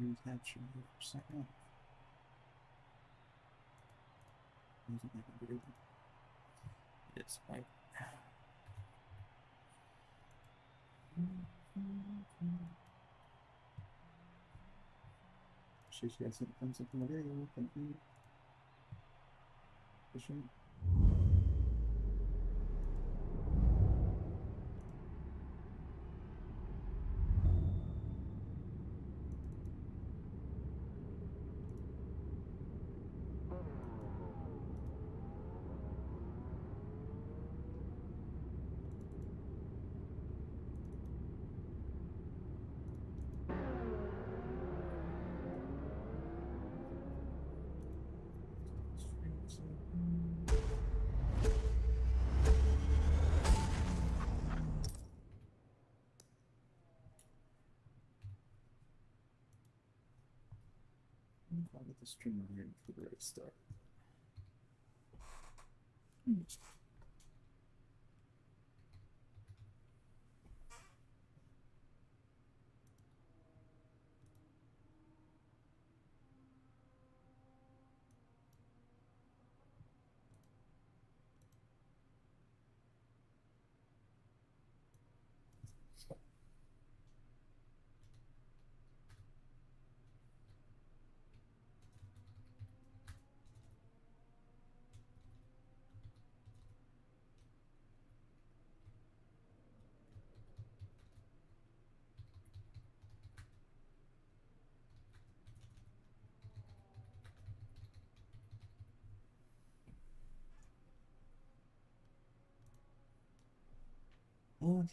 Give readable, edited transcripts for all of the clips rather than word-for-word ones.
Catch you for a second. It's like she's guessing it comes up in the video. Thank you. Fishing. I'll get the stream here for the right start. Okay.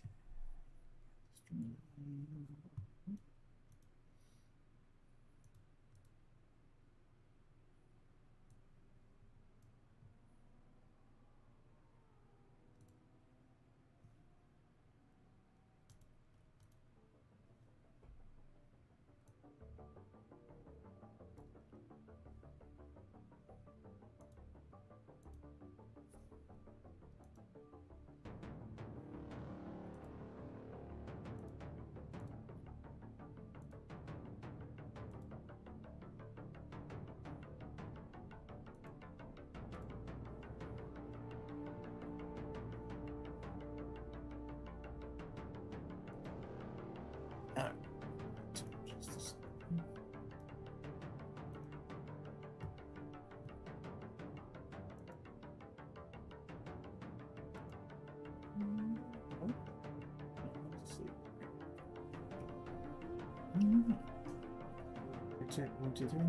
Alright. Just a second. Let's see. Check 1, 2, 3.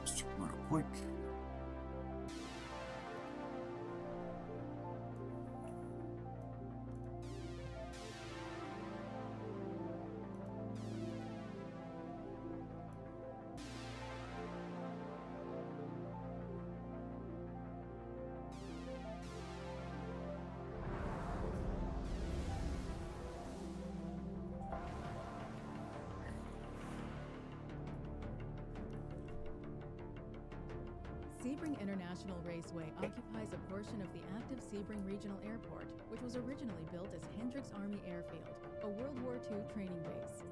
Just check real quick. Sebring International Raceway occupies a portion of the active Sebring Regional Airport, which was originally built as Hendricks Army Airfield, a World War II training base.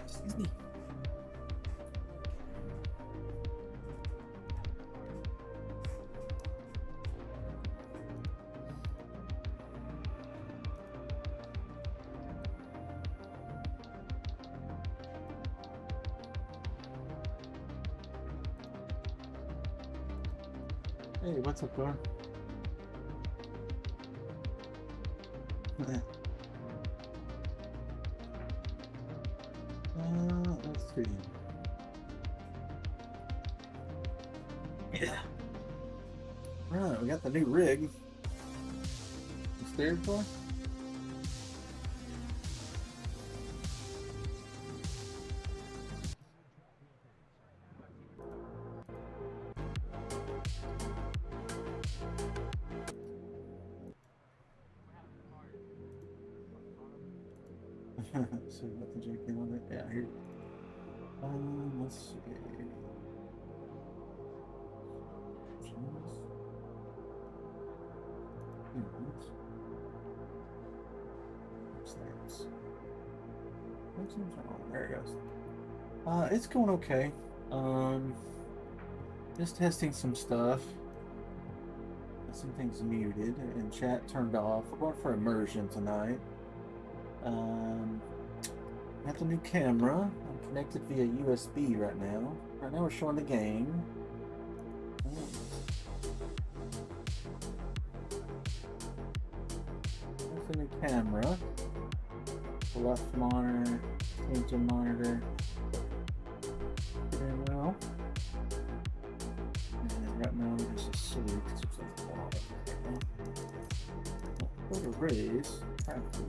Excuse me. Hey, what's up, Gar? Let's see. Yeah. Right, we got the new rig. You scared for? So we got the JK on it. Yeah, here. Let's see. There it goes. It's going okay. Just testing some stuff. Some things muted and chat turned off. We're going for immersion tonight. Got the new camera. I'm connected via USB right now. Right now we're showing the game. That's the new camera. The left monitor, center monitor. Very well. And right now this is silly because it's like the bottom. Go to raise. Practice.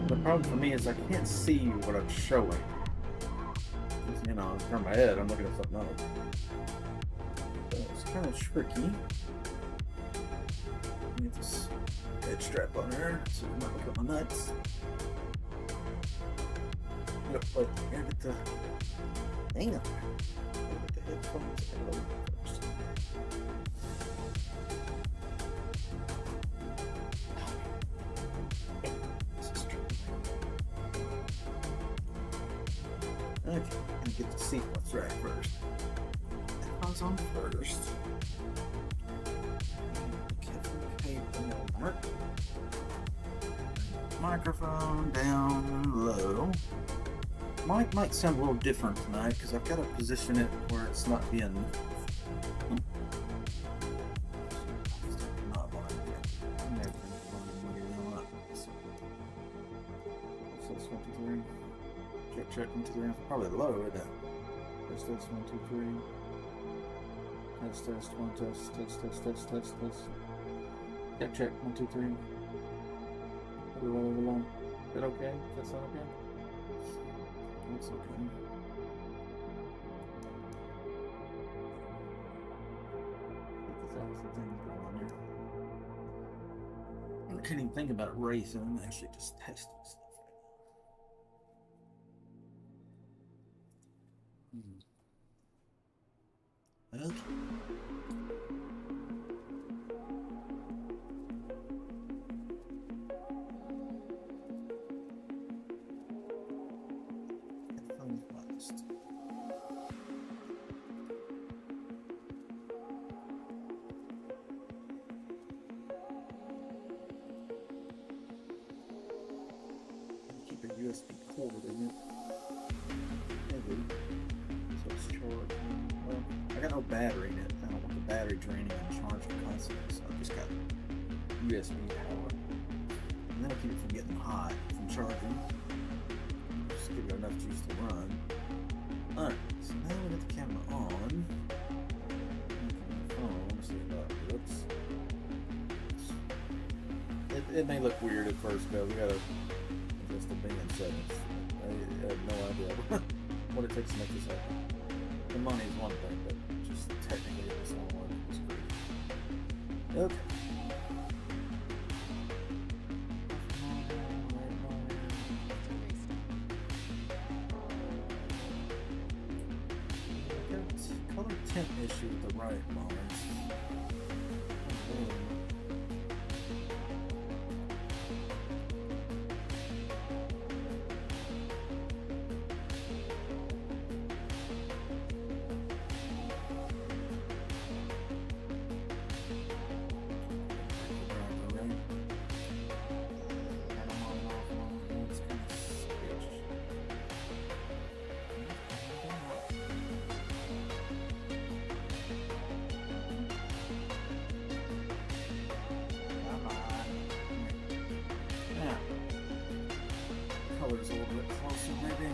The problem for me is I can't see what I'm showing. You know, I turn my head, I'm looking at something else. So it's kind of tricky. Get this head strap on there so I'm not looking at my nuts. Yep, but here, get the. Hang on. Get the headphones first. Okay, I'm gonna get the sequence right first. Headphones on first. Okay, mark. Microphone down low. Might sound a little different tonight because I've got to position it where it's not being. Check 1, 2, 3. Probably low, isn't it? Test 1, 2, 3. Test 1, test. Check 1, 2, 3. Low. Is that okay? Does that sound okay? That's okay. I can't even think about racing. I'm actually just testing stuff. Okay. Headphones biased. Keep a USB cord in it. Heavy. So it's charged. Well, I got no battery in it. I don't want the battery draining and charging constantly, so I just got USB power. And that'll keep it from getting hot from charging. Just give it enough juice to run. Alright, so now we got the camera on. Phone, see how that looks. It may look weird at first, though. We gotta adjust the band settings. I have no idea what it takes to make this happen. The money is one thing, but just technically this whole one is great. Okay. Color tint issue with the right mods. Colors a little bit closer, maybe.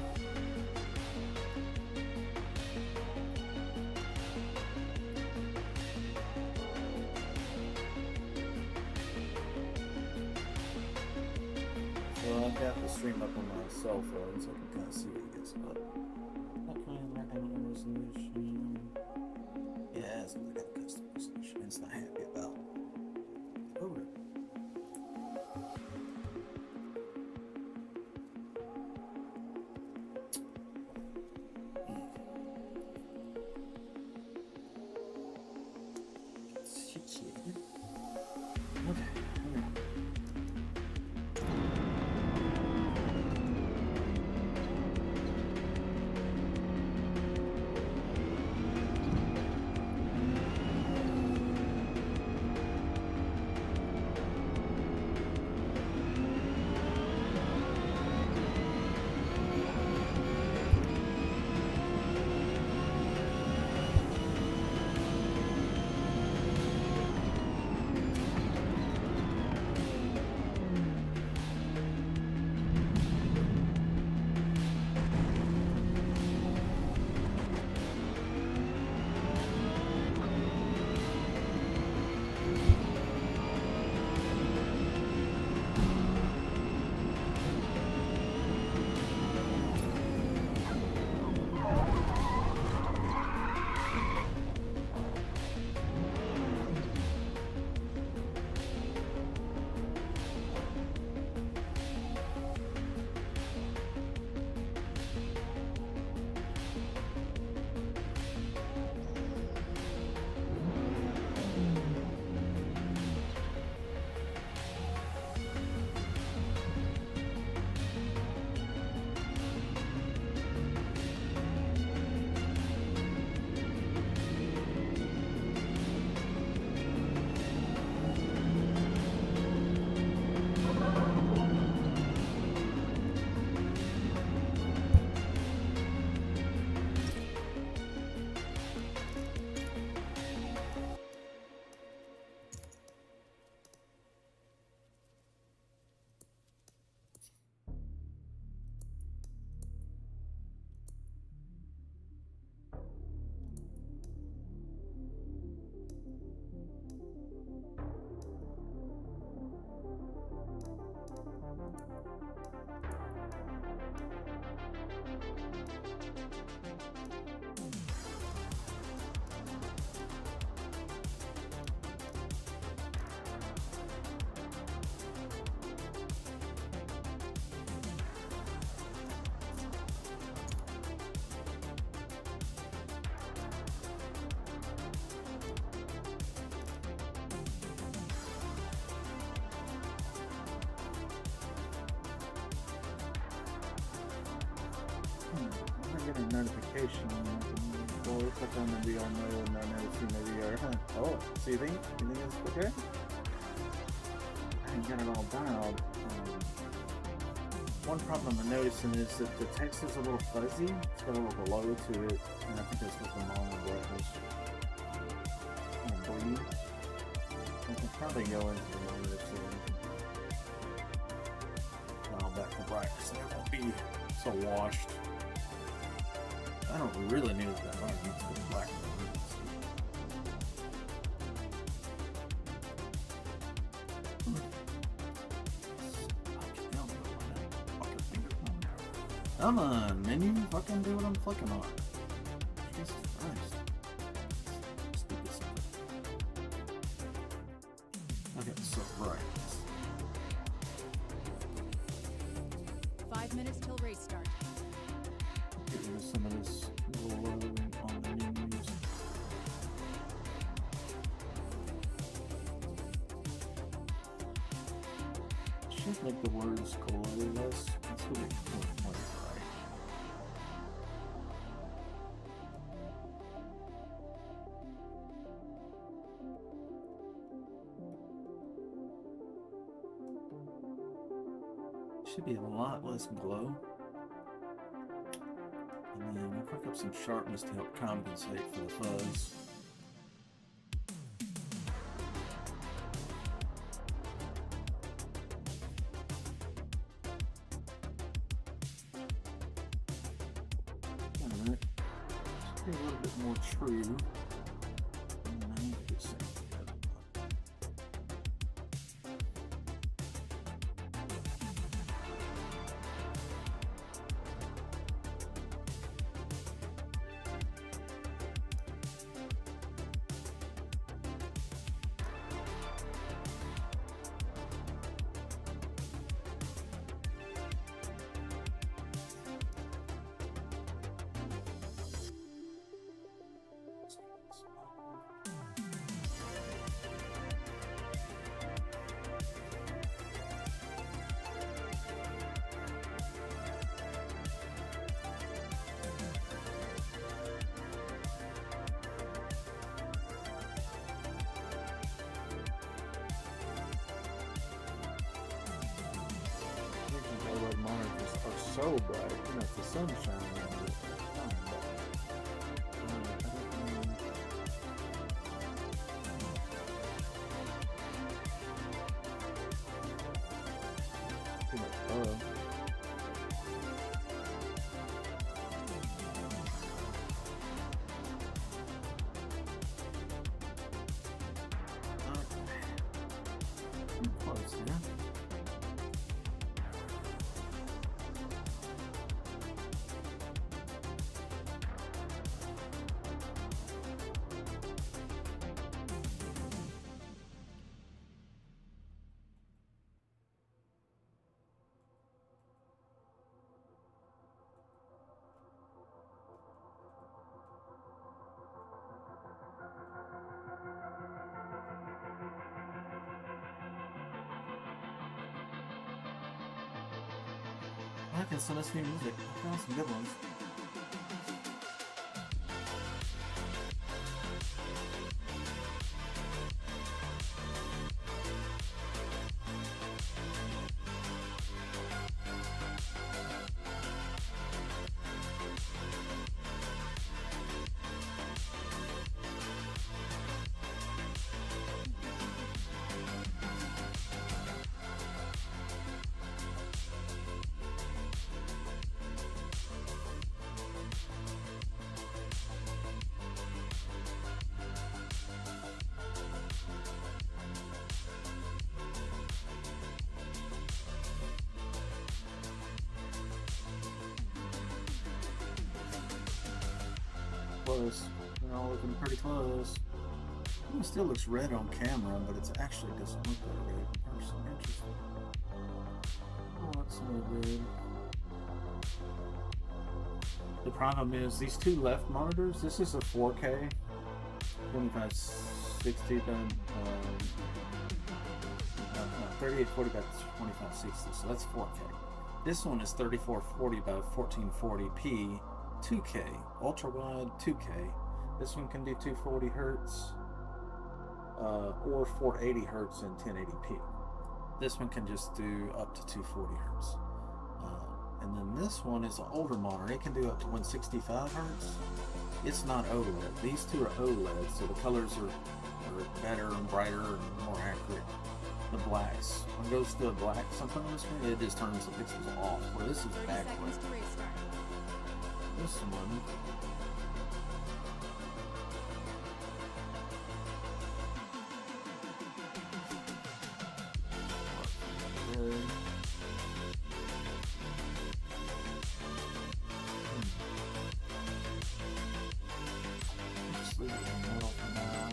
I've got the stream up on my cell phone so I can kind of see what you guys about. That kind of resolution. Yeah, it's got a custom resolution. It's not happy about. Over. Okay. I get a notification. Well, if I on the VR mode and I never seen the VR. Oh, so you think it's okay? I didn't get it all dialed. One problem I'm noticing is that the text is a little fuzzy. It's got a little glow to it, and I think that's what the monitor was. I believe. I can probably go into the monitor so dial back the brightness so it won't be so washed. I don't really need that much. It's the black one. Come on, menu, fucking do what I'm clicking on. Jesus Christ. Stupid stuff. Okay, so right. 5 minutes till race start. Get rid of some of this little loading on the menus. Should make the words colorless. That's what it was, right? Should be a lot less glow. And then we'll pick up some sharpness to help compensate for the fuzz. Alright. Should be a little bit more true. And I need to get some together. so bright. You know, if the sun's shining on it, it's fine. But, I don't know. Too much color. Close, yeah. I can send us new music. I found some good ones. Close. They're all looking pretty close. It still looks red on camera, but it's actually doesn't look that red in person. Interesting. Oh, that's no good. The problem is these two left monitors. This is a 4K, 2560 done. 3840 by 2560, so that's 4K. This one is 3440 by 1440p, 2K, ultra wide 2K. This one can do 240 hertz or 480 hertz and 1080p. This one can just do up to 240 hertz. And then this one is an older monitor. It can do up to 165 hertz. It's not OLED. These two are OLED, so the colors are better and brighter and more accurate. The blacks, when it goes to a black something on the screen, it just turns the pixels off. Where this is 30 backlit. seconds to restart. This one. Just leave it in the middle for now.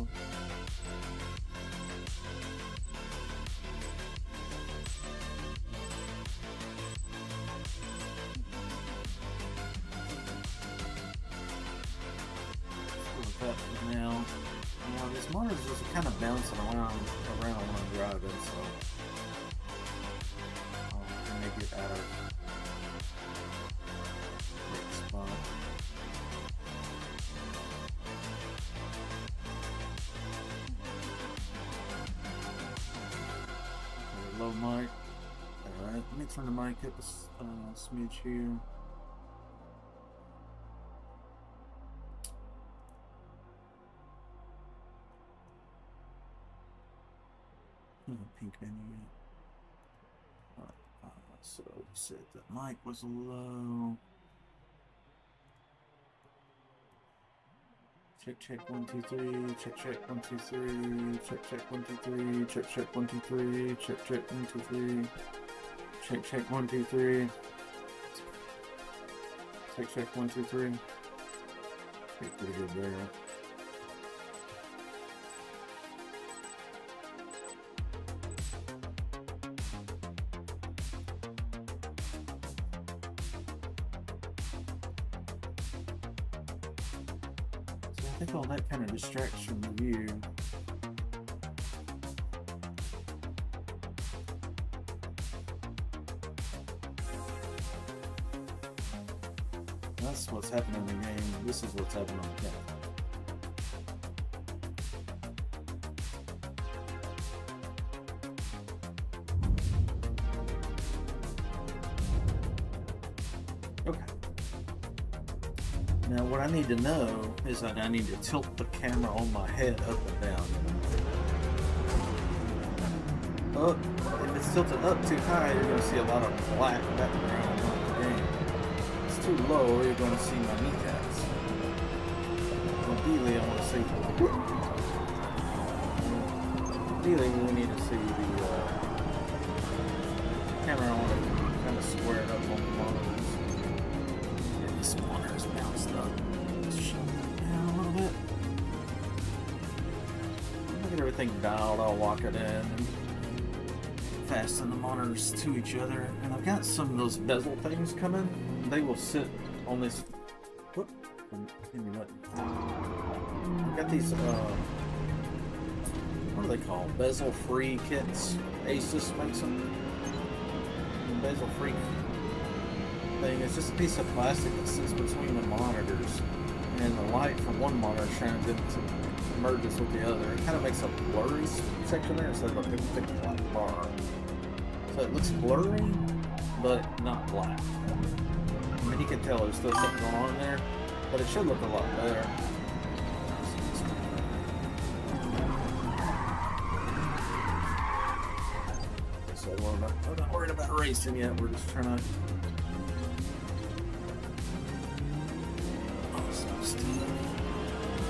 Now, this monitor's just kind of bouncing around when I'm driving, so I'll make it out of the spot. Okay, low mic. Alright, let me turn the mic up a smidge here. Pink menu. So said that mic was low. Check 1 2 3. Check 1 2 3. Check 1 2 3. Check 1 2 3. Check 1 2 3. Check 1 2 3. Check 1 2 3. Pretty good there. I think all that kind of distracts from the view. That's what's happening in the game. This is what's happening on the camera. Now what I need to know is that I need to tilt the camera on my head up and down. Up, if it's tilted up too high, you're going to see a lot of black background on the game. If it's too low, you're going to see my kneecaps. Ideally, I want to see. Ideally, we need to see the camera on it kind of squared up on the monitors. And this monitor's bounced up. Shut it down a little bit. I'll get everything dialed. I'll lock it in and fasten the monitors to each other. And I've got some of those bezel things coming. They will sit on this. Whoop. Give me what? I've got these. What are they called? Bezel-free kits. Asus makes them. Bezel-free thing. It's just a piece of plastic that sits between the monitors, and the light from one monitor shines into merges with the other. It kind of makes a blurry section there instead of a big thick black bar. So it looks blurry, but not black. I mean, you can tell there's still something going on in there, but it should look a lot better. So we're not worried about racing yet. We're just trying to.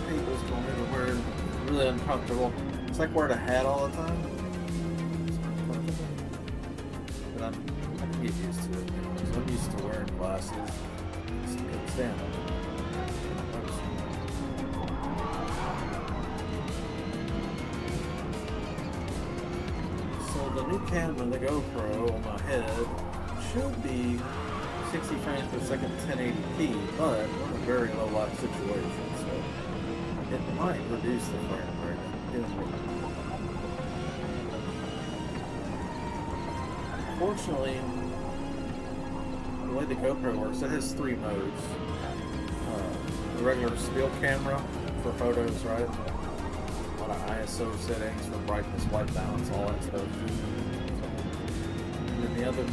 People's going everywhere. Really uncomfortable. It's like wearing a hat all the time. But I can get used to it. So I'm used to wearing glasses. Just can't stand them. So the new camera, the GoPro on my head, should be 60 frames per second, 1080p, but in a very low light situation. So it might reduce the frame rate. Fortunately, the way the GoPro works, it has 3 modes. The regular still camera for photos, right? A lot of ISO settings for brightness, white balance, all that stuff. And then the other 2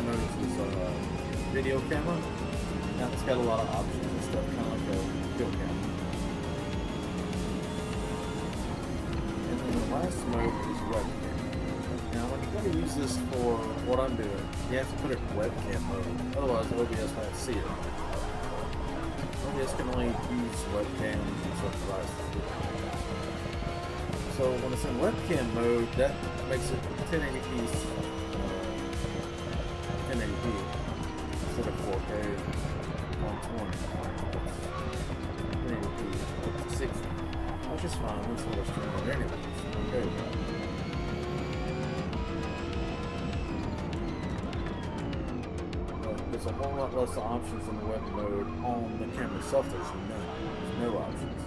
modes is video camera. Now it's got a lot of options and stuff, kind of like a still camera. And then the last mode is webcam. Now, when you're going to use this for what I'm doing, you have to put it in webcam mode. Otherwise, OBS won't see it. OBS can only use webcams and such devices. So when it's in webcam mode, that makes it 1080p instead of 4K 120. 1080p 60, which is fine. That's what it's doing anyways. Okay. There's a whole lot less options in the web mode. On the camera itself, there's none. There's no options.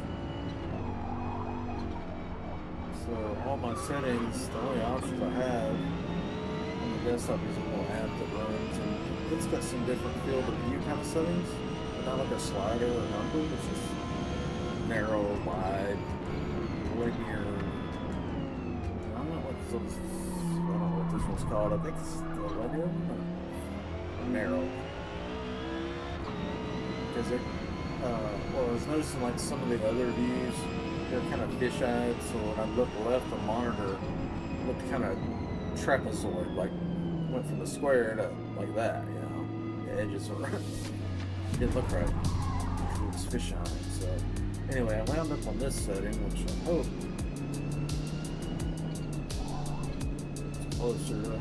So all my settings, the only options I have on the desktop is a little app that runs, and it's got some different field of view kind of settings, but not like a slider or number. It's just narrow, wide, linear. I don't know what this one's called. I think it's the linear. Narrow, because it well, I was noticing like some of the other views, they're kind of fish-eyed, so when I looked left, the monitor looked kind of trapezoid, like went from the square to like that, you know, the edges are it didn't look right. It was fish-eyed. So anyway, I wound up on this setting, which I hope is closer to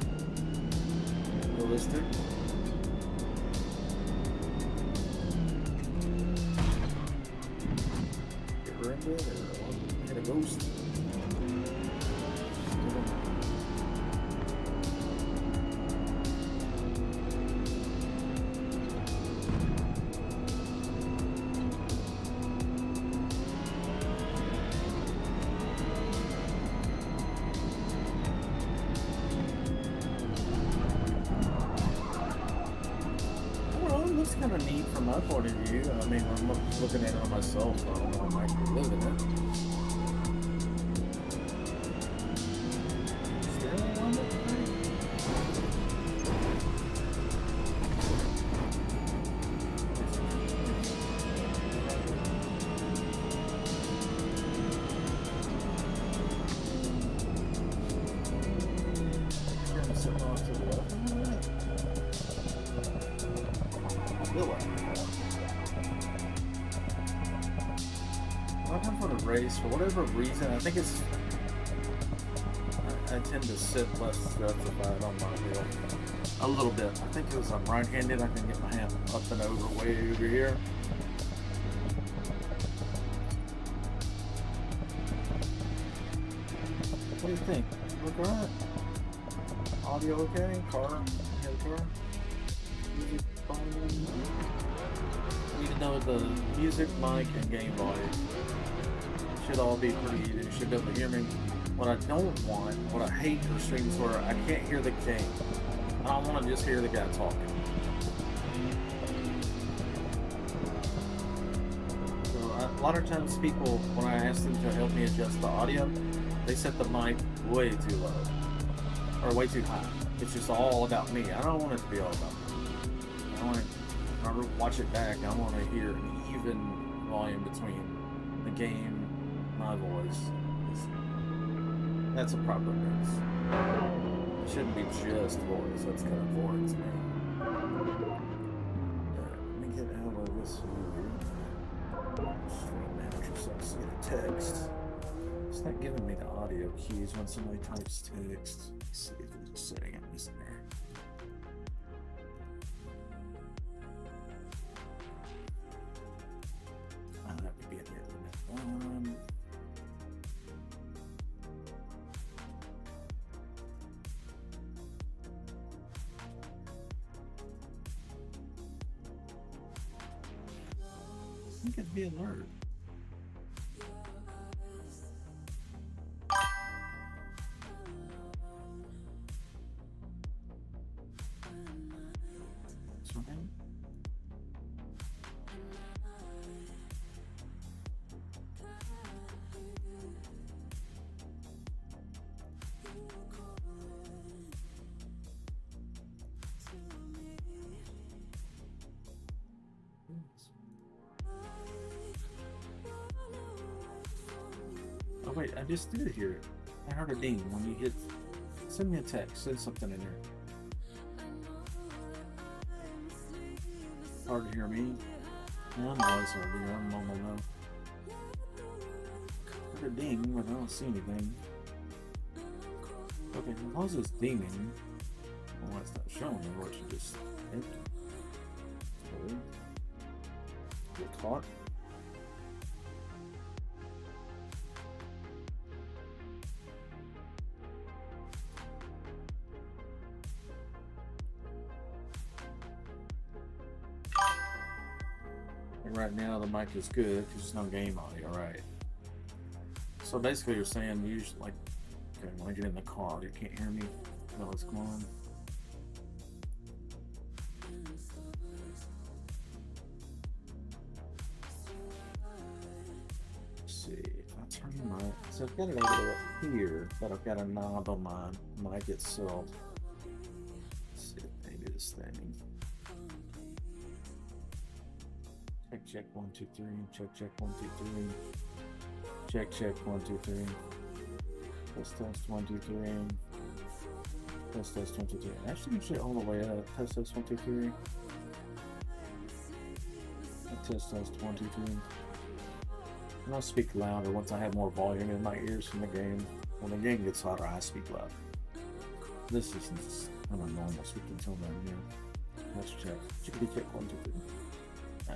realistic. Or hit a ghost. Well, it looks kind of neat from my point of view. I mean, I'm looking at it on my cell phone. I'm actually living it. spill out. When I come for the race, for whatever reason, I think it's. I tend to sit less justified on my wheel. A little bit. I think because I'm right-handed, I can get my hand up and over, way over here. What do you think? Look alright. Audio okay? Car? Yeah, car? Music volume? Even though the music, mic, and game volume should all be pretty easy. You should be able to hear me. What I don't want, what I hate are streams where I can't hear the game. I don't want to just hear the guy talking. So a lot of times people, when I ask them to help me adjust the audio, they set the mic way too low or way too high. It's just all about me. I don't want it to be all about me. I want to, when I watch it back, I want to hear an even volume between the game, my voice. That's a proper mix. It shouldn't be just voice. That's kind of boring to me. Let me get out of this here. Stream manager so I can see the text. It's not giving me the audio keys when somebody types text. Let's see if there's a setting I'm missing there. That would be a bit limit one. I think it'd be alert. Something? Oh wait, I just did hear it. I heard a ding when you hit. Send me a text. Send something in there. Hard to hear me. Yeah, I'm always hard to hear. I'm normal now. Heard a ding, but I don't see anything. Okay, as long as it's dinging, well, it's not showing me what you just hit. Okay. Get caught. And right now the mic is good because there's no game audio, right? So basically you're saying usually, like, okay, when I get in the car, you can't hear me. You know what's going on? Let's see, if I turn my, so I've got it over here, but I've got a knob on my mic itself. Let's see, maybe this thing. Check 1 2 3. Check 1 2 3. Check 1 2 3. Test 1 2 3. Test 1 2 3. Actually, shit all the way up. Test 1 2 3. Test 1 2 3. And I'll speak louder once I have more volume in my ears from the game. When the game gets hotter, I speak loud. This isn't kind of normal speaking tone down here. Let's check. Check 1 2 3.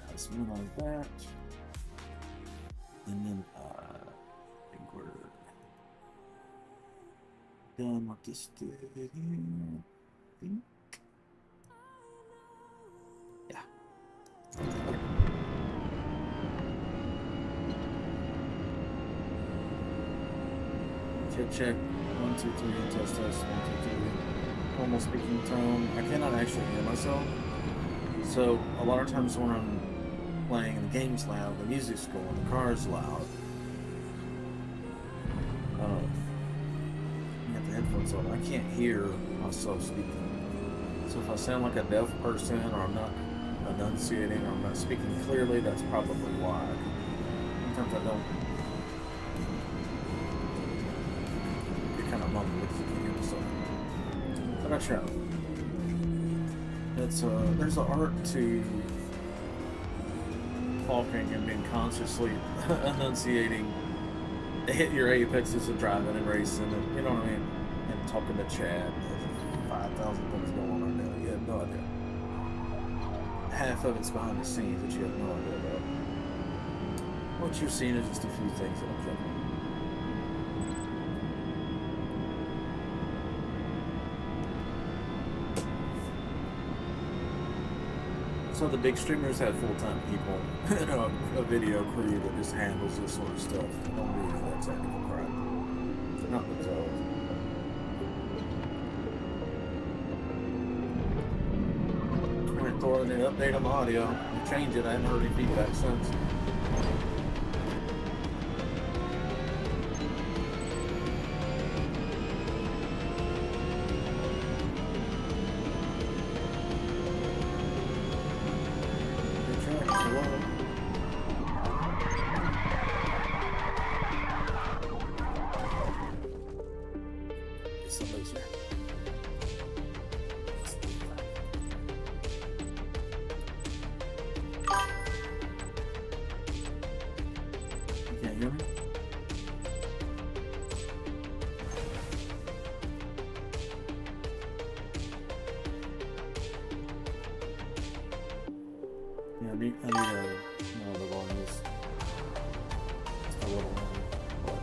Let's minimize that, and then I think we're done with this thing. Yeah. Check 1 2 3. Test 1 2 3. Normal speaking tone. I cannot actually hear myself. So a lot of times when I'm playing and the game's loud, the music's going, the car's loud. I got the headphones on. I can't hear myself speaking. So if I sound like a deaf person, or I'm not enunciating, or I'm not speaking clearly, that's probably why. Sometimes I don't. You're kind of mumbling because you can't hear myself. But I try. It's there's an art to talking and being consciously enunciating, hit your apexes and driving and racing, and you know what I mean, and talking to Chad. There's 5,000 things going on right now. You have no idea. Half of it's behind the scenes that you have no idea about. What you're seeing is just a few things that I'm jumping. So the big streamers have full-time people, you know, a video crew that just handles this sort of stuff. They don't do any of that technical crap. Not themselves. Alright, throwing an update on the audio. I'll change it. I haven't heard any feedback since. Somebody's here. You can't hear me? Yeah, I need the volume is just a little low, but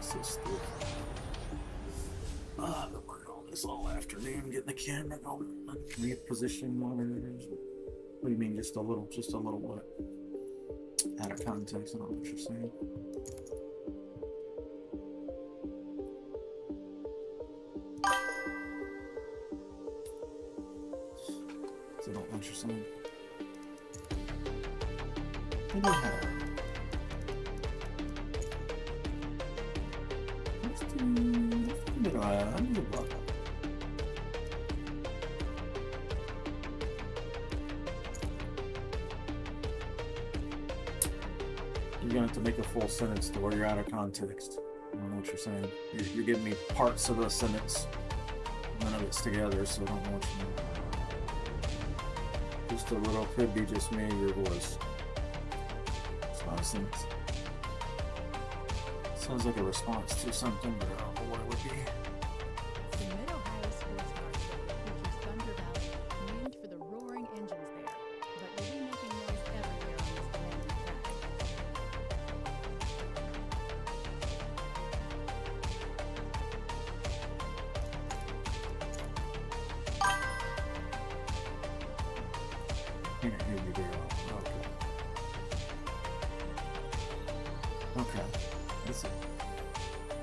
so still. I've been working on this all afternoon, getting the camera going, repositioning monitors. What do you mean, just a little what? Out of context, I don't know what you're saying. So I don't know what you're saying. I do have. You're gonna have to make a full sentence to where you're out of context. I don't know what you're saying. You're giving me parts of a sentence. None of it's together, so I don't know what you mean. Just a little, could be just me, your voice. It's not a sentence. Sounds like a response to something, but I don't know what it would be. The Mid-Ohio Sports Car Show features Thunder Valley, named for the roaring engines there, but will be making noise everywhere on this demanding track. Can't hear you there. Okay. Listen.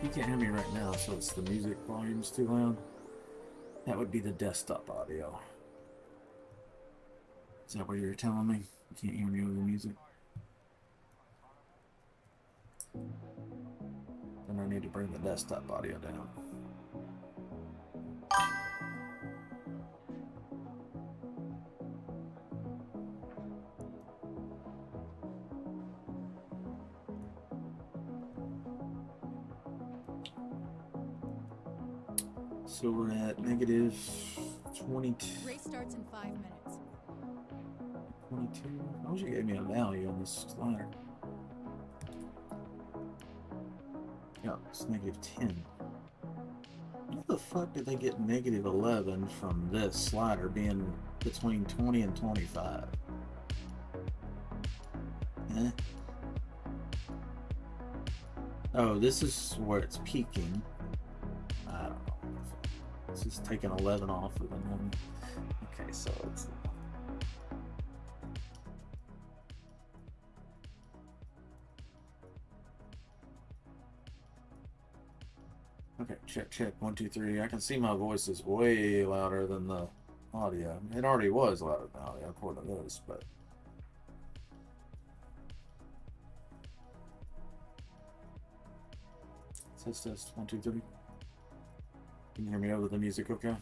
You can't hear me right now, so it's the music volume's too loud. That would be the desktop audio. Is that what you're telling me? You can't hear me over the music? Then I need to bring the desktop audio down. So we're at negative 22. Race starts in 5 minutes. 22? I wish you gave me a value on this slider. Yeah, it's negative 10. How the fuck did they get negative 11 from this slider being between 20 and 25? Eh? Oh, this is where it's peaking. I don't know. It's just taking 11 off of the one. Okay, so it's. Okay, check. 1, 2, 3. I can see my voice is way louder than the audio. It already was louder than the audio according to this, but. Test. 1, 2, 3. Can you hear me over the music okay?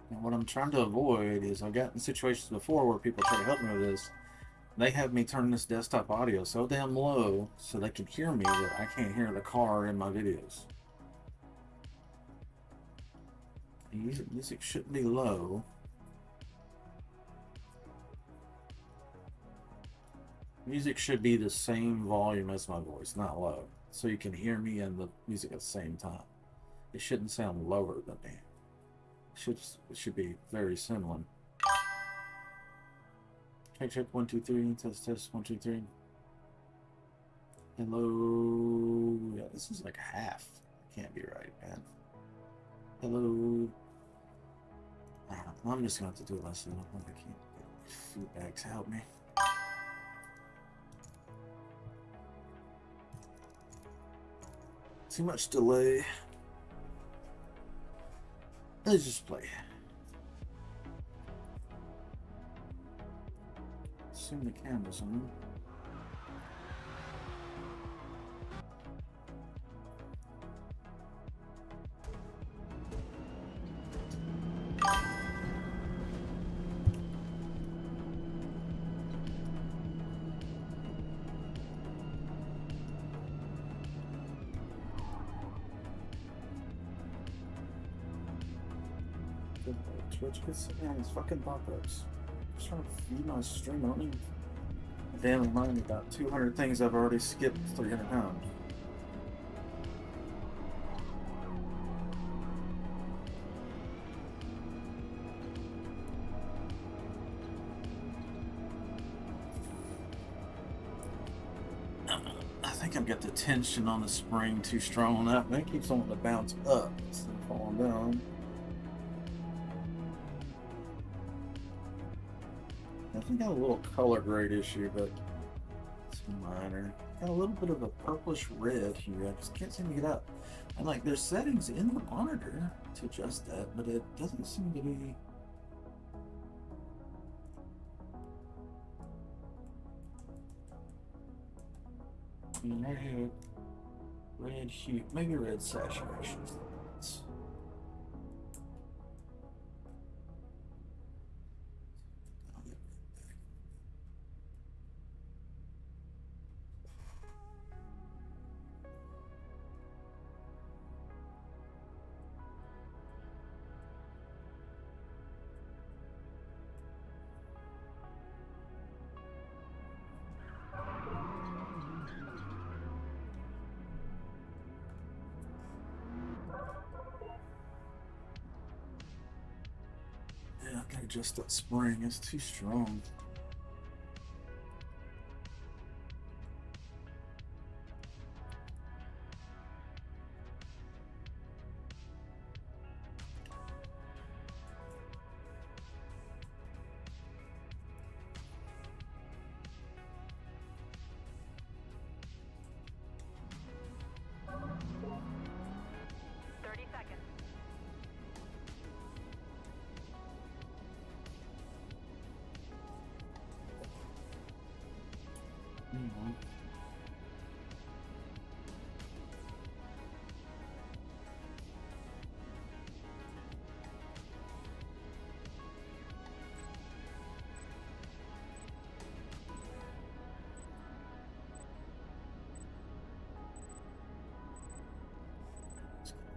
And what I'm trying to avoid is I've gotten situations before where people try to help me with this. They have me turn this desktop audio so damn low so they can hear me that I can't hear the car in my videos. Music shouldn't be low. Music should be the same volume as my voice, not low. So you can hear me and the music at the same time. It shouldn't sound lower than me. It should be very similar. Check 1 2 3. Test 1 2 3. Hello. Yeah, this is like half. Can't be right, man. Hello. I'm just gonna have to do less than I can't get feedback to help me. Too much delay. Let's just play. Assume the camera's on. Twitch gets these fucking pop-ups. Just trying to feed my stream. I don't even damn remind me about 200 things I've already skipped 300 times. I think I've got the tension on the spring too strong on that. It keeps on to bounce up instead of falling down. I think I got a little color grade issue, but it's minor. Got a little bit of a purplish red here. I just can't seem to get up. And like, there's settings in the monitor to adjust that, but it doesn't seem to be. I mean, I have red hue, maybe red saturation. Yeah, I gotta adjust that spring. It's too strong.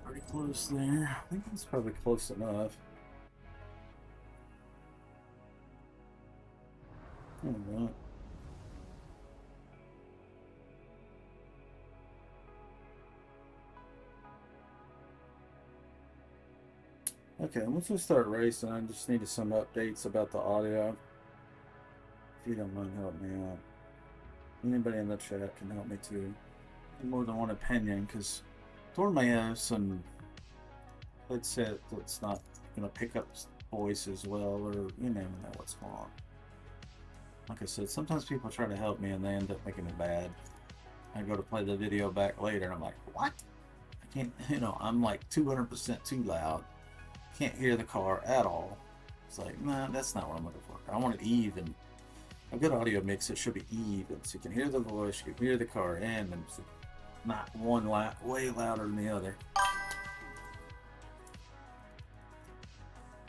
Pretty close there. I think it's probably close enough. Oh, what? Okay, once we start racing, I just needed some updates about the audio. If you don't mind helping me out. Anybody in the chat can help me too. More than one opinion, because Thor may have some headset that's not going to pick up voice as well, or you never know what's going on. Like I said, sometimes people try to help me and they end up making it bad. I go to play the video back later and I'm like, what? I can't, I'm like 200% too loud. Can't hear the car at all. It's like, nah, that's not what I'm looking for. I want it even. A good audio mix, it should be even. So you can hear the voice, you can hear the car, and it's not one way louder than the other.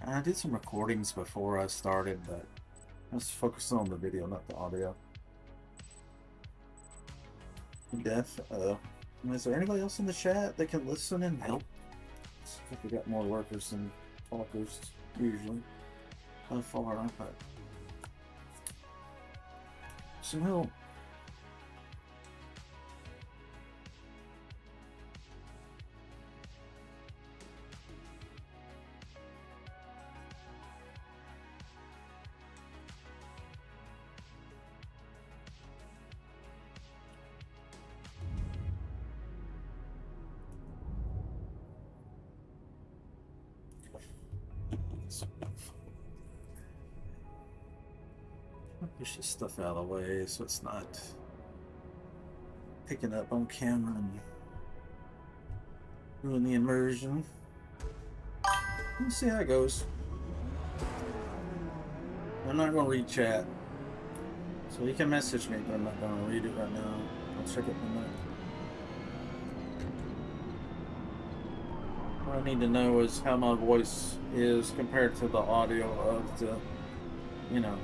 I did some recordings before I started, but I was focusing on the video, not the audio. Def, is there anybody else in the chat that can listen and help? I think we got more workers than talkers, usually. By far, but some help. Push this stuff out of the way so it's not picking up on camera and ruin the immersion. Let's see how it goes. I'm not going to read chat, so you can message me, but I'm not going to read it right now. I'll check it in a minute. What I need to know is how my voice is compared to the audio of the, you know.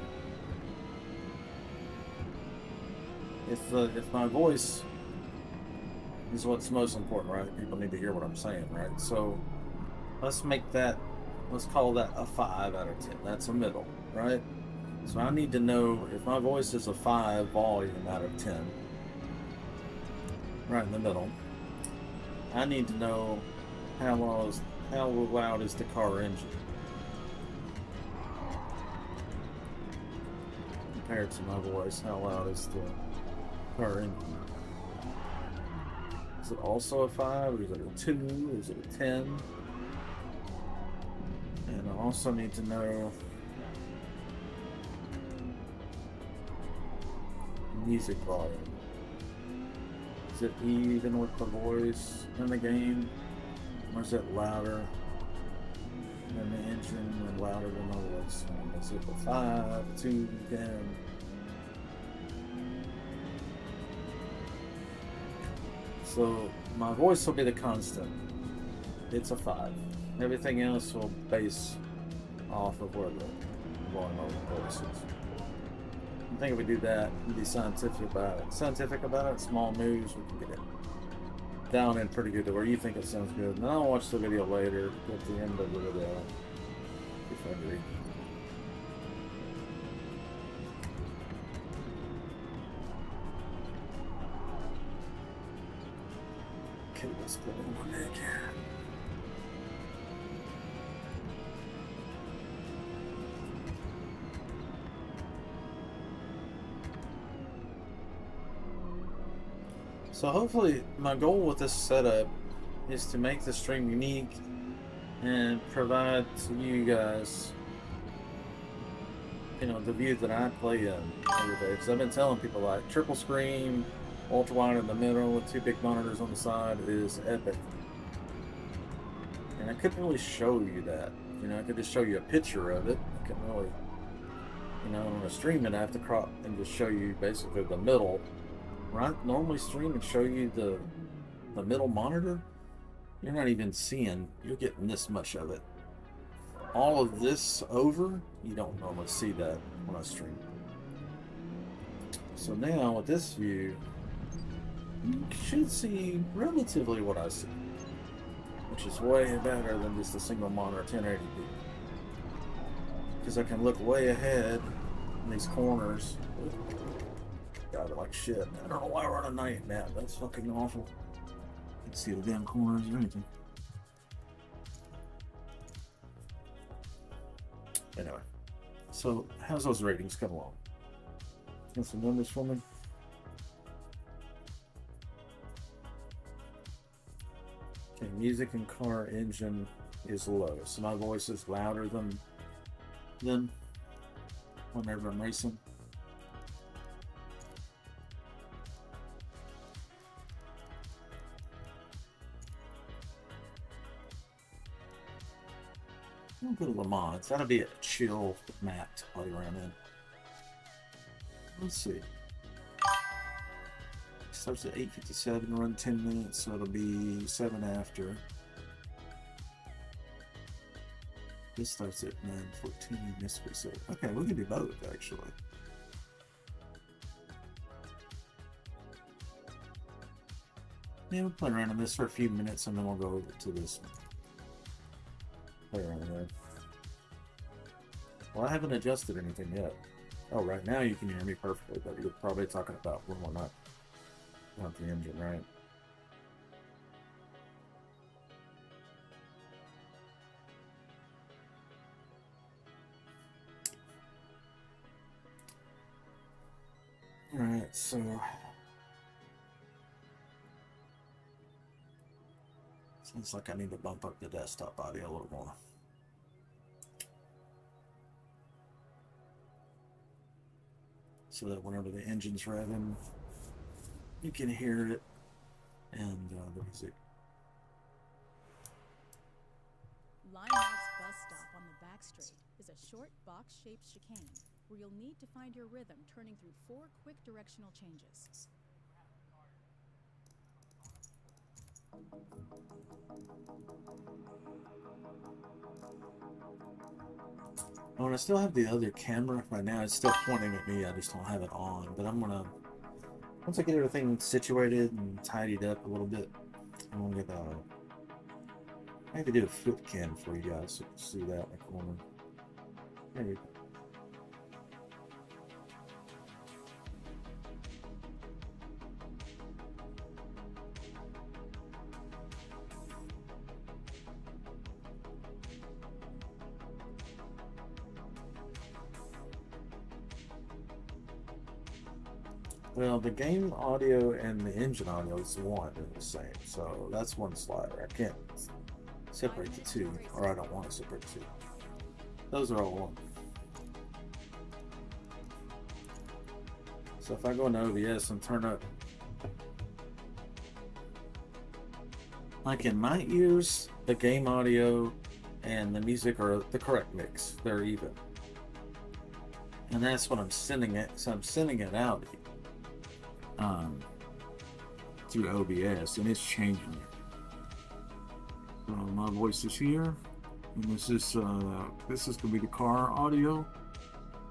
If my voice is what's most important, right? People need to hear what I'm saying, right? So let's call that a 5 out of 10. That's a middle, right? So I need to know if my voice is a 5 volume out of 10, right in the middle. I need to know how loud is the car engine compared to my voice. How loud is the car engine? Is it also a 5, or is it a 2, is it a 10? And I also need to know music volume. Is it even with the voice in the game, or is it louder than the engine and louder than the voice? Is it a 5, 2, 10? So my voice will be the constant. It's a 5. Everything else will base off of where the volume of the voice is. I think if we do that and be scientific about it, small moves, we can get it down in pretty good to where you think it sounds good. And then I'll watch the video later at the end of the video if I agree. Okay, let's put on my neck here. So hopefully my goal with this setup is to make the stream unique and provide to you guys, you know, the view that I play in every day. Because I've been telling people, like, triple screen, ultra wide in the middle with 2 big monitors on the side is epic. And I couldn't really show you that. You know, I could just show you a picture of it. I couldn't really, you know, on a stream, and I have to crop and just show you basically the middle. Right? Normally stream and show you the middle monitor. You're not even seeing, you're getting this much of it. All of this over, you don't normally see that when I stream. So now with this view, you should see relatively what I see, which is way better than just a single monitor 1080p. Because I can look way ahead in these corners. Got it like shit. I don't know why we're on a night nap. That's fucking awful. You can see the damn corners or anything. Anyway, so how's those ratings come along? Got some numbers for me? Okay, music and car engine is low, so my voice is louder than whenever I'm racing. A little bit of Le Mans. That'll be a chill map to play around in. Let's see. Starts at 8:57, run 10 minutes, so it'll be 7 after. This starts at 9:14. Mystery. So okay, we can do both actually. Yeah, we'll play around on this for a few minutes and then we'll go over to this one. Play around there. Well, I haven't adjusted anything yet. Oh, right now you can hear me perfectly, but you're probably talking about when we're not the engine, right? Alright, so seems like I need to bump up the desktop audio a little more. So that whenever the engine's revving, you can hear it and the music. Limehouse bus stop on the back straight is a short box-shaped chicane where you'll need to find your rhythm turning through 4 quick directional changes. Oh, and I still have the other camera right now. It's still pointing at me. I just don't have it on. But I'm gonna, once I get everything situated and tidied up a little bit, I'm gonna get I have to do a foot cam for you guys so you can see that in the corner. There we go. Well, the game audio and the engine audio is one and the same, so that's one slider. I can't separate the two, or I don't want to separate the two. Those are all one. So if I go into OBS and turn up, like in my ears, the game audio and the music are the correct mix. They're even. And that's what I'm sending it. So I'm sending it out through OBS, and it's changing. So my voice is here, and this is gonna be the car audio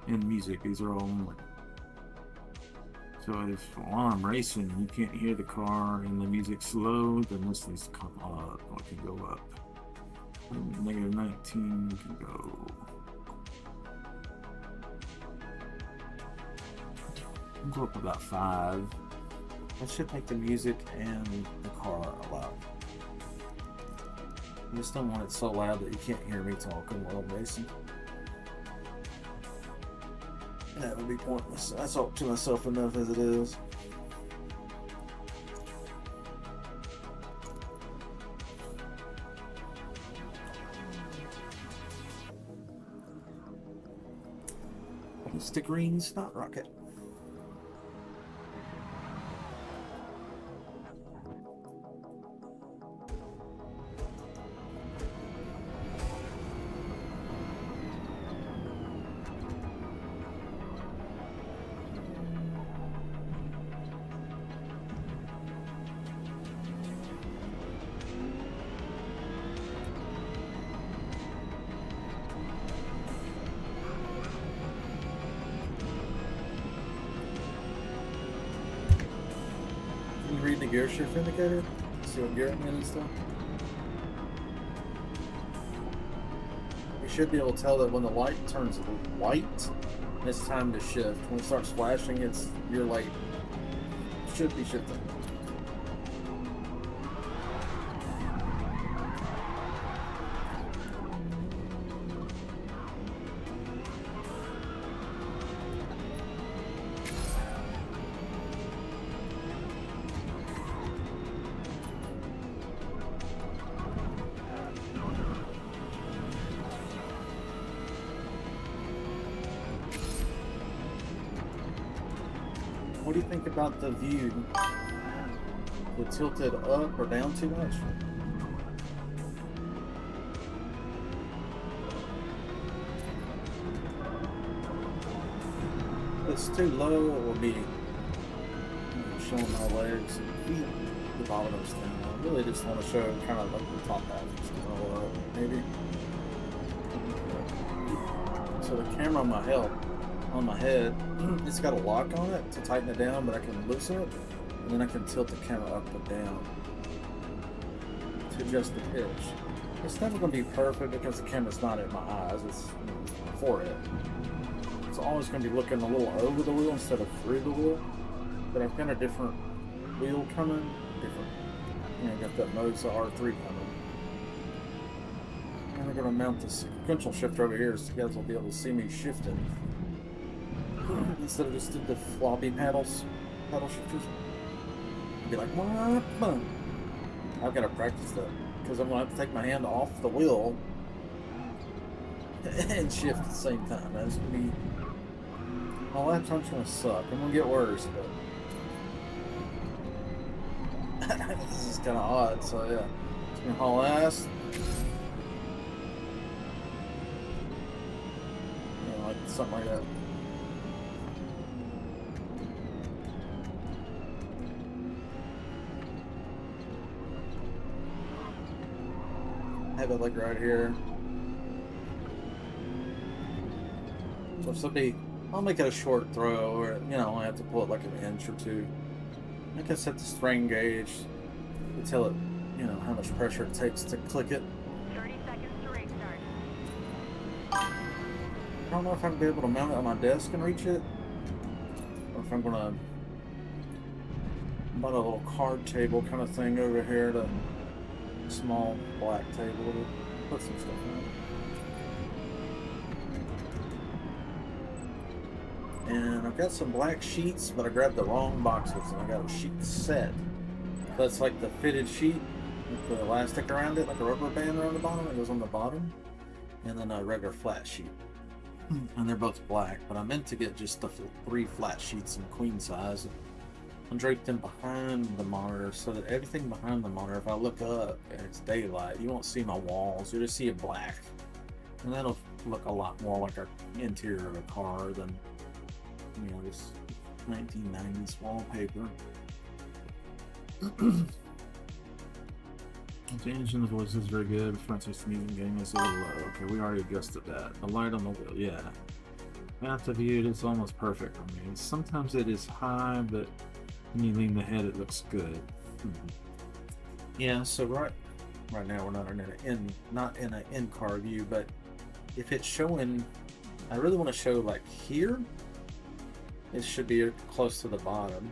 and music. These are all one. So if while I'm racing you can't hear the car and the music's low, then this needs to come up. Or it can go up. Negative 19 can go. I'll go up about 5. That should make the music and the car loud. I just don't want it so loud that you can't hear me talking while I'm racing. That would be pointless. I talk to myself enough as it is. It's the green spot rocket. Read the gear shift indicator, see what gear I'm in and stuff. You should be able to tell that when the light turns white, it's time to shift. When it starts flashing, you're late. It should be shifting. What do you think about the view? It tilted up or down too much? If it's too low, it will be showing my legs and feet, the bottom of this thing. I really just want to show kind of like the top half, just a little maybe. So the camera on my head, it's got a lock on it to tighten it down, but I can loosen it, and then I can tilt the camera up and down to adjust the pitch. It's never going to be perfect because the camera's not at my eyes, it's my forehead. It's always going to be looking a little over the wheel instead of through the wheel. But I've got a different wheel coming, got that Moza R3 coming. And I'm going to mount the sequential shifter over here so you guys will be able to see me shifting. Instead of just the floppy paddle shifters. I'll be like, what? I've got to practice that because I'm going to have to take my hand off the wheel and shift at the same time. That's going to be... My lap time's going to suck. I'm going to get worse, but... this is kind of odd, so yeah. It's going to haul ass. Like something like that. Have it like right here. So if somebody, I'll make it a short throw, or I have to pull it like an inch or two. I can set the strain gauge to tell it, how much pressure it takes to click it. 30 seconds to restart. I don't know if I'm gonna be able to mount it on my desk and reach it, or if I'm gonna buy a little card table kind of thing over here, to a small black table to put some stuff on. And I've got some black sheets, but I grabbed the wrong boxes, and I got a sheet set. That's like the fitted sheet with the elastic around it, like a rubber band around the bottom. It goes on the bottom, and then a regular flat sheet. And they're both black, but I meant to get just the 3 flat sheets in queen size and drape them behind the monitor so that everything behind the monitor, if I look up and it's daylight, you won't see my walls, you'll just see it black. And that'll look a lot more like our interior of a car than, this 1990s wallpaper. The engine voice is very good. Front music gain is a little low. Okay, we already adjusted that. The light on the wheel, yeah. Mount to view, it's almost perfect. I mean, sometimes it is high, but when you lean the head, it looks good. Yeah. So right now we're not in an in-car view, but if it's showing, I really want to show like here. It should be close to the bottom.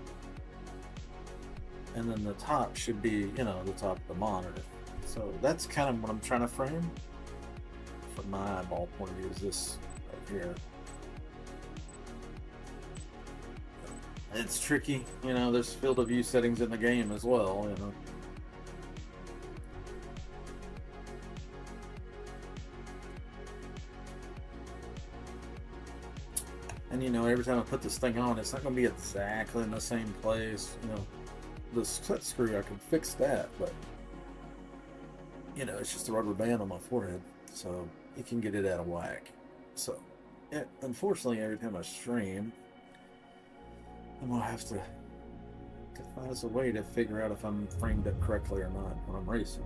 And then the top should be, the top of the monitor. So that's kind of what I'm trying to frame. From my eyeball point of view, is this right here. It's tricky, there's field of view settings in the game as well, And every time I put this thing on, it's not going to be exactly in the same place, the set screw, I can fix that, but it's just a rubber band on my forehead, so it can get it out of whack. So unfortunately, every time I stream, I'm gonna have to find a way to figure out if I'm framed up correctly or not when I'm racing.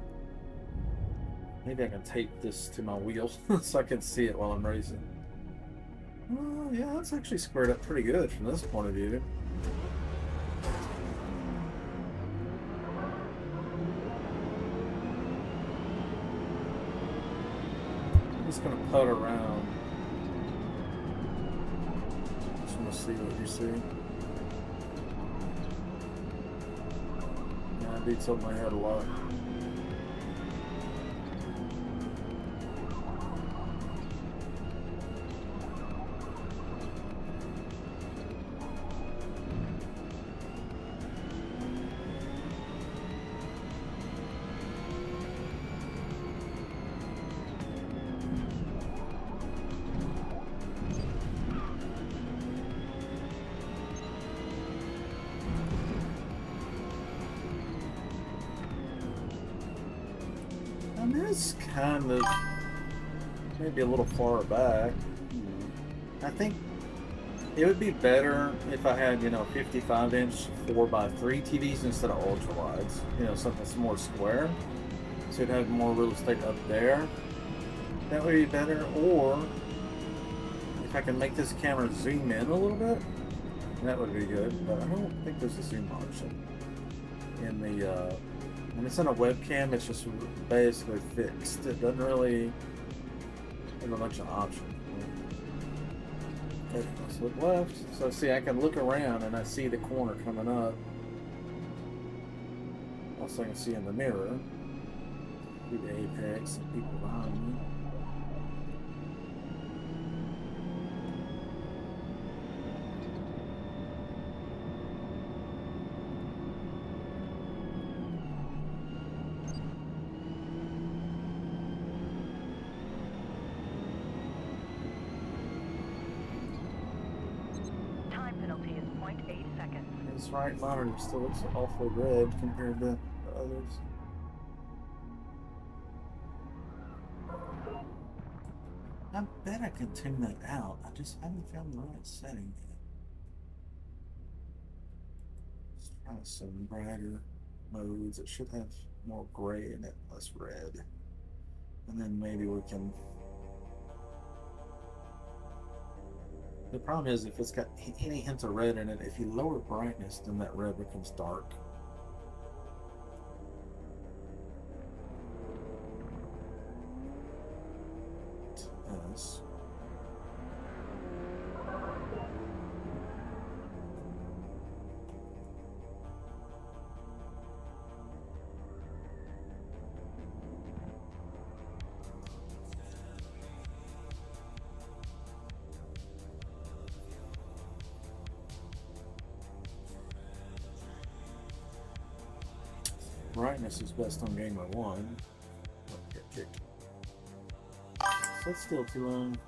Maybe I can tape this to my wheel so I can see it while I'm racing. Oh yeah, that's actually squared up pretty good from this point of view. I'm just gonna putt around. Just want to see what you see. Yeah, I beat something in my head a lot. And that's kind of maybe a little far back. I think it would be better if I had, 55-inch 4x3 TVs instead of ultra wides. Something that's more square, so you'd have more real estate up there. That would be better, or if I can make this camera zoom in a little bit, that would be good. But I don't think there's a zoom option in the. When it's on a webcam, it's just basically fixed. It doesn't really have a bunch of options. Okay, let's look left. So see, I can look around and I see the corner coming up. Also, I can see in the mirror. See the apex and people behind me. Time penalty is 0.8 seconds. This right monitor still looks awfully red compared to the others. I bet I can tune that out. I just haven't found the right setting yet. Let's try some brighter modes. It should have more gray in it, less red. And then maybe we can. The problem is if it's got any hint of red in it, if you lower brightness, then that red becomes dark. Yes. Brightness is best on Game of 1. Get kicked. So it's still too long.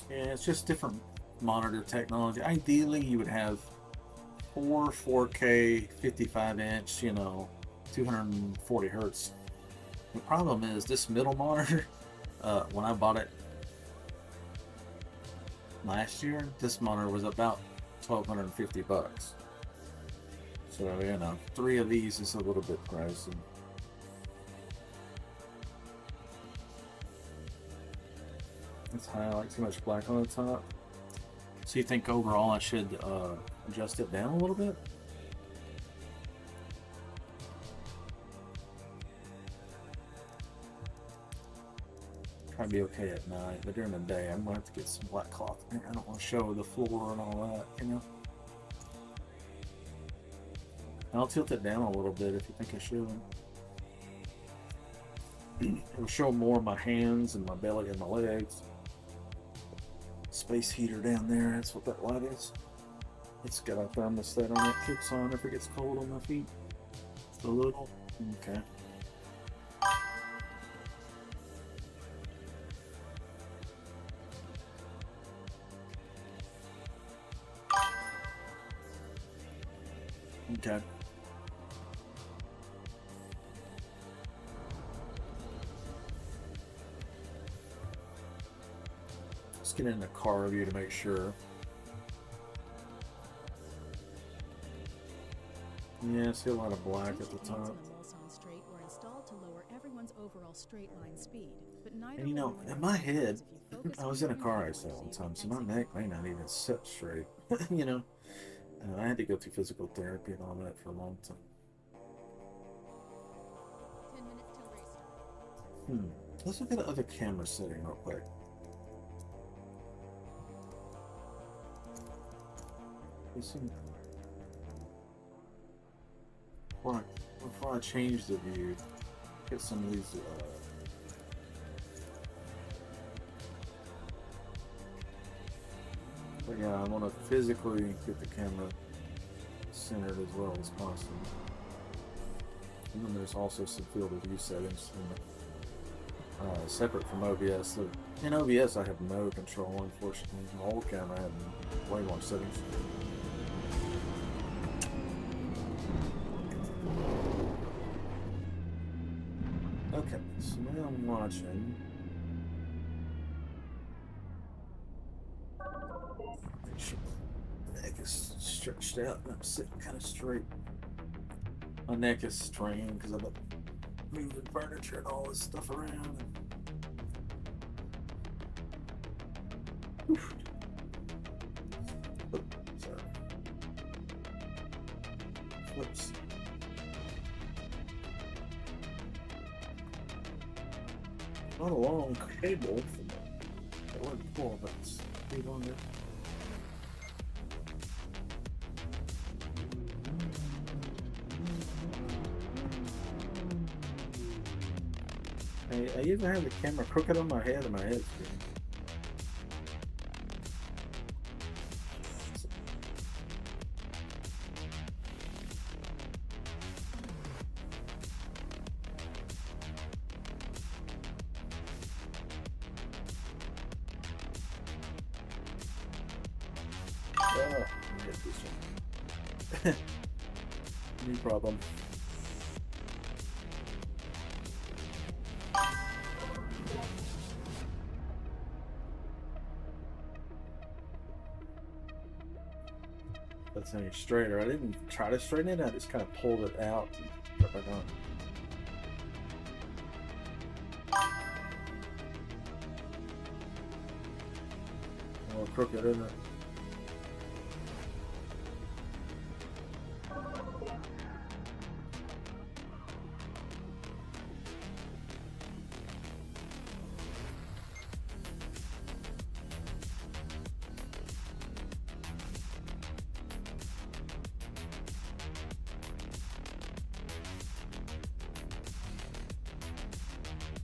Yeah, it's just different monitor technology. Ideally, you would have 4K 55-inch, 240 hertz. The problem is this middle monitor, when I bought it last year, this monitor was about $1,250. So, 3 of these is a little bit pricey. It's highlight too much black on the top. So you think overall I should adjust it down a little bit? Try to be okay at night, but during the day I'm going to have to get some black cloth. I don't want to show the floor and all that, I'll tilt it down a little bit if you think I should. It'll show more of my hands and my belly and my legs. Space heater down there, that's what that light is. It's got a thermostat on it, kicks on if it gets cold on my feet. Just a little. Okay. Okay. Let's get in the car view to make sure. Yeah, I see a lot of black at the top. Straight were installed to lower everyone's overall straight line speed, but neither And will in my head, if you focus I was in a on car your accident one time, so execute my neck may not even sit straight. And I had to go through physical therapy and all that for a long time. 10 minutes till race start. Let's look at the other camera setting real quick. Before I change the view, get some of these. But yeah, I want to physically get the camera centered as well as possible. And then there's also some field of view settings separate from OBS. So in OBS, I have no control, unfortunately. My old camera I had way more settings. Okay, so now I'm watching. Make sure my neck is stretched out and I'm sitting kind of straight. My neck is strained because I've moving furniture and all this stuff around. Oof. Oh, sorry. Flips. Not a long cable from the wood pull, but it's pretty longer. I either have the camera crooked on my head or my head's good. Oh, get this one. New problem. That's any straighter. I didn't try to straighten it, I just kind of pulled it out and put it back on. A little crooked, isn't it?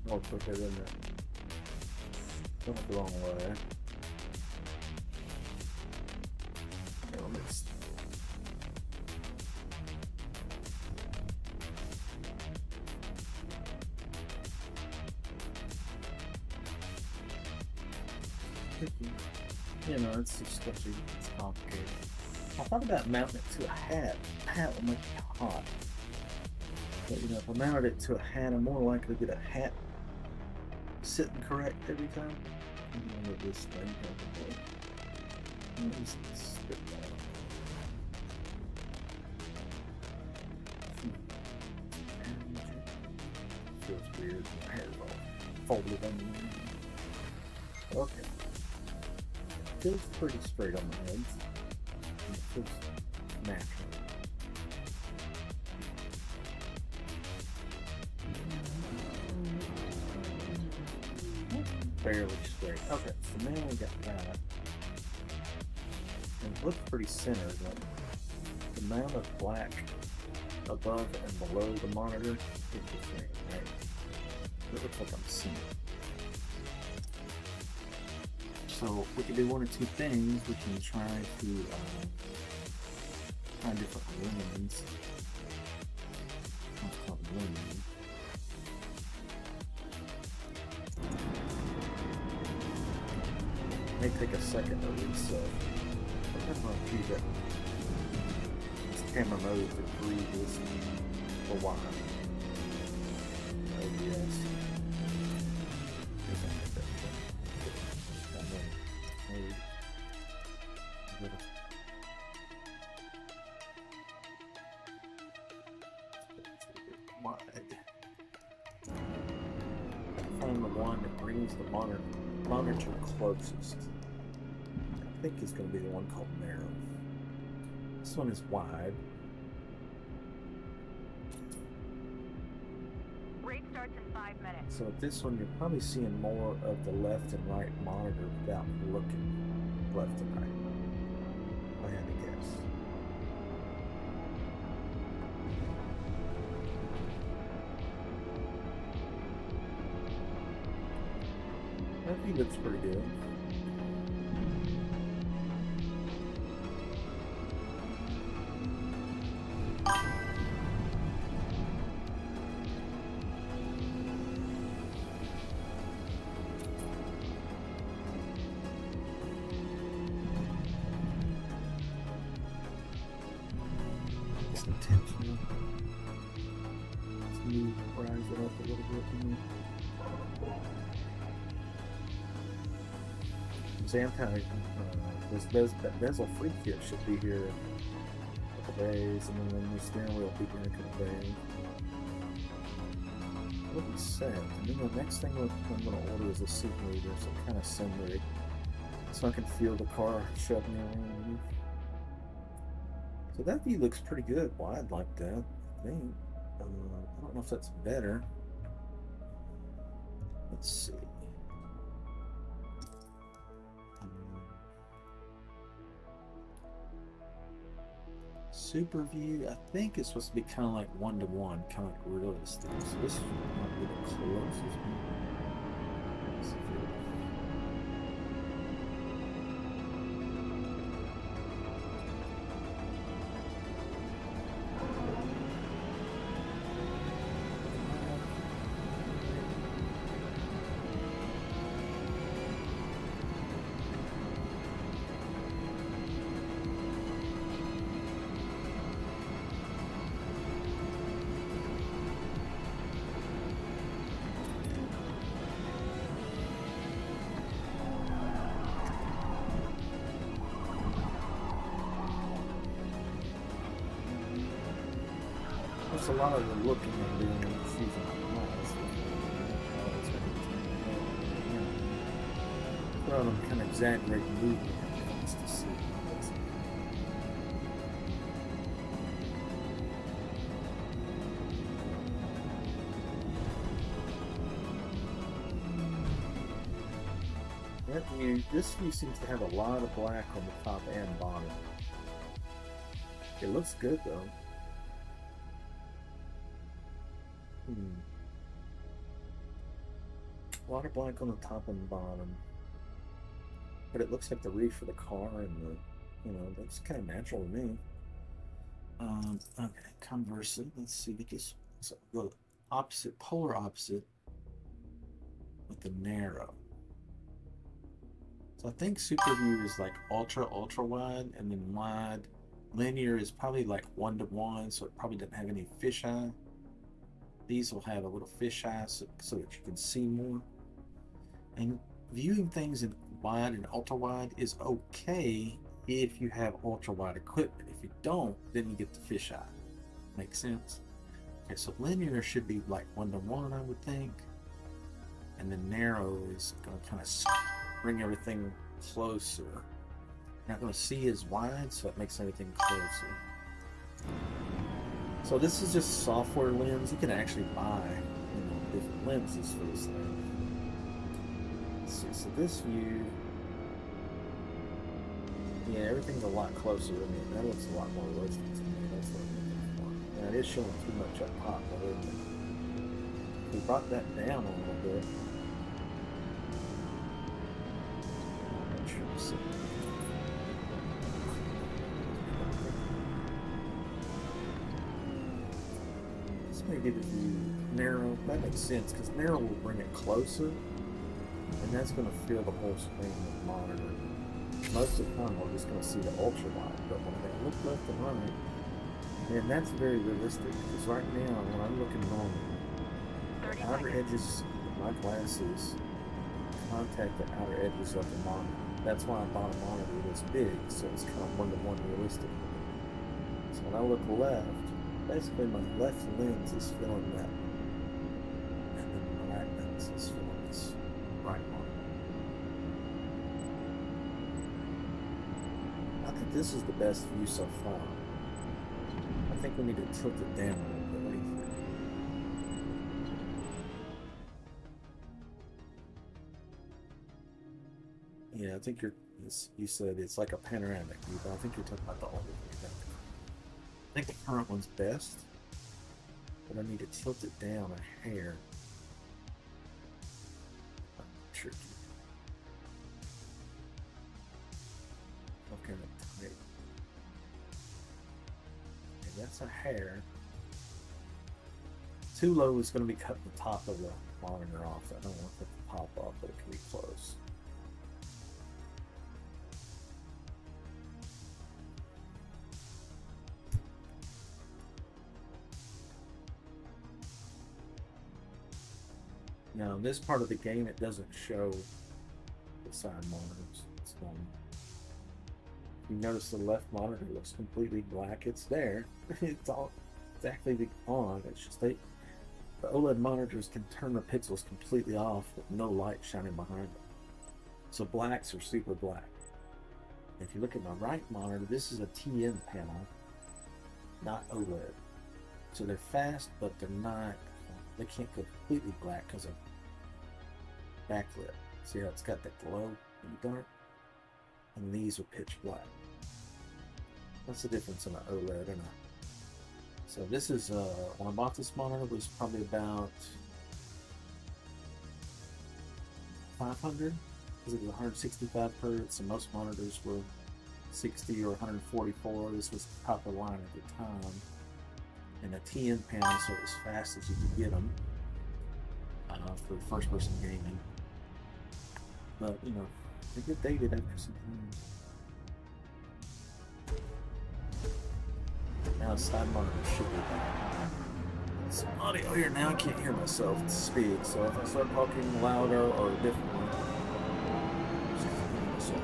More quicker than that. Went the wrong way. Okay, let me just... You know, it's just sketchy. It's complicated. I thought about mounting it to a hat. A hat would make it hot. But you know, if I mounted it to a hat, I'm more likely to get a hat sitting correct every time. I'm gonna let this thing probably. Let me just spit that out. Feels weird. My hair's all folded under. Okay. Feels pretty straight on my head. It feels natural. Fairly straight. Okay, so now we got that. And it looks pretty centered, but the amount of black above and below the monitor is the same, right? It looks like I'm seeing it. So we can do one or two things. We can try to find different lumens. What's called lumens. May take a second to reset. I'm going to keep it. This camera mode to breathe this for a while. Oh yes. Wide. Find the one that brings the monitor closest. I think it's going to be the one called narrow. This one is wide. Rate starts in 5 minutes. So with this one, you're probably seeing more of the left and right monitor without looking left and right. If I had to guess. I think looks pretty good. Just intentional. Let's move, rise it up a little bit. This bezel free kit should be here in a couple days, and then the new steering wheel will be here in a couple days. will be set. And then the next thing I'm going to order is a seat reader, some kind of sim rig, so I can feel the car shoving me around. So that view looks pretty good wide like that, I think. I don't know if that's better. Let's see. Super view, I think it's supposed to be kind of like one-to-one, kind of like realistic. So this might be the closest one. Let's see if it- There's a lot of the looking and doing and choosing the miles. Well, I'm kind of exaggerating movement just to see. This view seems to have a lot of black on the top and bottom. It looks good though. A lot of black on the top and bottom. But it looks like the reef of the car and the, that's kind of natural to me. Okay, conversely, let's see, get this, so the opposite, polar opposite with the narrow. So I think super view is like ultra wide, and then wide. Linear is probably like 1-to-1, so it probably doesn't have any fisheye. These will have a little fisheye so that you can see more. And viewing things in wide and ultra wide is okay if you have ultra wide equipment. If you don't, then you get the fisheye. Makes sense? Okay, so linear should be like 1-to-1, I would think. And then narrow is going to kind of bring everything closer. You're not going to see as wide, so it makes everything closer. So this is just software lens. You can actually buy, different lenses for this thing. Let's see. So this view, yeah, everything's a lot closer. I mean, that looks a lot more realistic to me. That's what I'm looking for. Now it is showing too much up top, though, isn't it? If we brought that down a little bit. I'm sure to see. Maybe the view narrow. That makes sense because narrow will bring it closer, and that's going to fill the whole screen with the monitor. Most of the time, we're just going to see the ultra wide, but when I look left and right, and that's very realistic because right now, when I'm looking normal, the outer edges of my glasses contact the outer edges of the monitor. That's why I bought a monitor this big, so it's kind of 1-to-1 realistic. So when I look left, basically my left lens is filling that, and then my right lens is filling this right one. I think this is the best view so far. I think we need to tilt it down a little bit. What do you think? Yeah, I think you said it's like a panoramic view, but I think you're talking about the older view. I think the current one's best, but I need to tilt it down a hair. Tricky. Okay, tight. Okay, that's a hair. Too low is going to be cutting the top of the monitor off. I don't want to cut the top off, but it can be close. Now, in this part of the game, it doesn't show the side monitors. It's done. You notice the left monitor looks completely black. It's there. It's all exactly on. It's just The OLED monitors can turn the pixels completely off with no light shining behind them. So blacks are super black. If you look at my right monitor, this is a TN panel, not OLED. So they're fast, but they're not, they can't go completely black because of backlit. See how it's got that glow in the dark? And these are pitch black. That's the difference in an OLED and a. So this is, when I bought this monitor, it was probably about 500, because it was 165 hertz, and most monitors were 60 or 144. This was top of the line at the time. And a TN panel, so it was fast as you could get them for first person gaming. But, you know, they get dated after some time. Now side monitor should be back. Some audio here now, I can't hear myself speak, so if I start talking louder or differently, I'm just gonna hear myself.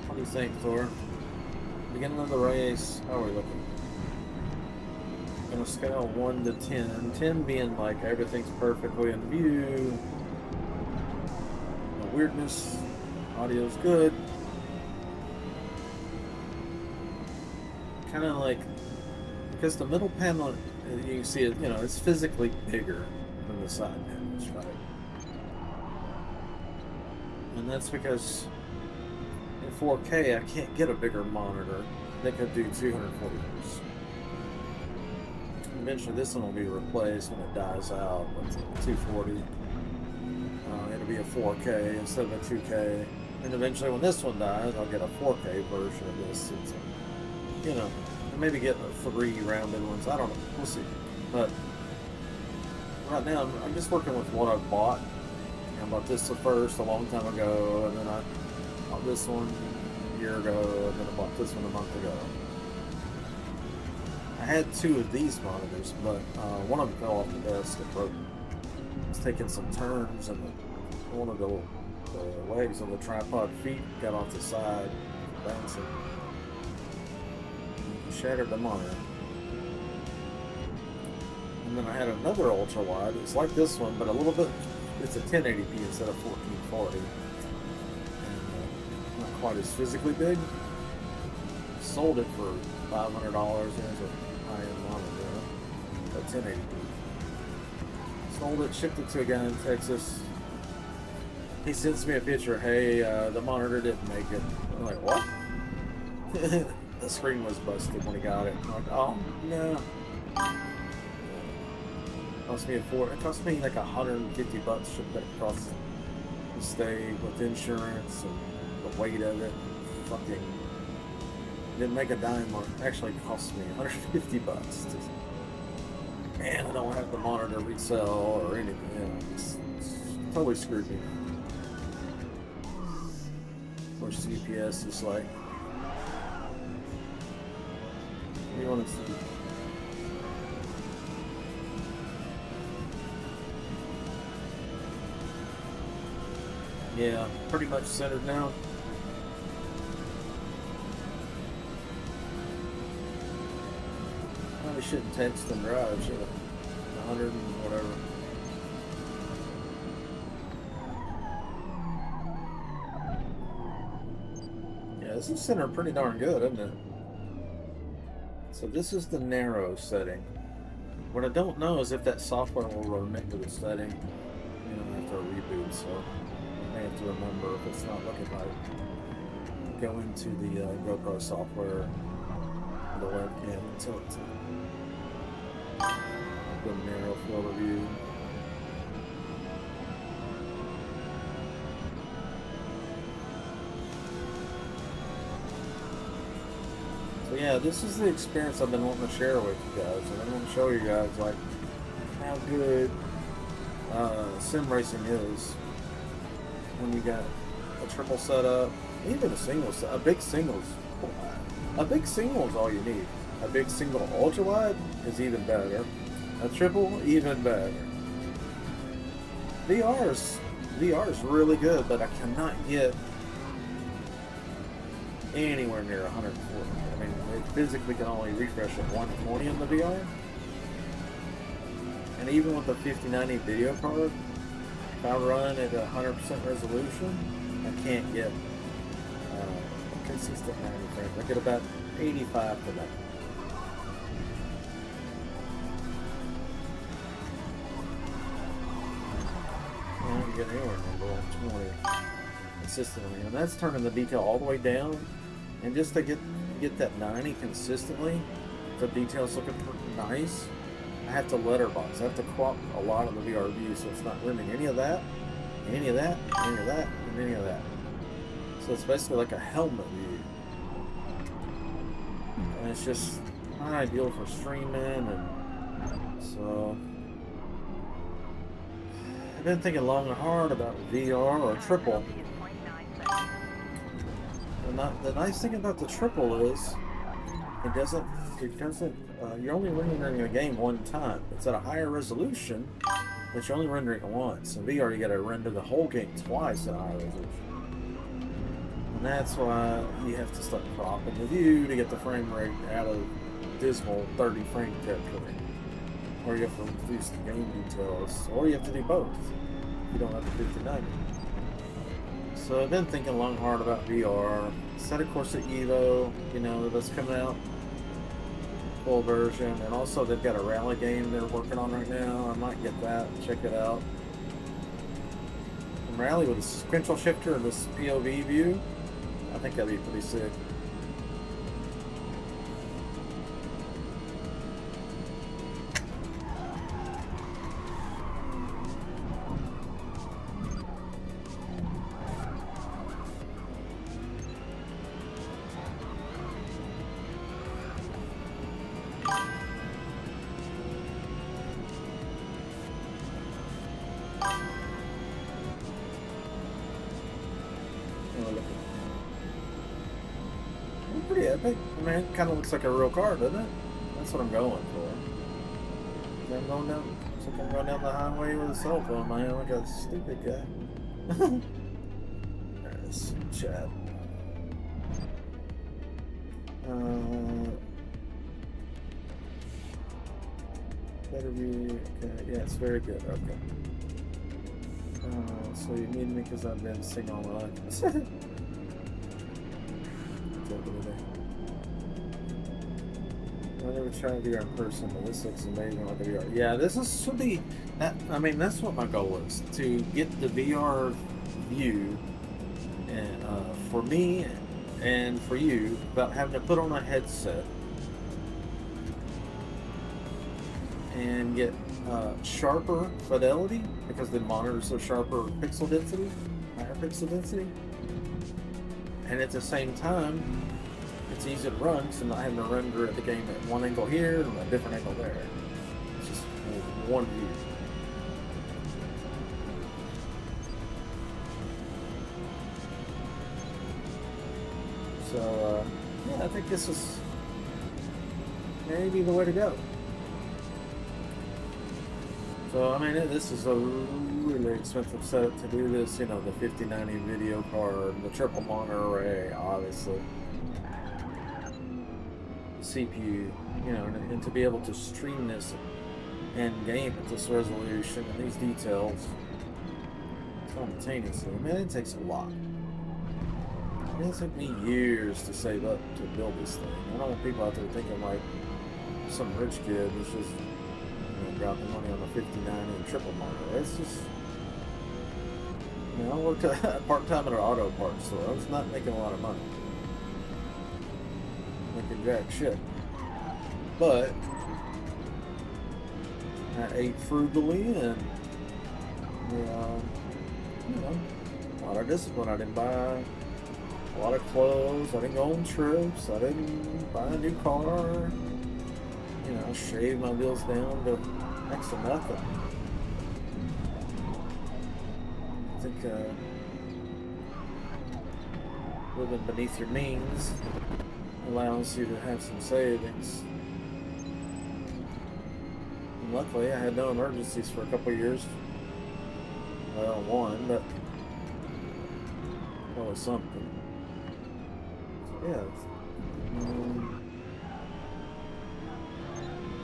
What do you think, Thor? Beginning of the race, how are we looking? On a scale of 1 to 10, 10 being like everything's perfectly in view, no weirdness, audio's good. Kind of like, because the middle panel, you can see it, you know, it's physically bigger than the side panels, right? And that's because in 4K, I can't get a bigger monitor that could do 240 hertz. Eventually, this one will be replaced when it dies out with 240. It'll be a 4K instead of a 2K. And eventually, when this one dies, I'll get a 4K version of this. It's, you know, maybe get 3 rounded ones. I don't know. We'll see. But right now, I'm just working with what I bought. I bought this first a long time ago, and then I bought this one a year ago, and then I bought this one a month ago. I had 2 of these monitors, but one of them fell off the desk and broke. I was taking some turns, and one of the legs on the tripod feet got off the side, bouncing. Shattered the monitor. And then I had another ultra wide. It's like this one, but a little bit. It's a 1080p instead of 1440, and not quite as physically big. Sold it for $500. It was a high-end monitor, a 1080p. Sold it, shipped it to a guy in Texas. He sends me a picture. Hey, the monitor didn't make it. I'm like, what? The screen was busted when he got it. I'm like, oh no. It cost me like $150 shipped it across the state with insurance and the weight of it. Fucking didn't make a dime on it. Actually cost me $150. And I don't have the monitor resell or anything. You know, it's totally screwed me. Of course, CPS is like, you want to see? Yeah, pretty much centered now. Probably shouldn't text and drive, should I? 100 and whatever. Yeah, this is centered pretty darn good, isn't it? So this is the narrow setting. What I don't know is if that software will remit to the setting. You know, after a reboot, so I may have to remember if it's not looking right. Go into the GoPro software, the webcam, and tilt it to the narrow field of view. So yeah, this is the experience I've been wanting to share with you guys, and I want to show you guys like how good sim racing is when you got a triple setup, even a single set. A big single is all you need. A big single ultra wide is even better. A triple, even better. VR is really good, but I cannot get anywhere near 140. I mean, it physically can only refresh at 120 in the VR. And even with the 5090 video card, if I run at 100% resolution, I can't get consistent 90 frames. I get about 85 to 90. I don't get anywhere near 120 consistently, and that's turning the detail all the way down. And just to get that 90 consistently, the detail's looking nice. I have to letterbox. I have to crop a lot of the VR view, so it's not rendering any of that, any of that, any of that, and any of that. So it's basically like a helmet view, and it's just not ideal for streaming. And so I've been thinking long and hard about VR or triple. The nice thing about the triple is it doesn't you're only rendering a game one time. It's at a higher resolution, but you're only rendering it once. In VR, you got to render the whole game twice at a higher resolution, and that's why you have to start cropping the view to get the frame rate out of dismal 30 frame territory, or you have to reduce the game details, or you have to do both. You don't have the 5090. So I've been thinking long and hard about VR. Set of course at Evo, you know, that's coming out full version, and also they've got a rally game they're working on right now. I might get that, check it out. And rally with a sequential shifter and this POV view, I think that'd be pretty sick. Pretty epic. I mean, it kind of looks like a real car, doesn't it? That's what I'm going for. I'm going down. It's like I'm going down the highway with a cell phone, man, like a stupid guy. There's chat. Better view. Okay, yeah, it's very good. Okay. So you need me because I've been singing all my life. I never tried VR in person, but this looks amazing like a VR. Yeah, should be. I mean, that's what my goal is, to get the VR view, and for me and for you, without having to put on a headset and get sharper fidelity, because the monitors are sharper pixel density, higher pixel density, and at the same time it's easy to run, because I'm not having to render the game at one angle here and a different angle there. It's just one view. So yeah, I think this is maybe the way to go. So I mean, this is a really expensive setup to do this. You know, the 5090 video card, the triple monitor array, obviously, the CPU. You know, and to be able to stream this in game at this resolution and these details simultaneously, man, it takes a lot. It took me years to save up to build this thing. I don't want people out there thinking like some rich kid was just dropping money on a 59 and triple monitor. It's just, I worked part-time at an auto parts store. I was not making a lot of money. Making jack shit. But I ate frugally and, a lot of discipline. I didn't buy a lot of clothes. I didn't go on trips. I didn't buy a new car. I shaved my bills down to next to nothing. I think living beneath your means allows you to have some savings. And luckily, I had no emergencies for a couple of years. Well, one, but always something. So, Yeah.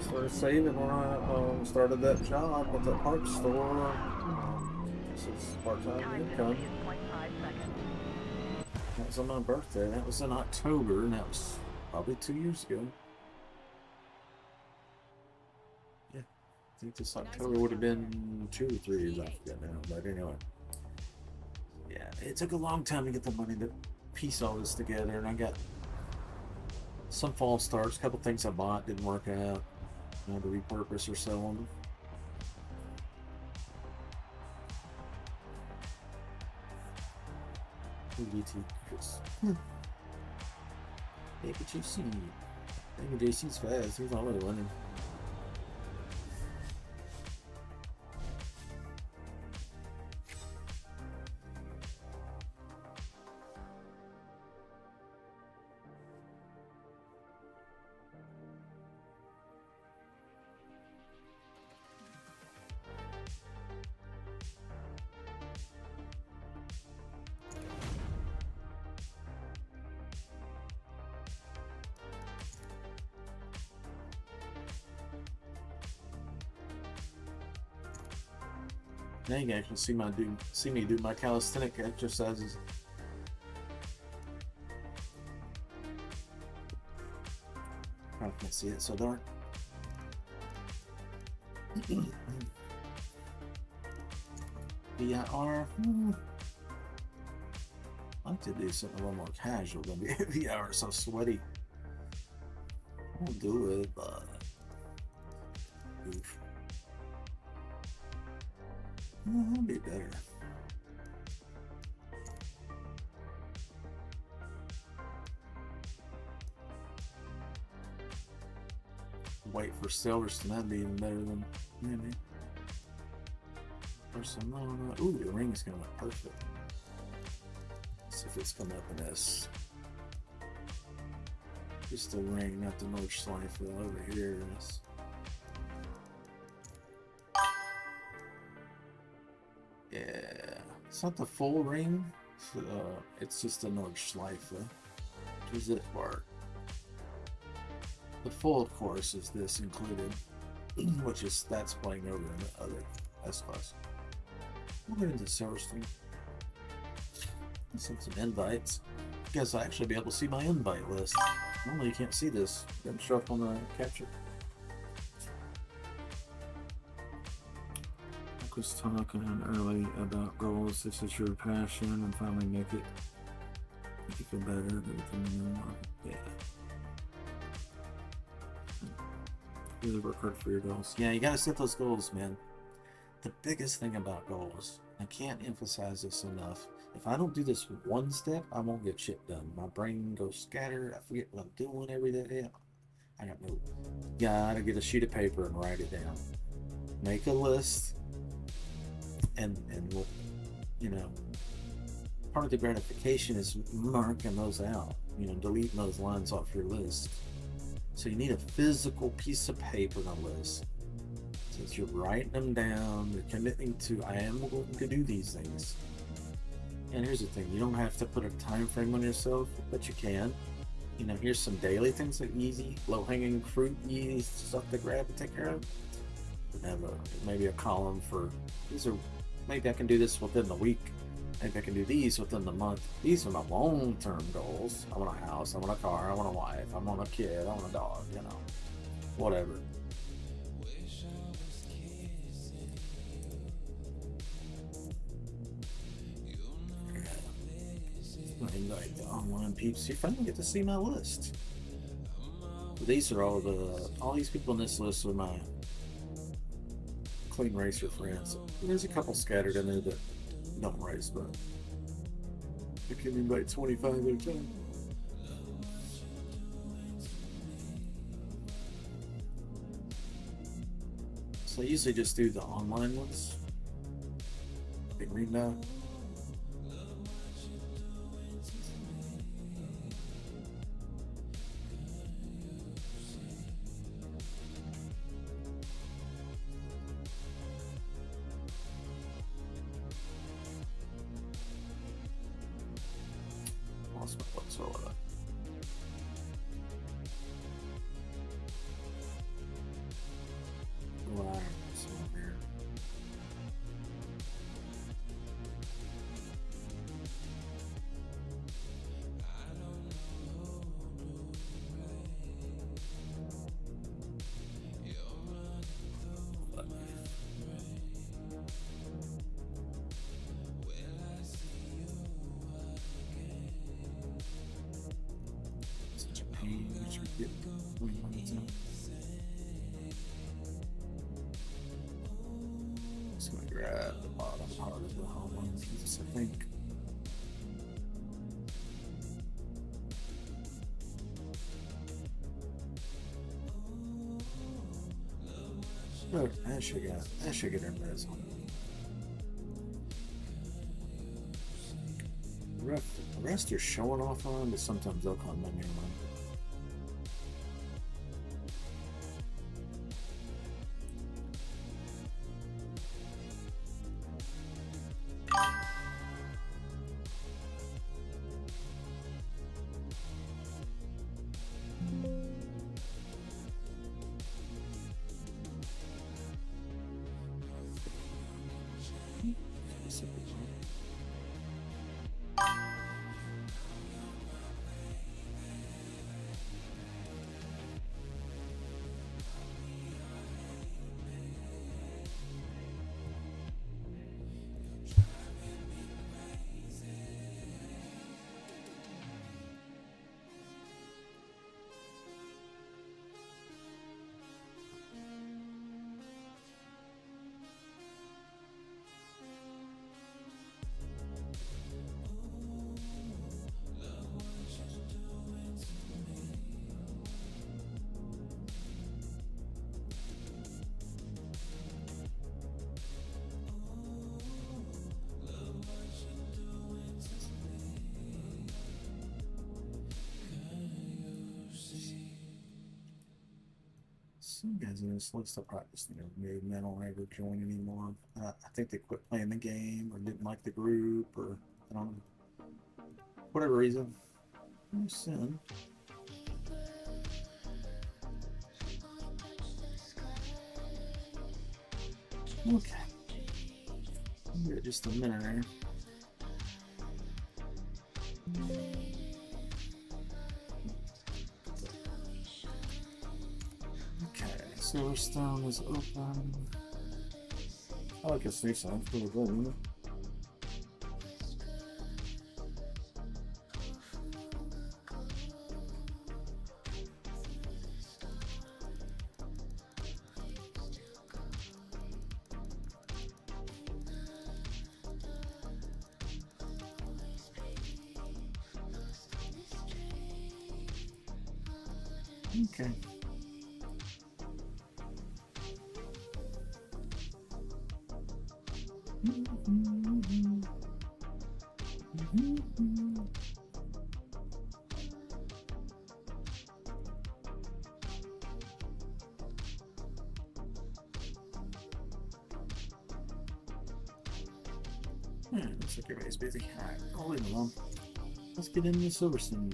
Started saving when I started that job at that parts store. This is part-time Time income. penalty is 0.5 seconds. That was on my birthday. That was in October, and that was probably 2 years ago. Yeah, I think this October would have been 2 or 3 years. I forget now, but anyway. Yeah, it took a long time to get the money to piece all this together, and I got some false starts. A couple things I bought didn't work out. I had to repurpose or sell them. DT Chris. Hey, but you see, maybe JC's fast. He's already running. Now you can actually see me do my calisthenic exercises. I can't see it so dark. VIR. I like to do something a little more casual than VIR. So sweaty. I'll do it, but oof. That'll be better. Wait for Silverstone, that'd be even better than maybe. Barcelona. Ooh, the ring is gonna look perfect. Let's see if it's coming up in this. Just the ring, not the Nordschleife over here. Yeah, it's not the full ring. It's just the Nordschleife, which is this part. The full, of course, is this included, which is that's playing over in the other S-Class. We'll get into Silverstone. Send some invites. Guess I'll actually be able to see my invite list. Normally you can't see this. It doesn't show up on the capture. I was talking early about goals. This is your passion, and finally make you feel better. Everything, yeah. Really work hard for your goals. Yeah, you gotta set those goals, man. The biggest thing about goals, I can't emphasize this enough. If I don't do this one step, I won't get shit done. My brain goes scattered. I forget what I'm doing every day. I got no. Gotta get a sheet of paper and write it down. Make a list, and you know, part of the gratification is marking those out. You know, deleting those lines off your list. So you need a physical piece of paper on a list. Since you're writing them down, you're committing to, I am going to do these things. And here's the thing, you don't have to put a time frame on yourself, but you can. You know, here's some daily things that are easy, low-hanging fruit, easy stuff to grab and take care of. Have maybe a column for, these are, maybe I can do this within the week. Maybe I can do these within the month. These are my long-term goals. I want a house, I want a car, I want a wife, I want a kid, I want a dog, you know, whatever. Invite the online peeps. You finally get to see my list. These are all these people in this list are my clean racer friends. There's a couple scattered in there that don't race, but I can invite 25 at a time. So I usually just do the online ones. Big green dot. Lost my place. Should we get 20 minutes in? Just gonna grab the bottom part of the home piece, I think. Look, I should get in this one. The rest are showing off on, but sometimes they'll come in anyway. Some guys in this list of practice movement don't ever join anymore. I think they quit playing the game or didn't like the group or I don't know. Whatever reason. Sin. Okay. Give it just a minute there. Silverstone is open. I like this new sign. It's really good, isn't it? Okay. Looks like everybody's busy. Alright, I'll leave it alone. Let's get into Silverstone.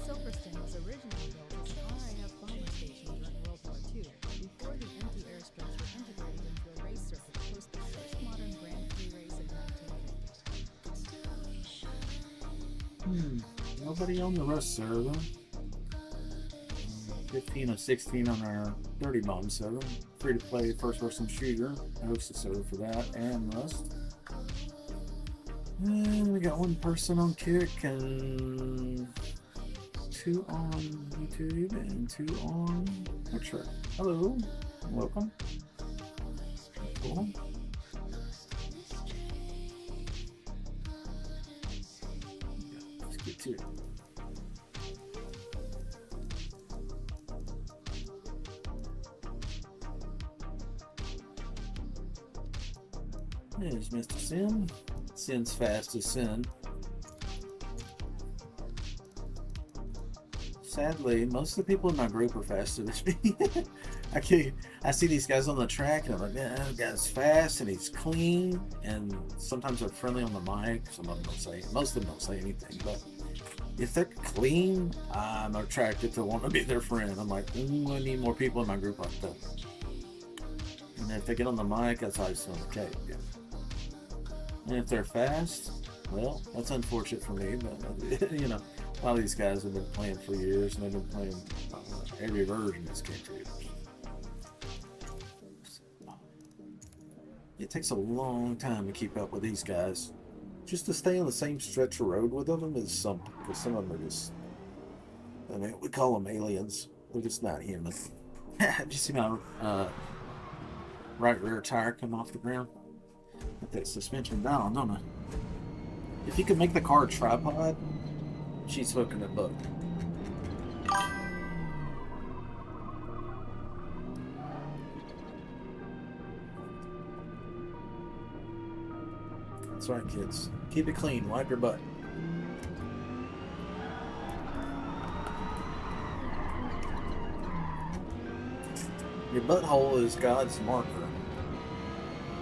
Silverstone was originally built as an RAF bomber station during World War II, before the empty airstrips were integrated into a race circuit to host the first modern Grand Prix race in 1950. Nobody on the Rust server. 15 of 16 on our 30 bomb server. Free to play first person shooter. I host the server for that and Rust. And we got one person on Kick and 2 on YouTube and 2 on Twitch. Hello, welcome. Cool. Let's get to it. There's Mr. Sin. Sin's fast as Sin. Sadly, most of the people in my group are faster than me. I see these guys on the track and I'm like, man, that guy's fast and he's clean, and sometimes they're friendly on the mic. Some of them don't say, most of them don't say anything, but If they're clean, I'm attracted to want to be their friend. I'm like, ooh, I need more people in my group like that. And if they get on the mic, that's icing on the cake. Yeah. And if they're fast, well, that's unfortunate for me, but you know, a lot of these guys have been playing for years and they've been playing every version of this game for years. It takes a long time to keep up with these guys. Just to stay on the same stretch of road with them is something, because some of them are just, I mean, we call them aliens. They're just not human. Did you see my right rear tire come off the ground? With that suspension down, don't I? If you could make the car a tripod, she's hooking it both. That's right, kids. Keep it clean. Wipe your butt. Your butthole is God's marker.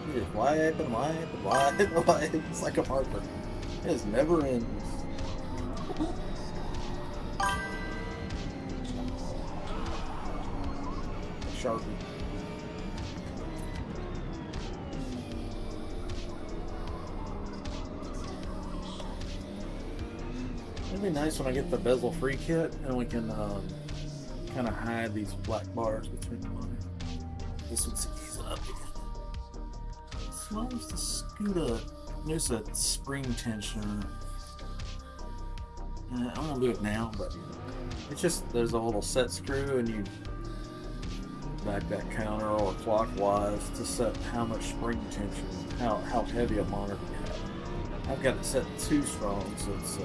You just wipe and wipe and wipe and wipe. It's like a marker. It just never ends. Sharpie. It'd be nice when I get the bezel-free kit and we can kind of hide these black bars between the line. This one's ease up again. Smells the scoot up. There's a spring tensioner. I won't do it now, but it's just there's a little set screw and you back that counter or clockwise to set how much spring tension, how heavy a monitor you have. I've got it set too strong, so it's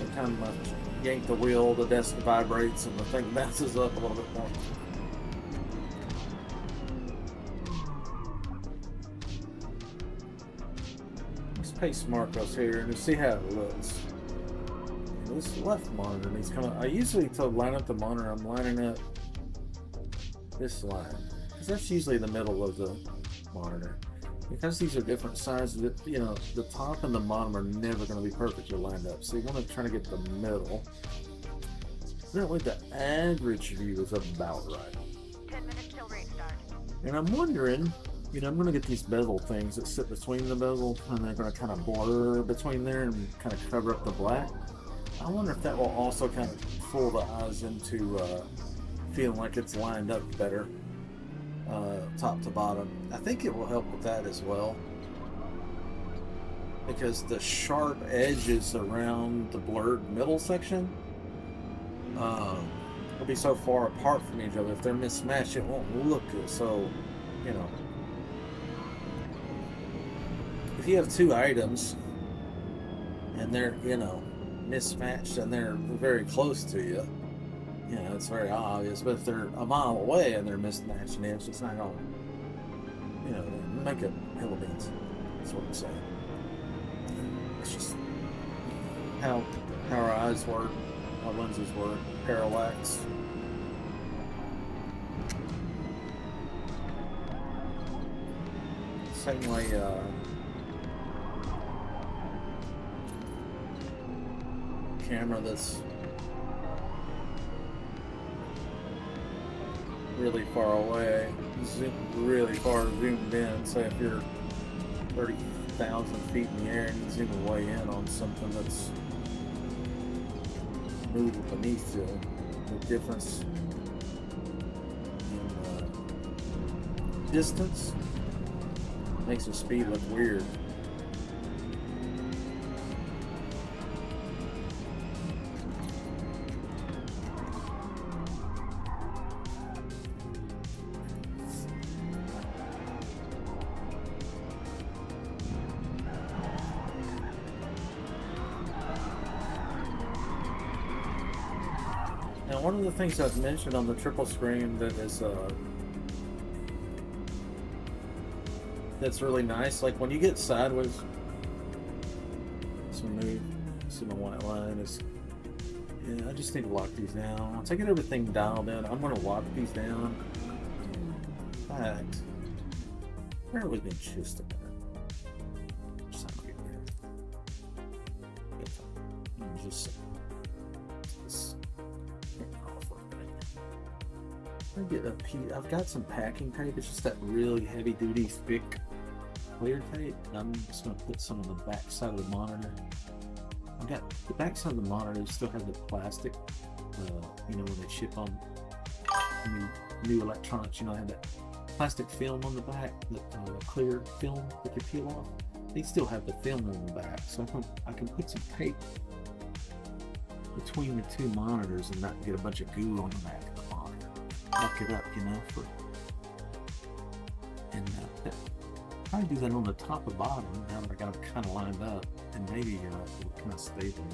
every time I yank the wheel, the desk vibrates and the thing bounces up a little bit more. Let's paste Marcos here and see how it looks. This left monitor needs kind of. I usually to line up the monitor, I'm lining up this line because that's usually the middle of the monitor. Because these are different sizes, you know, the top and the bottom are never going to be perfectly lined up. So you want to try to get the middle. That way the average view is about right. 10 minutes till restart. And I'm wondering, you know, I'm going to get these bezel things that sit between the bezel and they're going to kind of blur between there and kind of cover up the black. I wonder if that will also kind of fool the eyes into feeling like it's lined up better. Top to bottom. I think it will help with that as well, because the sharp edges around the blurred middle section will be so far apart from each other. If they're mismatched, it won't look good. So, you know, if you have two items and they're, you know, mismatched and they're very close to you, you know, it's very obvious. But if they're a mile away and they're mismatched, and it's just not going to, you know, make a hill of beans. That's what I'm saying. It's just how our eyes work, how lenses work, parallax. Same way, camera that's really far away, really far zoomed in. Say if you're 30,000 feet in the air and you zoom way in on something that's moving beneath you, the difference in distance makes the speed look weird. Now, one of the things I've mentioned on the triple screen that is that's really nice, like when you get sideways, so move, see my white line is, yeah, I just need to lock these down. Once I get everything dialed in, I'm going to lock these down. In fact, bear with me just a minute. Just not get there. just this off right. I get a piece. I've got some packing tape. It's just that really heavy duty, thick, clear tape. And I'm just gonna put some on the back side of the monitor. I've got the back side of the monitor still has the plastic. You know, when they ship on new electronics, you know, have that plastic film on the back, the clear film that you peel off. They still have the film on the back, so I can put some tape between the two monitors and not get a bunch of goo on the back of the monitor. Lock it up, you know, and probably do that on the top and bottom now that I got them kind of lined up, and maybe it'll kind of stable.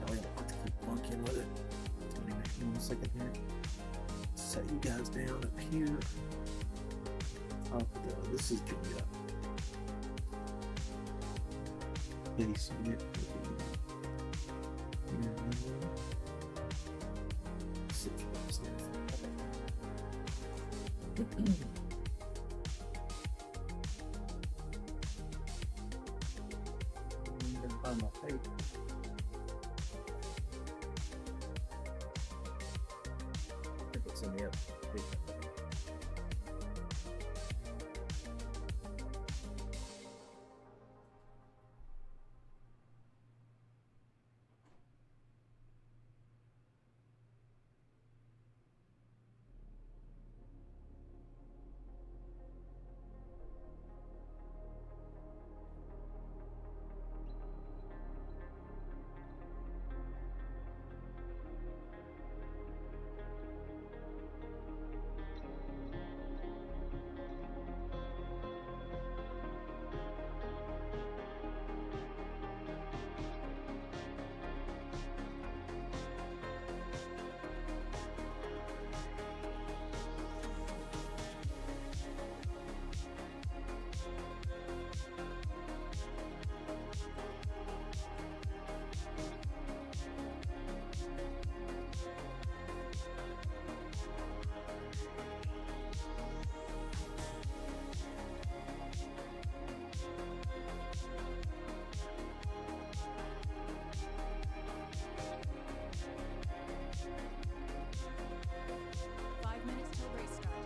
I have to keep bunking with it. Let me make 1 second here. Set you guys down up here. This is gonna be a base unit. Find my tape. I think it's in the other. 5 minutes till race start.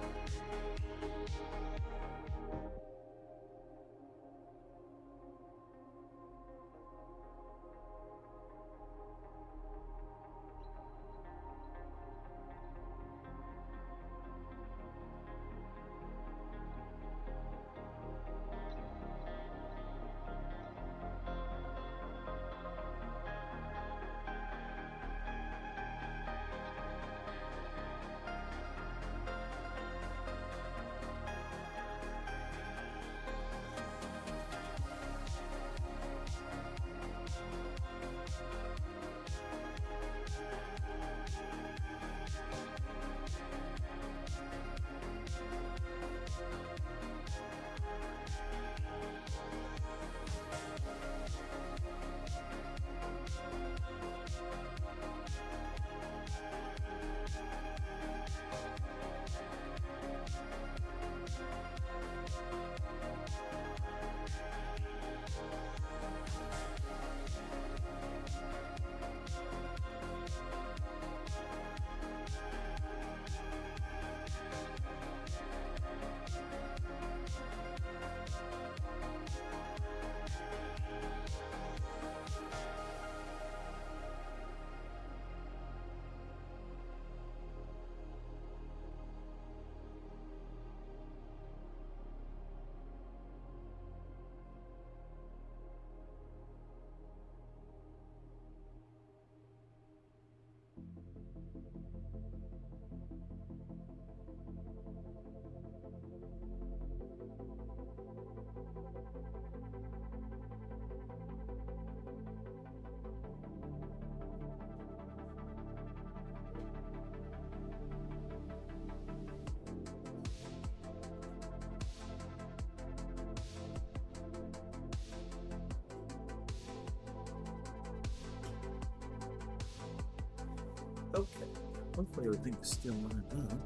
Okay, hopefully everything is still lined up.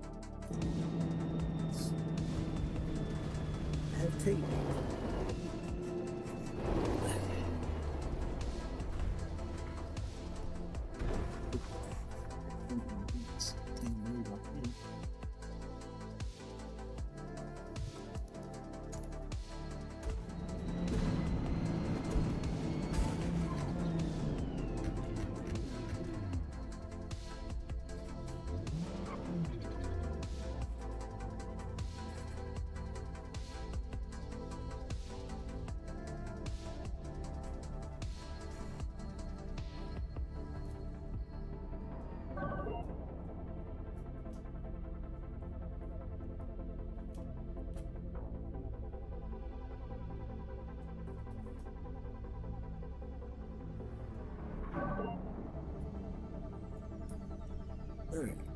I have tape.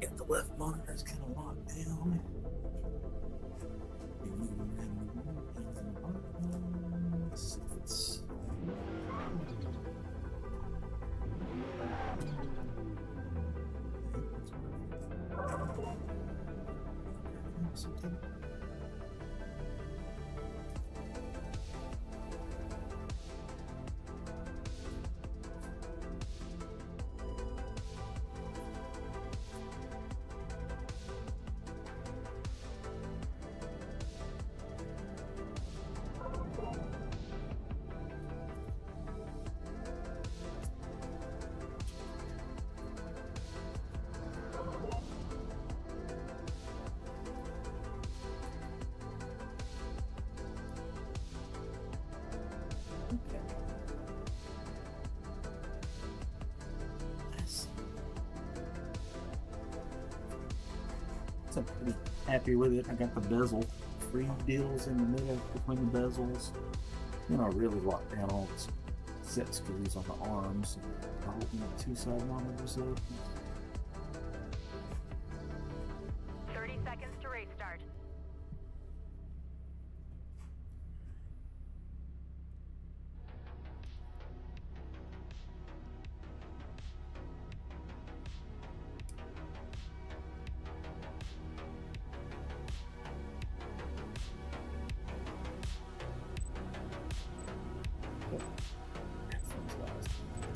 Got the left monitor's kind of locked down. Something. So I'm pretty happy with it. I got the bezel free deals in the middle between the bezels. Then I really locked down all the set screws on the arms. I hope the two side monitors up. 30 seconds to race start.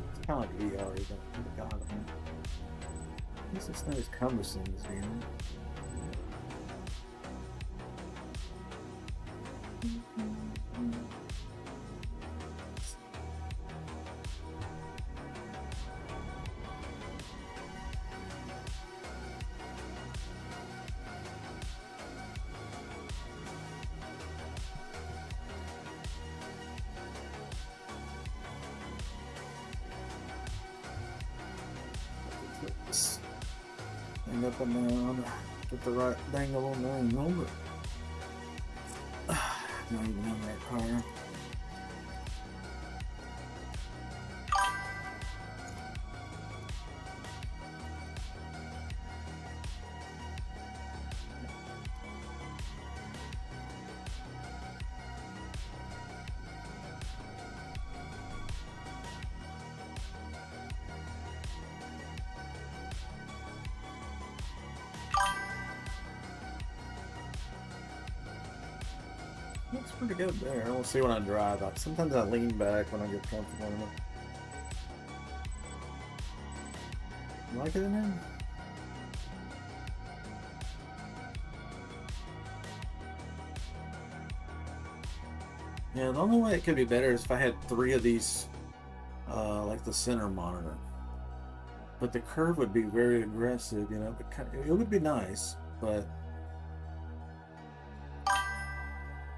It's kind of like VR, but God, I mean, at least it's not as cumbersome as VR. Flip this thing up and down, get the right dangle on the angle, but not even in that car. Looks pretty good there. We'll see when I drive. Sometimes I lean back when I get comfortable enough. You like it in there? Yeah, the only way it could be better is if I had 3 of these, like the center monitor. But the curve would be very aggressive, you know. It would be nice, but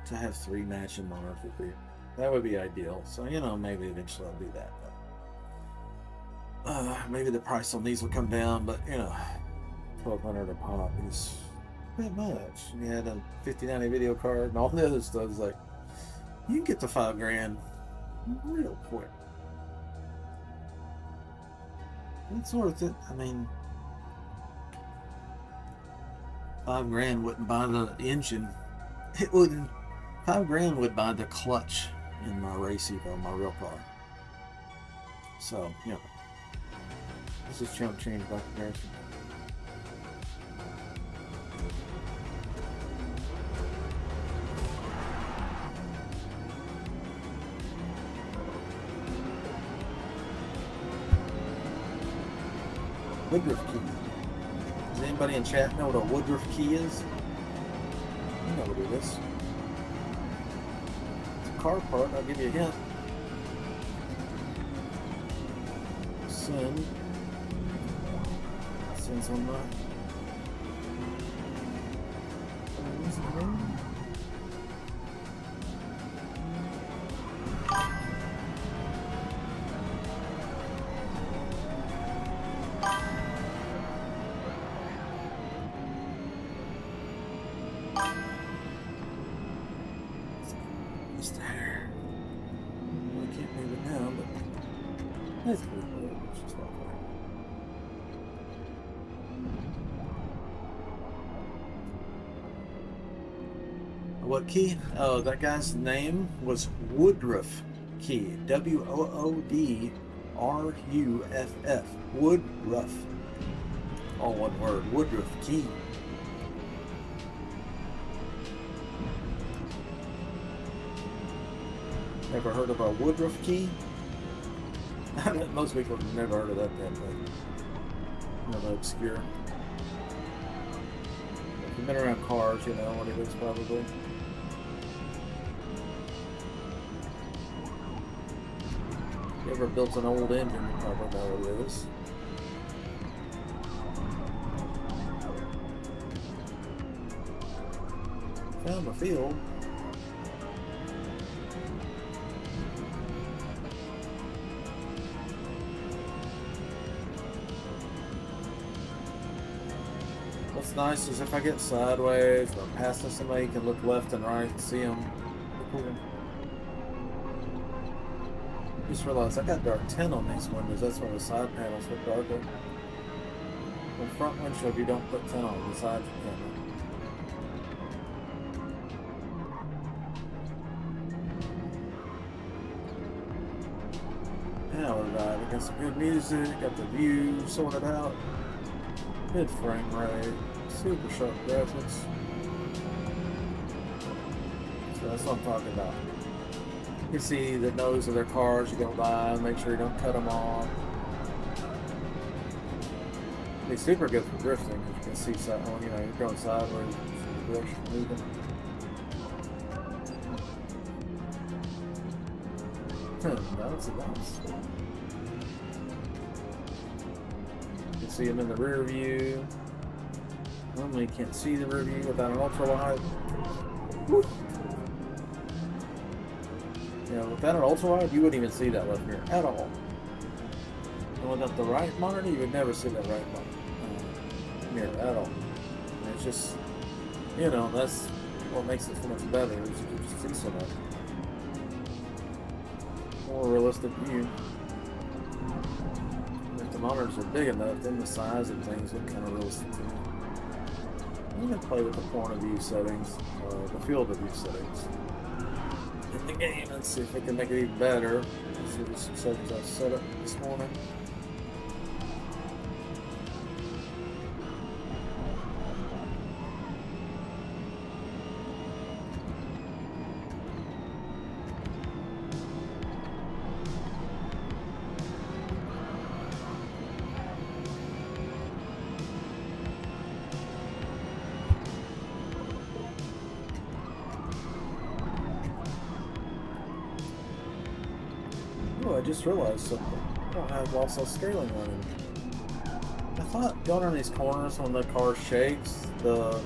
to have 3 matching monitors would be ideal. So, you know, maybe eventually I'll do that. But, maybe the price on these will come down, but you know, $1,200 a pop is a bit much. You had a 5090 video card and all the other stuff. It's like you can get to $5 grand real quick. It's worth it. I mean, $5 grand wouldn't buy the engine. It wouldn't. $5 grand would buy the clutch in my race Evo, my real car. So, you know, this is chump change by comparison. Woodruff key. Does anybody in chat know what a Woodruff key is? You know what it is. Car part, I'll give you a hint. Sends on my it's there. I can't move it now, but that's pretty cool. It's just like that. What key? Oh, that guy's name was Woodruff Key. Woodruff. Woodruff. All one word. Woodruff Key. Ever heard of a Woodruff Key? Most people have never heard of that damn thing. Another obscure. If you've been around cars, you know what it is probably. If you ever built an old engine, you probably know what it is. Found a field. What's nice is if I get sideways or passing somebody, you can look left and right and see them. Cool. Just realized I got dark tint on these windows. That's why the side panels look darker. The front windshield, you don't put tint on the side panel. Now we're vibing. Got some good music. Got the view sorted out. Good frame rate. Super sharp graphics. So that's what I'm talking about. You can see the nose of their cars you go by, make sure you don't cut them off. It's super good for drifting because you can see, you know, you're going sideways, the direction moving. That's a bounce. You can see them in the rear view. Normally you can't see the rear view without an ultra wide. Woo. Yeah, without an ultra wide, you wouldn't even see that left mirror at all. And without the right monitor, you would never see that right mirror at all. And it's just, you know, that's what makes it so much better. Is you can just see so much more realistic view. And if the monitors are big enough, then the size of things look kind of realistic too. I'm going to play with the point of view settings, the field of view settings in the game. Let's see if we can make it even better. Let's see some settings I set up this morning. Oh, I just realized something. I don't have loss of scaling running. I thought going on these corners when the car shakes, my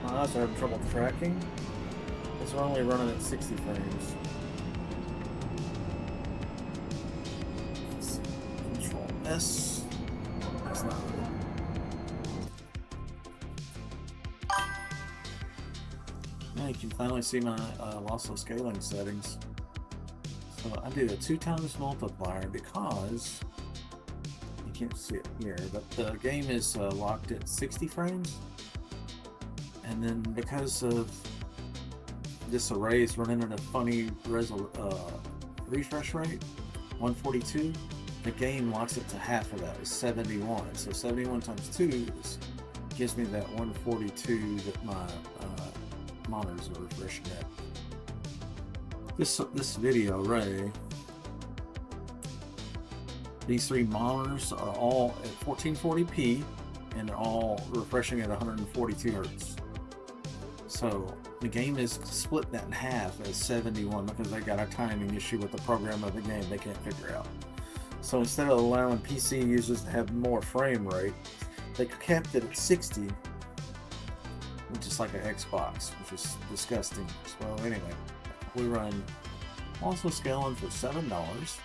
eyes are having trouble tracking. Because we're only running at 60 frames. Control S. That's not good. Now you can finally see my loss of scaling settings. So I do a 2x multiplier because you can't see it here, but the game is locked at 60 frames, and then because of this array is running at a funny refresh rate, 142, the game locks it to half of that, is 71. So 71 times 2 gives me that 142 that my monitors are refreshing at. This video array, these three monitors are all at 1440p and they're all refreshing at 142 Hz. So the game is split that in half at 71 because they got a timing issue with the program of the game they can't figure out. So instead of allowing PC users to have more frame rate, they kept it at 60, just like an Xbox, which is disgusting. So anyway, we run also scaling for $7,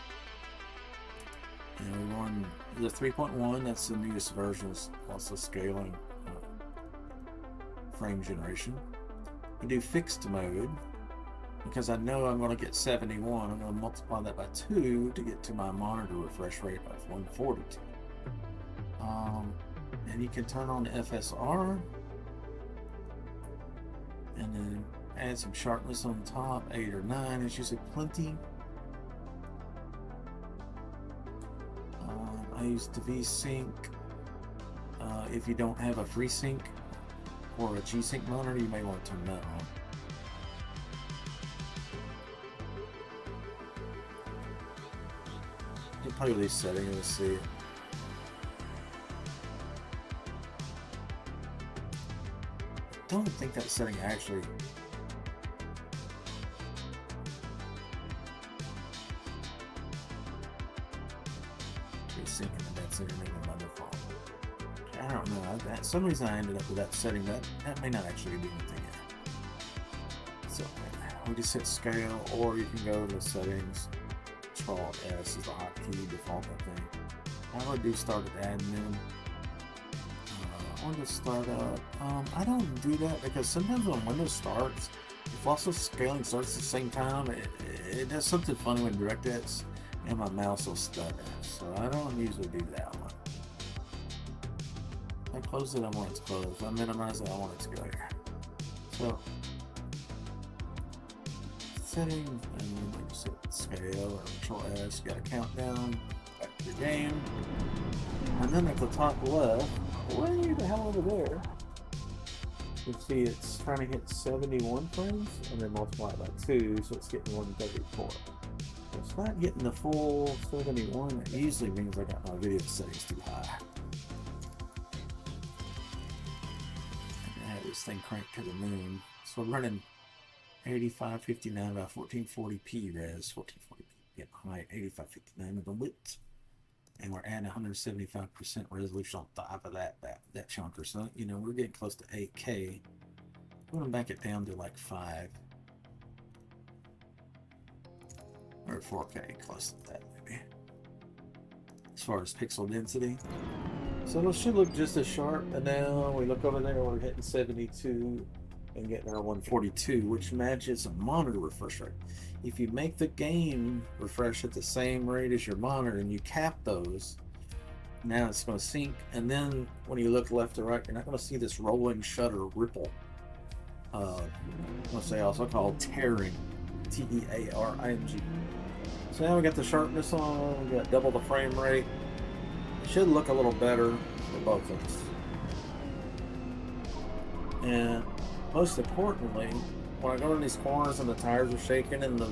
and we run the 3.1. That's the newest version, is also scaling frame generation. We do fixed mode because I know I'm going to get 71. I'm going to multiply that by 2 to get to my monitor refresh rate of 142. And you can turn on FSR, and then add some sharpness on top, 8 or 9 is usually plenty. I use the V-Sync. If you don't have a FreeSync or a G-Sync monitor, you may want to turn that on. You play with these settings and see. I don't think that setting actually syncing and that's internet on my default. I don't know. For some reason I ended up with that setting. That may not actually be anything yet. So we just hit scale, or you can go to settings. Control S is the hotkey default, I think. I would do start at admin. I want to start up. I don't do that because sometimes when Windows starts, if also scaling starts at the same time, it does something funny when DirectX and my mouse will stutter. So I don't usually do that one. If I close it, I want it to close. If I minimize it, I want it to go here. So settings, and then like I said, scale or Control S, you got a countdown, back to your game. And then at the top left, way the hell over there, you can see it's trying to hit 71 frames and then multiply it by 2, so it's getting 134. So it's not getting the full 71. It usually means I got my video settings too high. I have this thing cranked to the moon. So I'm running 8559 by 1440p res, 1440p get height, 8559 of the width. And we're adding 175% resolution on top of that chunker. So, you know, we're getting close to 8K. I'm going to back it down to like 5. Or 4K, close to that maybe. As far as pixel density. So it should look just as sharp. And now we look over there, we're hitting 72 and getting our 142, which matches a monitor refresh rate. If you make the game refresh at the same rate as your monitor and you cap those, now it's going to sync. And then when you look left to right, you're not going to see this rolling shutter ripple. Let's say also called tearing, T-E-A-R-I-N-G. So now we got the sharpness on, we got double the frame rate. It should look a little better for both of us. And most importantly, when I go in these corners and the tires are shaking and the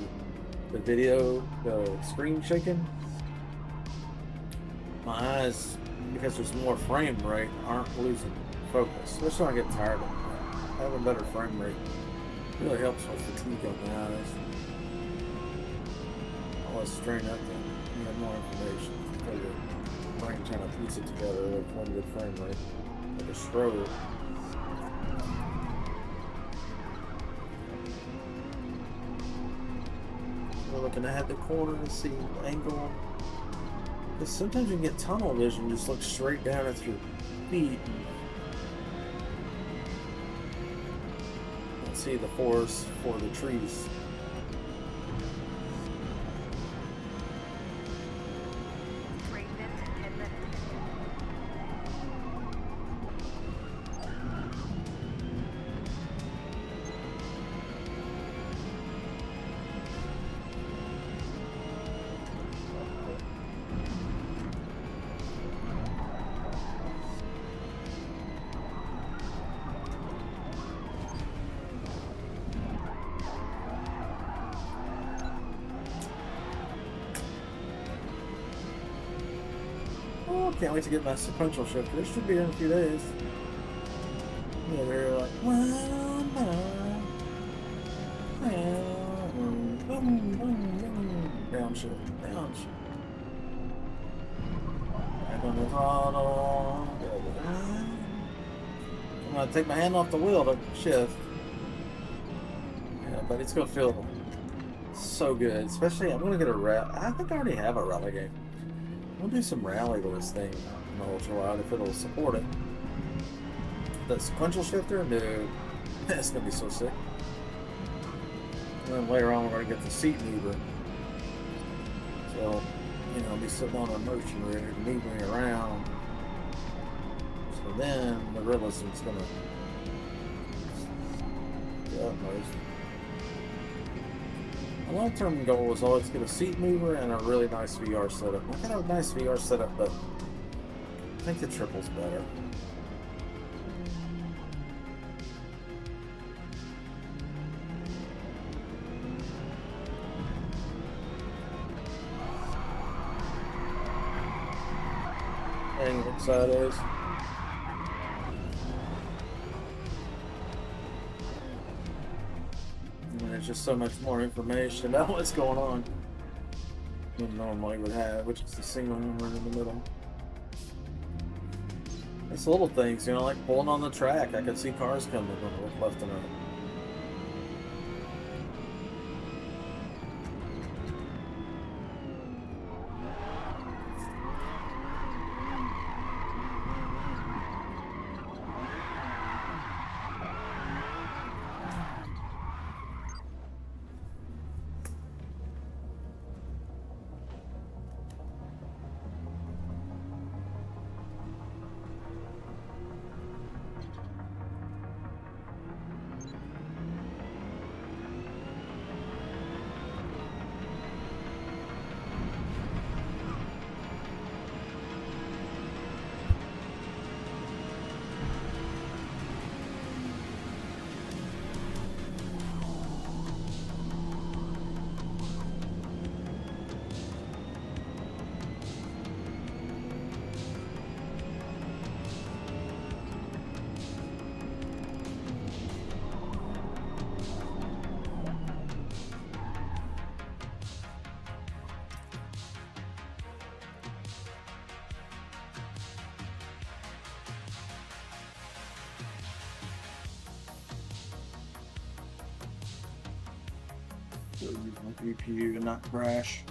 screen shaking, my eyes, because there's more frame rate, aren't losing focus. Especially when I get tired of that. Having better frame rate really helps with fatigue on the eyes. I'll let strain up and you have more information. So your brain trying to piece it together with one good frame rate, like a strobe. We're looking at the corner to see the angle. Because sometimes you can get tunnel vision, just look straight down at your feet and see the forest for the trees. Race in 10 minutes. Oh, can't wait to get my sequential shifter. This should be in a few days. Yeah, they're like, downshift, downshift. Back on the throttle. I'm gonna take my hand off the wheel to shift. Yeah, but it's gonna feel so good. Especially, I'm gonna get a rally. I think I already have a rally game. We'll do some rally with this thing in the ultra wide if it'll support it. The sequential shifter, dude, that's gonna be so sick. And then later on, we're gonna get the seat mover. So, you know, I'll be sitting on a motion rig, moving around. So then the realism's gonna the utmost. My long-term goal was always to get a seat mover and a really nice VR setup. I got a nice VR setup, but I think the triple's better. Dang, what side is? And there's just so much more information about what's going on than normally would have, which is the single one right in the middle. It's little things, you know, like pulling on the track. I could see cars coming when I look left and right. So use my GPU to not crash.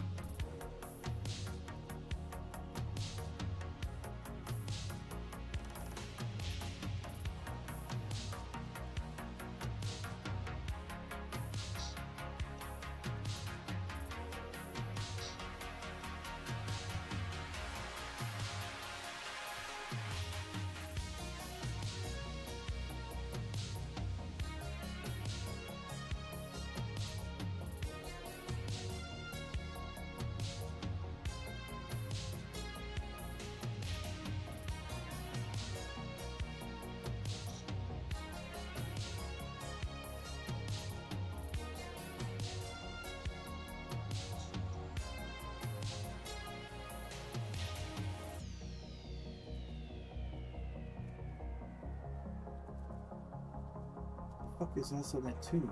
Fuck is that on that too?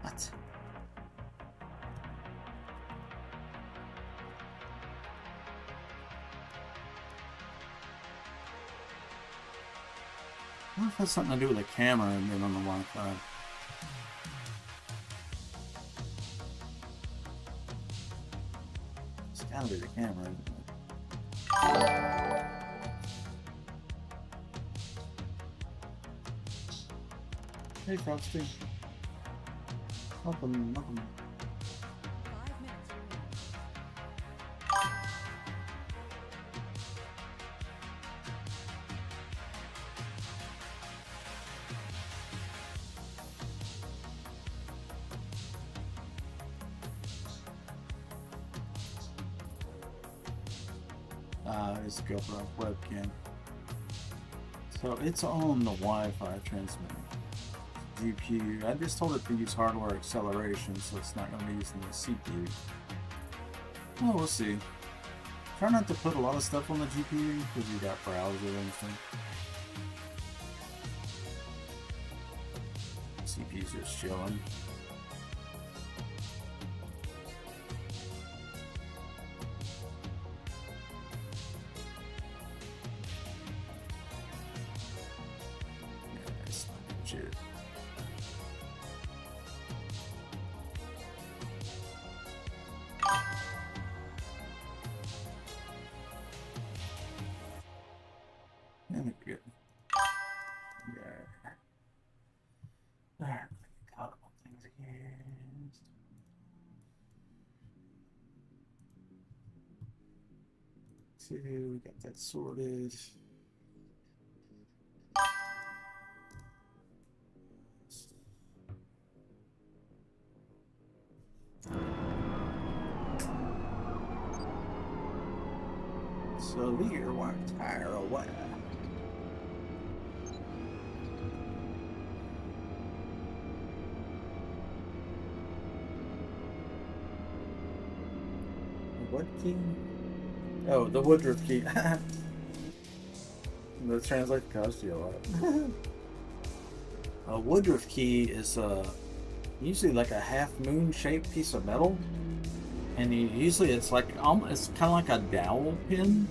What? I wonder if that's something to do with the camera and then on the Wi-Fi. It's gotta be the camera, isn't it? Hey Frosty. Welcome, welcome. 5 minutes remaining. It's GoPro webcam. So it's on the Wi-Fi transmitter. GPU. I just told it to use hardware acceleration, so it's not going to be using the CPU. Well, we'll see. Try not to put a lot of stuff on the GPU because you got browser and stuff. CPU's just chilling. Yeah, it's not legit. Yeah, we're good. Yeah. Alright, couple things again. So we got that sorted. Severe white tire away. What key? Oh, the Woodruff key. That translates cost you a lot. A Woodruff key is usually like a half moon shaped piece of metal, and usually it's like it's kind of like a dowel pin.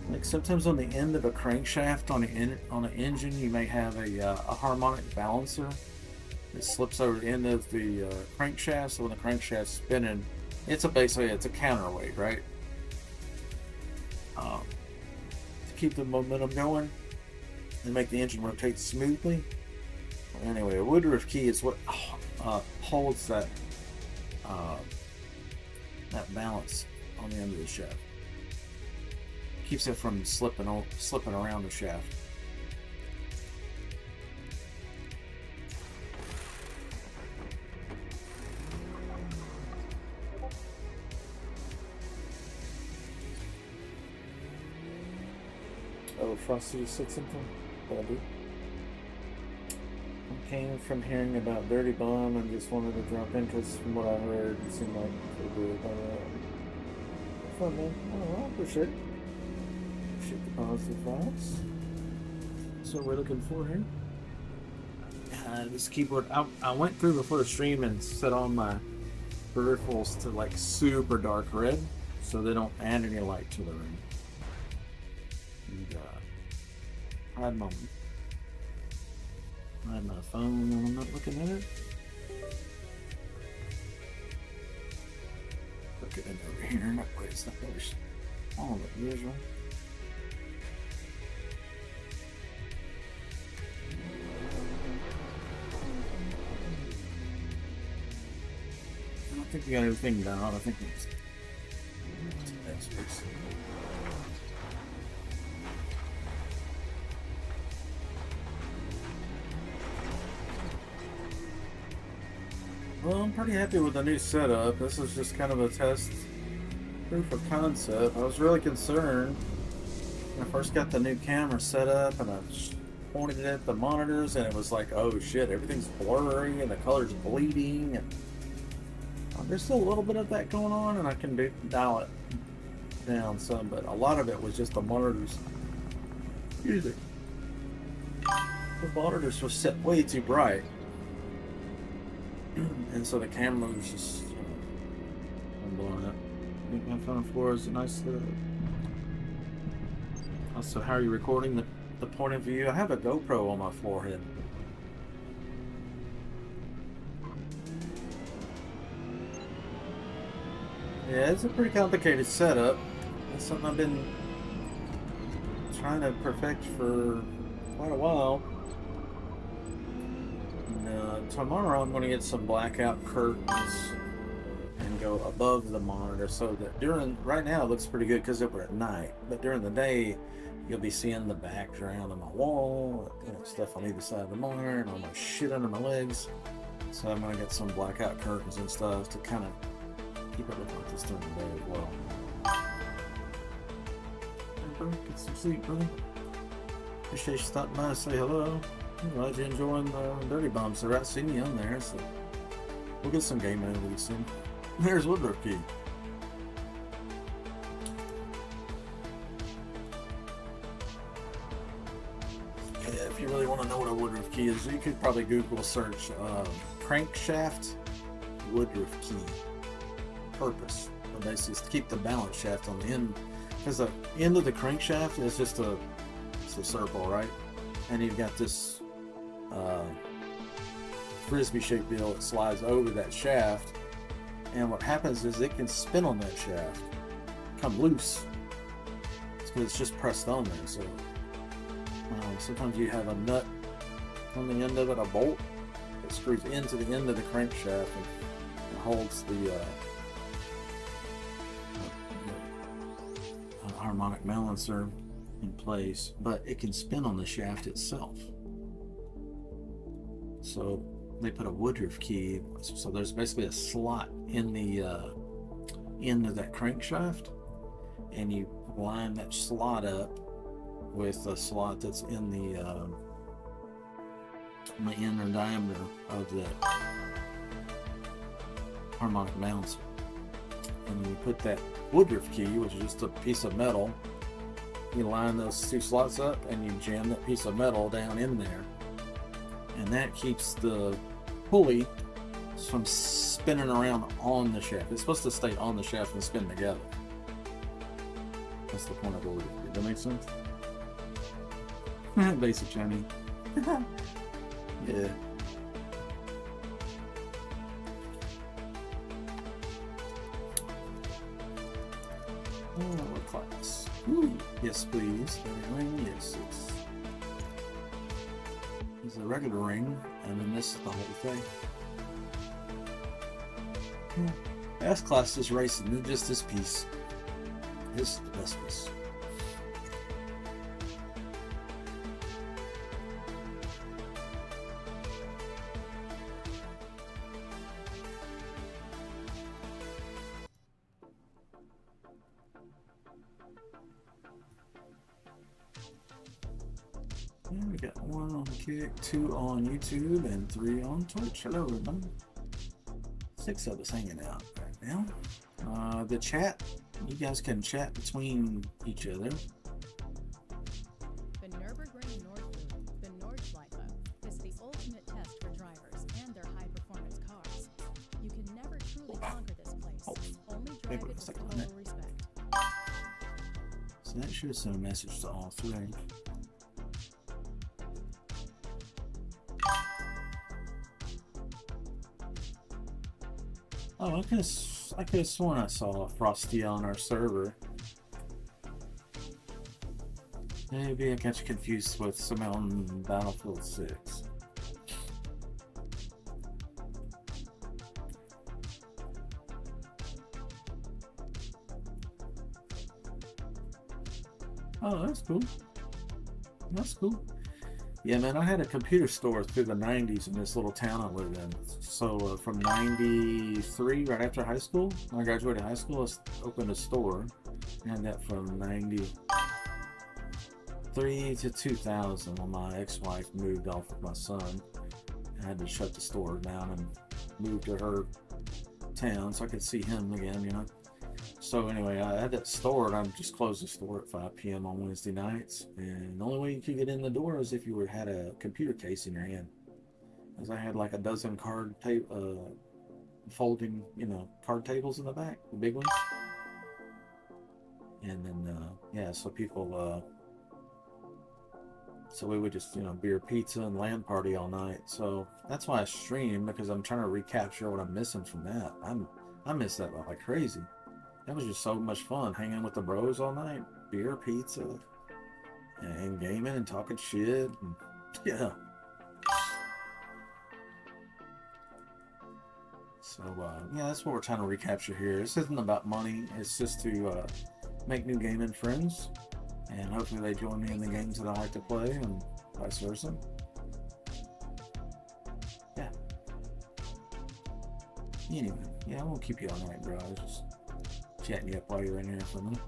Like sometimes on the end of a crankshaft on an engine, you may have a harmonic balancer that slips over the end of the crankshaft. So when the crankshaft's spinning, it's a counterweight, right? To keep the momentum going and make the engine rotate smoothly. Anyway, a Woodruff key is what holds that balance on the end of the shaft. Keeps it from slipping around the shaft. Oh, Frosty said something? Bobby. I came from hearing about Dirty Bomb and just wanted to drop interest from what I heard. It seemed like it would be fun, man. Oh, I appreciate it. Appreciate the positive vibes. So we're looking for here. This keyboard, I went through before the stream and set on my peripherals to like super dark red so they don't add any light to the room. And I had my phone when I'm not looking at it. Look at it over here. That way it's not really all the visual. I don't think we got everything down. I think it's next piece. Well, I'm pretty happy with the new setup. This is just kind of a test proof of concept. I was really concerned when I first got the new camera set up and I pointed it at the monitors and it was like, oh shit, everything's blurry and the color's bleeding, and there's still a little bit of that going on, and I can dial it down some, but a lot of it was just the monitors. Excuse me. The monitors were set way too bright. And so the camera was just, I'm blowing up. I think my phone 4 is a nice Also, how are you recording the point of view? I have a GoPro on my forehead. Yeah, it's a pretty complicated setup. It's something I've been trying to perfect for quite a while. Tomorrow I'm going to get some blackout curtains and go above the monitor so that right now it looks pretty good because we're at night, but during the day you'll be seeing the background of my wall, stuff on either side of the monitor and all my shit under my legs. So I'm going to get some blackout curtains and stuff to kind of keep it looking like this during the day as well. Hey, bro, get some sleep, brother. Appreciate you stopping by to say hello. I'm glad you're enjoying the Dirty Bomb, so I've seen you on there, so we'll get some game over soon. There's Woodruff key. Yeah, if you really want to know what a Woodruff key is, you could probably Google search crankshaft Woodruff key. Purpose. Basically, is to keep the balance shaft on the end, because the end of the crankshaft is just a circle, right? And you've got this frisbee shaped deal that slides over that shaft, and what happens is it can spin on that shaft, come loose. It's because it's just pressed on there. So sometimes you have a nut on the end of it, a bolt that screws into the end of the crankshaft and holds the harmonic balancer in place, but it can spin on the shaft itself. So they put a Woodruff key, so there's basically a slot in the end of that crankshaft, and you line that slot up with a slot that's in the inner diameter of the harmonic balancer. And you put that woodruff key, which is just a piece of metal, you line those two slots up and you jam that piece of metal down in there. And that keeps the pulley from spinning around on the shaft. It's supposed to stay on the shaft and spin together. That's the point of the woodruff key. Does that make sense? Basic Chinese. Yeah. Oh, what class? Ooh, yes, please. Ring, yes, yes. This is a regular ring, and then this is the whole thing. S class is racing, just this piece. This is the best piece. Yeah, we got 1 on Kick, 2 on YouTube, and 3 on Twitch. Hello, everybody. 6 of us hanging out right now. The chat, you guys can chat between each other. The Nürburgring Nordschleife, the Nordschleife, is the ultimate test for drivers and their high-performance cars. You can never truly conquer this place. Only drive it with total respect. So that should send a message to all 3. Oh, I could have sworn I saw Frosty on our server. Maybe I got you confused with someone on Battlefield 6. Oh, that's cool. That's cool. Yeah, man, I had a computer store through the 90s in this little town I lived in. So from 93, right after high school, when I graduated high school, I opened a store. I had that from 93 to 2000 when my ex-wife moved off with my son. I had to shut the store down and move to her town so I could see him again, you know. So anyway, I had that store, and I just closed the store at 5 p.m. on Wednesday nights. And the only way you could get in the door is if you had a computer case in your hand. Because I had like a dozen folding, card tables in the back, the big ones. And then, yeah, so people, so we would just, beer, pizza, and LAN party all night. So that's why I stream, because I'm trying to recapture what I'm missing from that. I miss that like crazy. That was just so much fun, hanging with the bros all night, beer, pizza, and gaming and talking shit. And, yeah. So, yeah, that's what we're trying to recapture here. This isn't about money. It's just to make new gaming friends. And hopefully they join me in the games that I like to play and vice versa. Yeah. Anyway, yeah, I won't keep you all night, bro. I was just chatting you up while you're in here for a minute.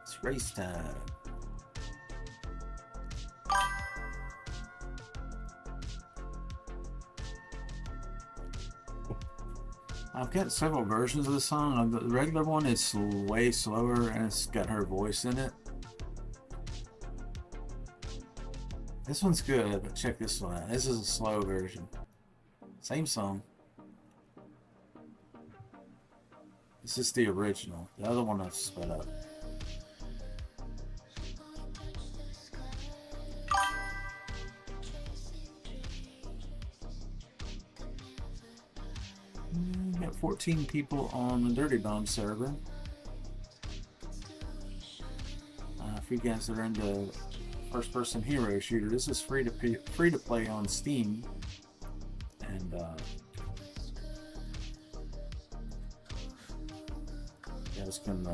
It's race time. I've got several versions of the song. The regular one is way slower and it's got her voice in it. This one's good, but check this one out. This is a slow version. Same song. This is the original. The other one I've sped up. We got 14 people on the Dirty Bomb server. If you guys are into first-person hero shooter, this is free to play on Steam, and you guys can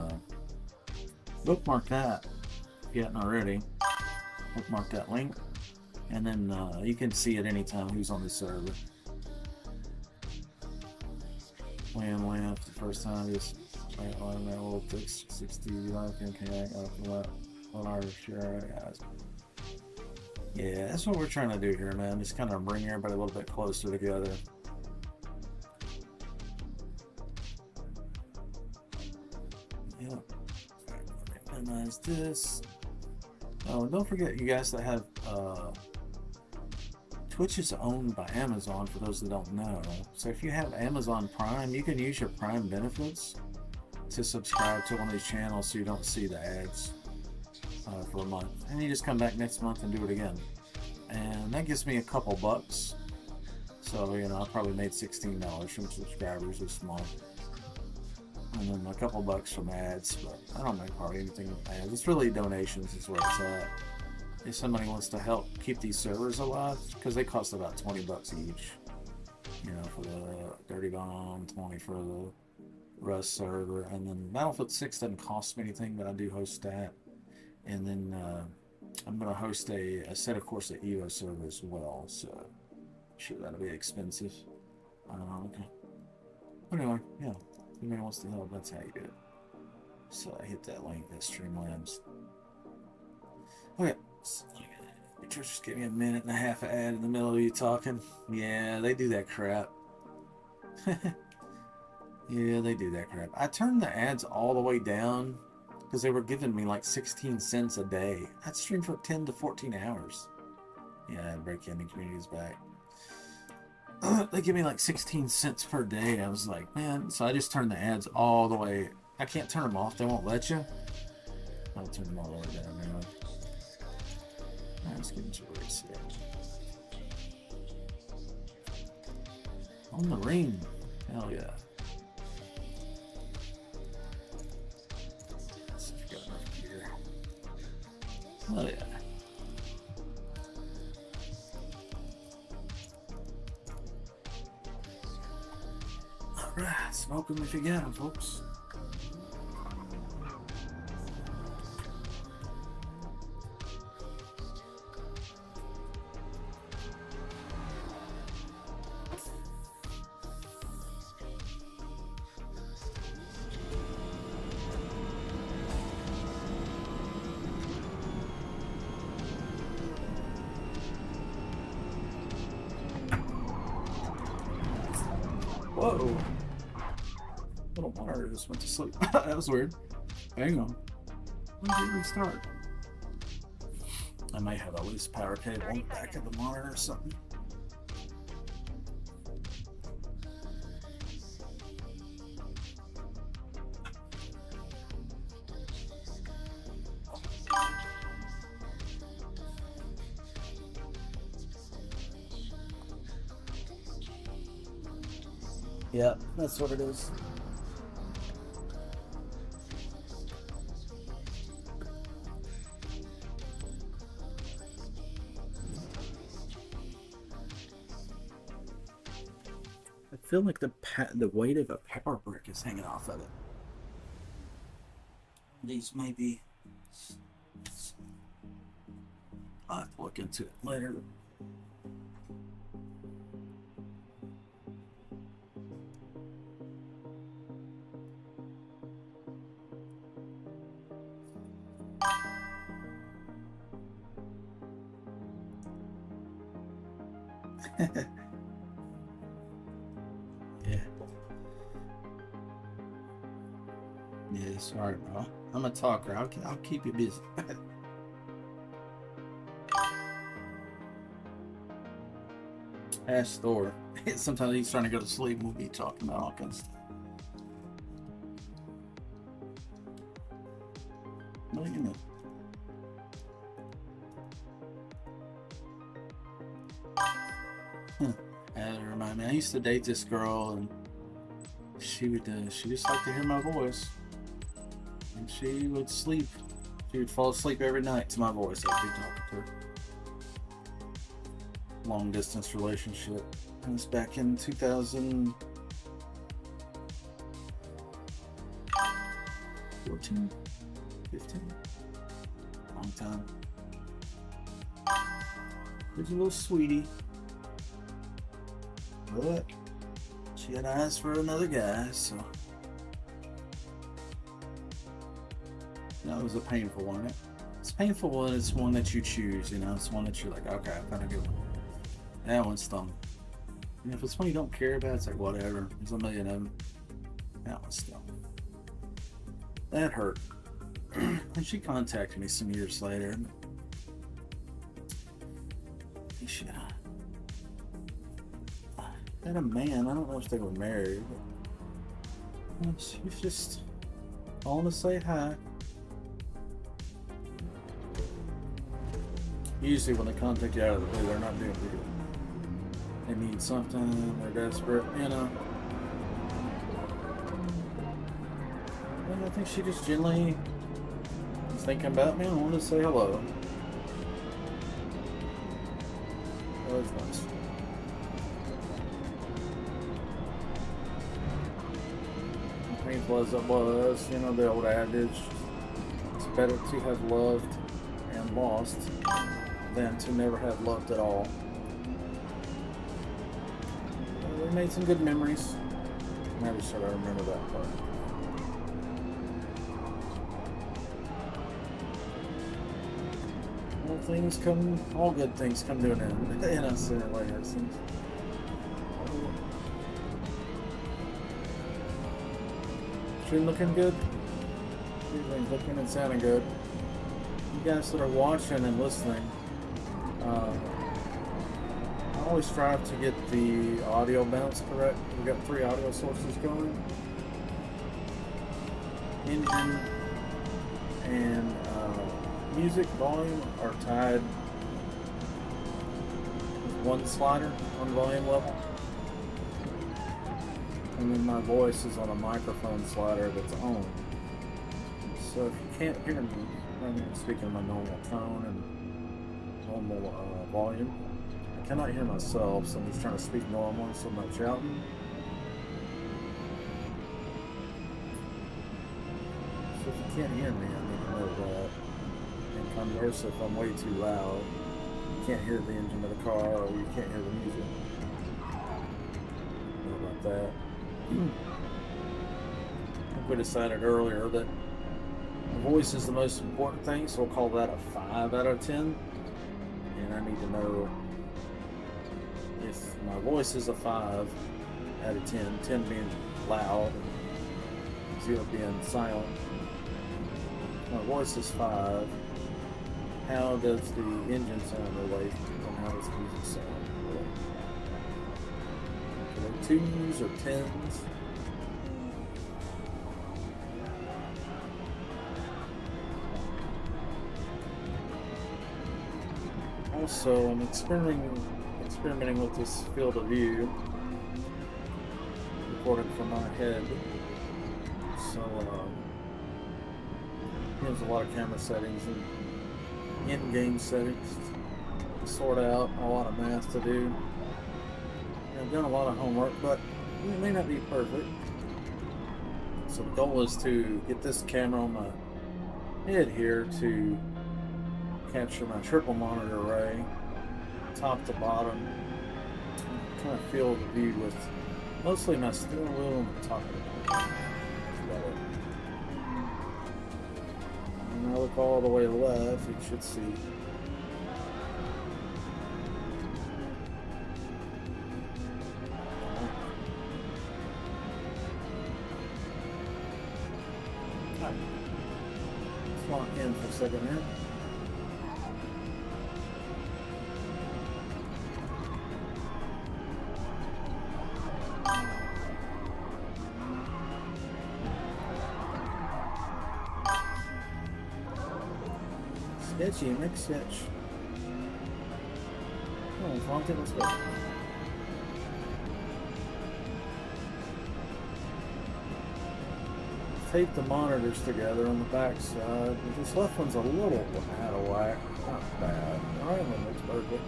bookmark that you hadn't already, bookmark that link, and then you can see at any time who's on the server. When for the first time, just on that little fix 60 life and connect on our share guys. Yeah, that's what we're trying to do here, man. Just kind of bring everybody a little bit closer together. Yep. Minimize this. Oh, don't forget, you guys that have Twitch is owned by Amazon, for those that don't know. So if you have Amazon Prime, you can use your Prime benefits to subscribe to one of these channels so you don't see the ads for a month. And you just come back next month and do it again. And that gives me a couple bucks. So, you know, I probably made $16 from subscribers this month. And then a couple bucks from ads, but I don't make hardly anything with ads. It's really donations is where it's at. If somebody wants to help keep these servers alive, because they cost about 20 bucks each. You know, for the Dirty Bomb, 20 for the Rust server, and then Battlefield 6 doesn't cost me anything, but I do host that. And then I'm going to host a set, of course, the Evo server as well, so I'm sure that'll be expensive. Okay. But anyway, yeah, if anybody wants to help, that's how you do it. So I hit that link, that Streamlabs. Okay. Just give me a minute and a half of ad in the middle of you talking. Yeah, they do that crap. Yeah, they do that crap. I turned the ads all the way down because they were giving me like 16 cents a day. I'd stream for 10 to 14 hours. Yeah, Break Ending Community is back. They give me like 16 cents per day. I was like, man, so I just turned the ads all the way. I can't turn them off. They won't let you. I'll turn them all the way down now. Let's get into a race here. On the ring. Hell yeah. Let's see if we got enough gear. Hell yeah. Alright, smoke them if you got them, folks. Whoa. Little monitor just went to sleep. That was weird. Hang on. When did it restart? I might have a loose power cable on the back of the monitor or something. Yeah, that's what it is. I feel like the weight of a pepper brick is hanging off of it. These may be. I'll have to look into it later. Yeah, sorry, bro. I'm a talker. I'll keep you busy. Ask Thor. Sometimes he's trying to go to sleep and we'll be talking about all kinds of stuff. What do you know? That remind me. I used to date this girl, and she just liked to hear my voice, and she would sleep. She would fall asleep every night to my voice. I'd be talking to her. Long distance relationship. It was back in 2014, 15. long time. There's a little sweetie. But she had eyes for another guy, so. That was a painful one. It's painful when it's one that you choose, you know, it's one that you're like, okay, I found a good one. That one stung. And if it's one you don't care about, it's like, whatever. There's a million of them. That one stung. That hurt. And she contacted me some years later. She had a man, I don't know if they were married, but she was just calling to say hi. Usually when they contact you out of the blue, they're not doing good. They need something, they're desperate, you know. And I think she just generally was thinking about me and wanted to say hello. That was nice. Painful as it was, you know, the old adage, it's better to have loved and lost than to never have loved at all. We made some good memories. Maybe should I remember that part. All good things come to an end. And I say it later. She looking good? Everything's looking and sounding good. You guys that are watching and listening, I always strive to get the audio balance correct. We've got 3 audio sources going. Engine and music volume are tied with one slider on volume level. And then my voice is on a microphone slider that's on. So if you can't hear me, I'm speaking in my normal tone and normal volume. I cannot hear myself, so I'm just trying to speak normal, so I'm not shouting. So if you can't hear me, I need to know that. And conversely, if I'm way too loud, you can't hear the engine of the car, or you can't hear the music. Know about that. I think we decided earlier that the voice is the most important thing, so we'll call that a 5 out of 10. And I need to know if my voice is a 5 out of 10, 10 being loud and 0 being silent. If my voice is 5, how does the engine sound relate, and how does the music sound relate? Are they 2s or 10s? Also, I'm experimenting with this field of view, recorded from my head. So, there's a lot of camera settings and in-game settings to sort out, a lot of math to do. I've done a lot of homework, but it may not be perfect. So the goal is to get this camera on my head here to capture my triple monitor array, top to bottom, kind of field the view with mostly my steering wheel on the top of the board. That's about it. When I look all the way left, you should see let's lock in for a second here. Sketchy, make sketch. Oh, Fontaine, let's go. Tape the monitors together on the back side. This left one's a little out of whack. Not bad. The right one looks perfect.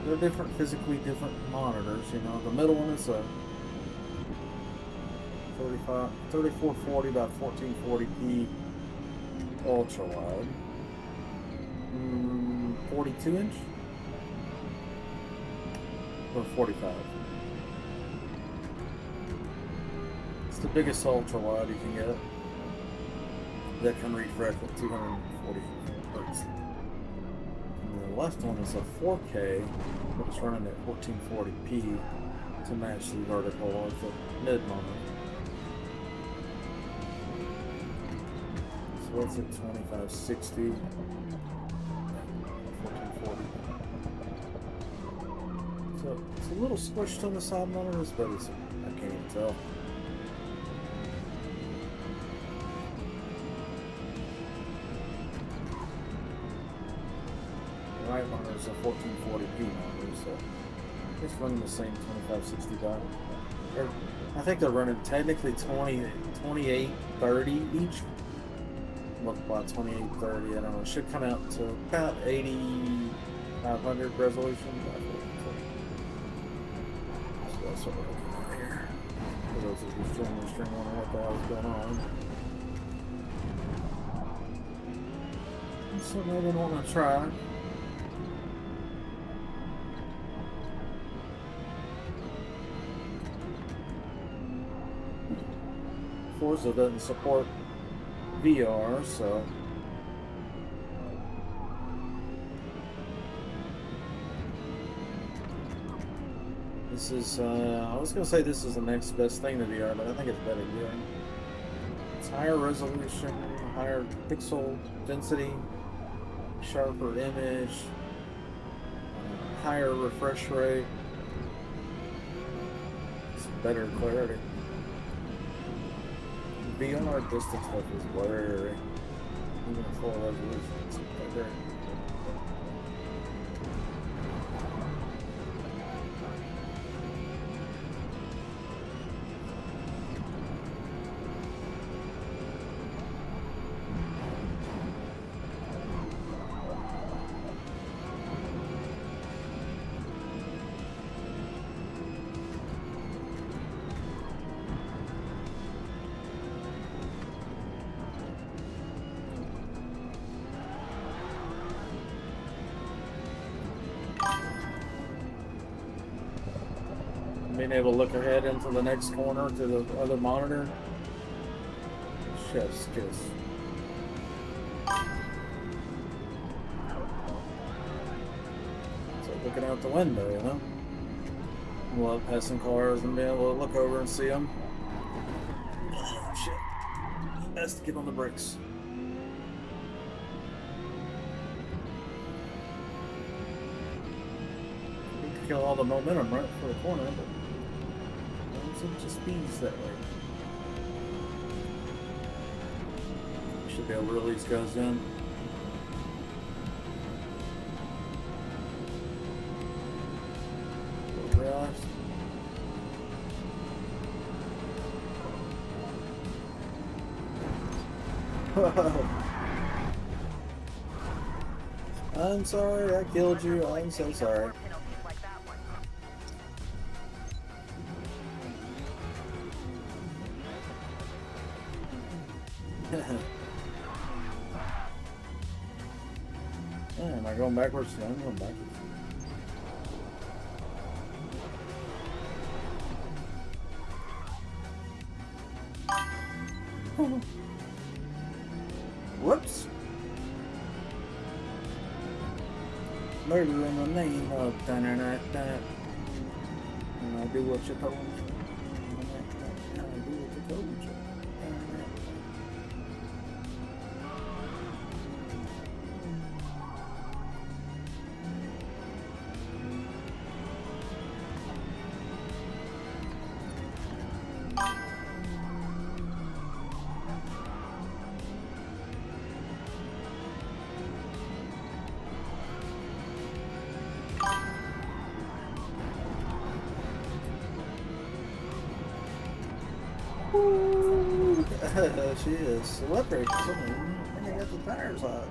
They're different, physically different monitors. You know, the middle one is a 3440 by 1440p ultra wide. 42 inch or 45. It's the biggest ultra wide you can get that can refresh at 240 hertz. And the left one is a 4K, but it's running at 1440p to match the vertical of the mid monitor. So that's at 2560. 1440. So it's a little squished on the side monitors, but it's, I can't even tell. The right monitor is a 1440p monitor, so it's running the same 2560 back. I think they're running technically 2830 each. Look, by 2830, I don't know. It should come out to about 8500 resolution. So that's what we're looking at here. For those of you streaming the stream wondering what the hell is going on. So maybe I want to try. Forza doesn't support VR, so this is, I was going to say this is the next best thing to VR, but I think it's better doing. It's higher resolution, higher pixel density, sharper image, higher refresh rate, it's better clarity. VR distance stuff is blurry. Even at full resolution, it's blurry. Being able to look ahead into the next corner to the other monitor. Chef's kiss. So looking out the window, you know? I love passing cars and being able to look over and see them. Oh, shit. Has to get on the brakes. Kill all the momentum right for the corner, but it just speeds that way. Should be able to release guys in. Rest. I'm sorry, I killed you. I'm so sorry. Am I going backwards? No, I'm going backwards. Whoops. Murder in the name of that. And I do what you told me. I do what you told me. She is slippery. I think I got the tires hot.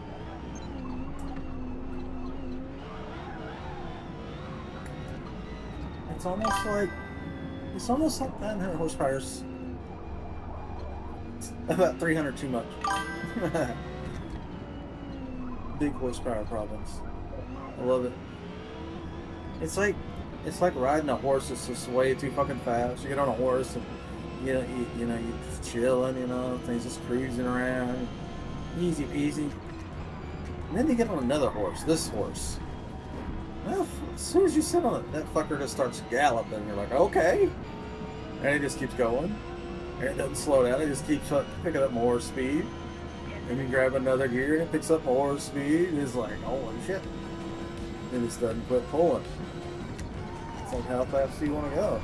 It's almost like 900 horsepower. About 300 too much. big horsepower problems. I love it. It's like riding a horse that's just way too fucking fast. You get on a horse and you know, you're just chilling, you know, things just cruising around, easy peasy. And then you get on another horse, this horse. Well, as soon as you sit on it, that fucker just starts galloping. You're like, okay, and it just keeps going. And it doesn't slow down. It just keeps picking up more speed. And you grab another gear and it picks up more speed. And it's like, holy shit. It just doesn't quit pulling. It's like, how fast do you want to go?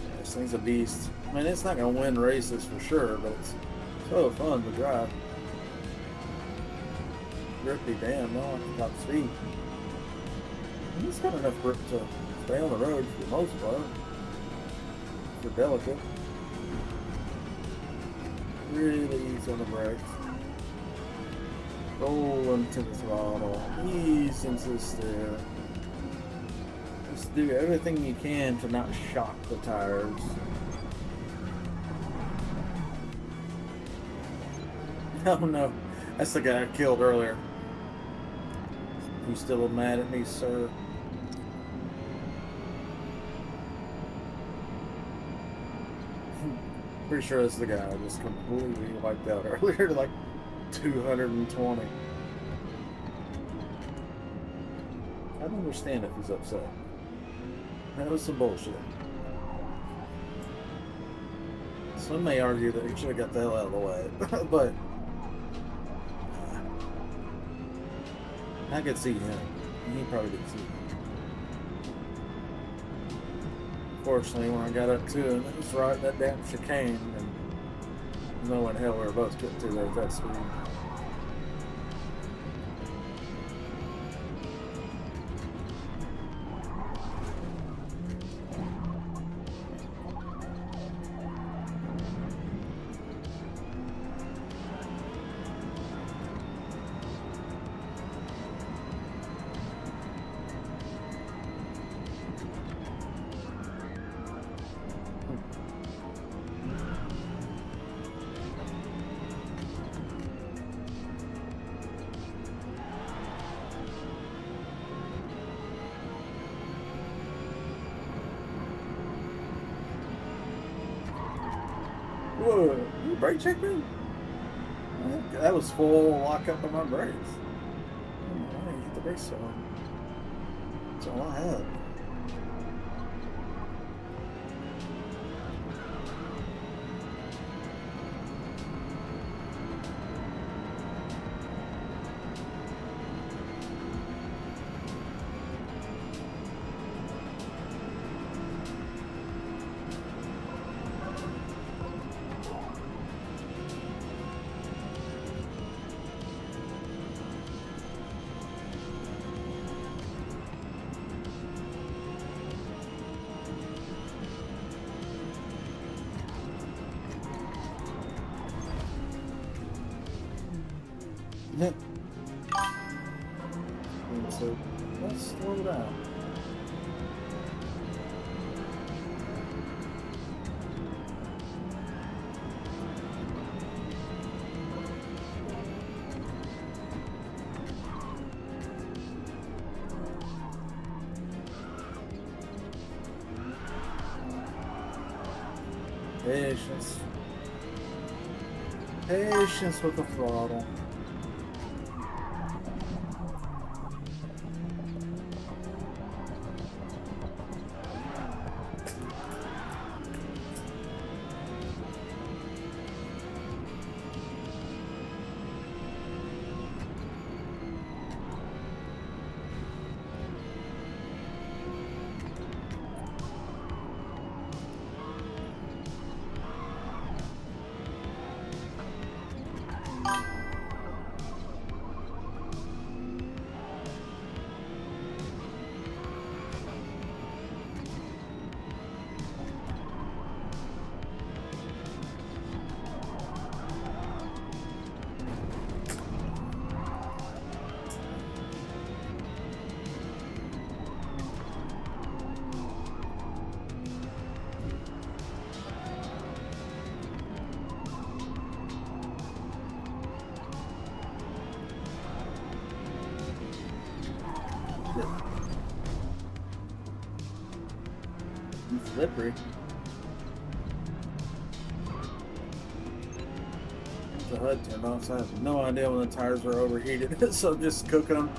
Yeah, this thing's a beast. I mean, it's not going to win races for sure, but it's so fun to drive. Grippy, damn, no, at top speed. And it's got enough grip to stay on the road for the most part. They're delicate. Really easy on the brakes. Roll into the throttle. Ease into the steer. Just do everything you can to not shock the tires. Oh no, that's the guy I killed earlier. You still mad at me, sir? Pretty sure this is the guy I just completely wiped out earlier, like 220. I don't understand if he's upset. That was some bullshit. Some may argue that he should have got the hell out of the way, but I could see him. He probably did see him. Fortunately, when I got up to him, it was right that damn chicane, and there's no way in hell we were both getting through there at that speed. Whoa, you brake check me? That was full lock up on my brakes. I didn't hit the brakes so hard. That's all I had. Yep. And so let's slow down. Patience. Patience with the throttle. slippery. The HUD turned off, so I have no idea when the tires were overheated, so I'm just cooking them.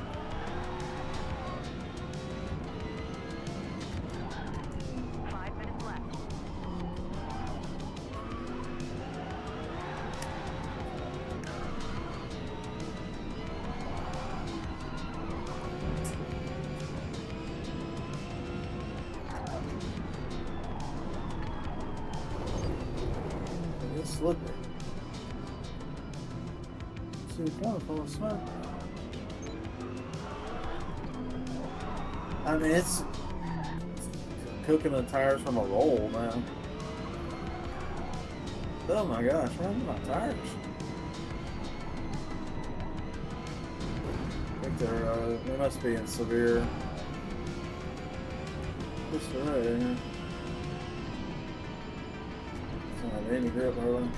It's slippery. See the corner full of smoke. I mean, it's cooking the tires from a roll now. Oh my gosh, what happened to my tires? I think they must be in severe disarray. Don't have any grip hardly.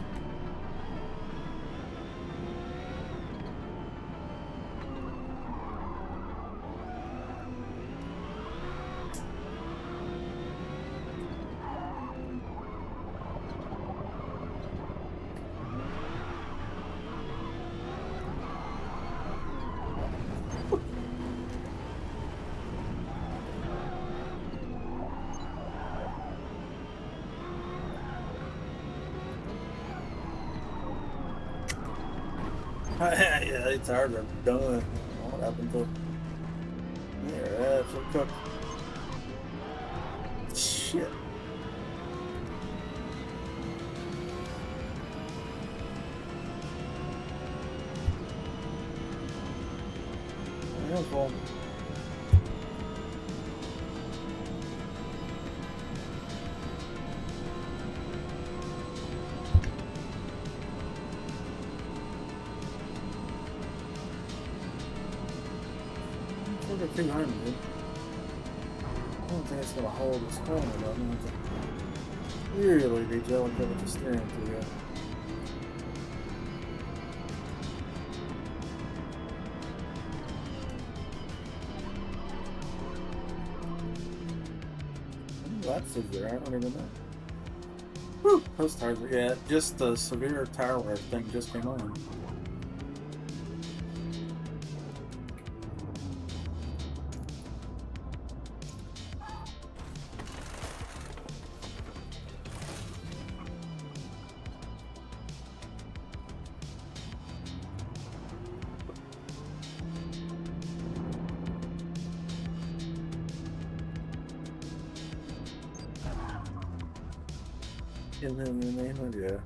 Yeah, the tires are done. I don't know what happened to them. They're absolutely cooked. Shit. Careful. Over 200. I don't think it's gonna hold this corner though. I'm gonna have to really be delicate with the steering wheel. That's severe, I don't even know. Whew, those tires are, yeah, just the severe tire wear thing just came on. In the name of, yeah.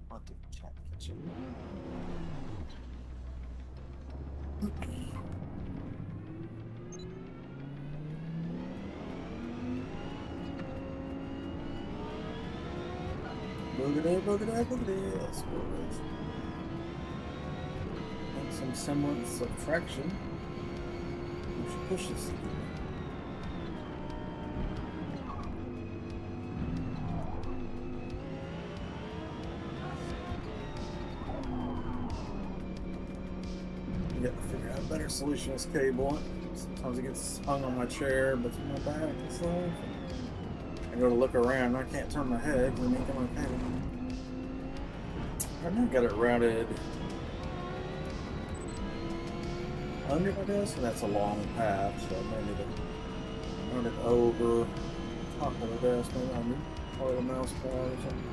What the chat kitchen? Boogity, boogity, boogity. Let's go with make some semblance of traction. We should push this thing. I got to figure out a better solution is cable it. Sometimes it gets hung on my chair, but in my back and stuff. I go to look around, I can't turn my head when I'm on cable. I now got it routed under my desk, and that's a long path, so I may need to run it over top of the desk, maybe on part of the mouse pad or something.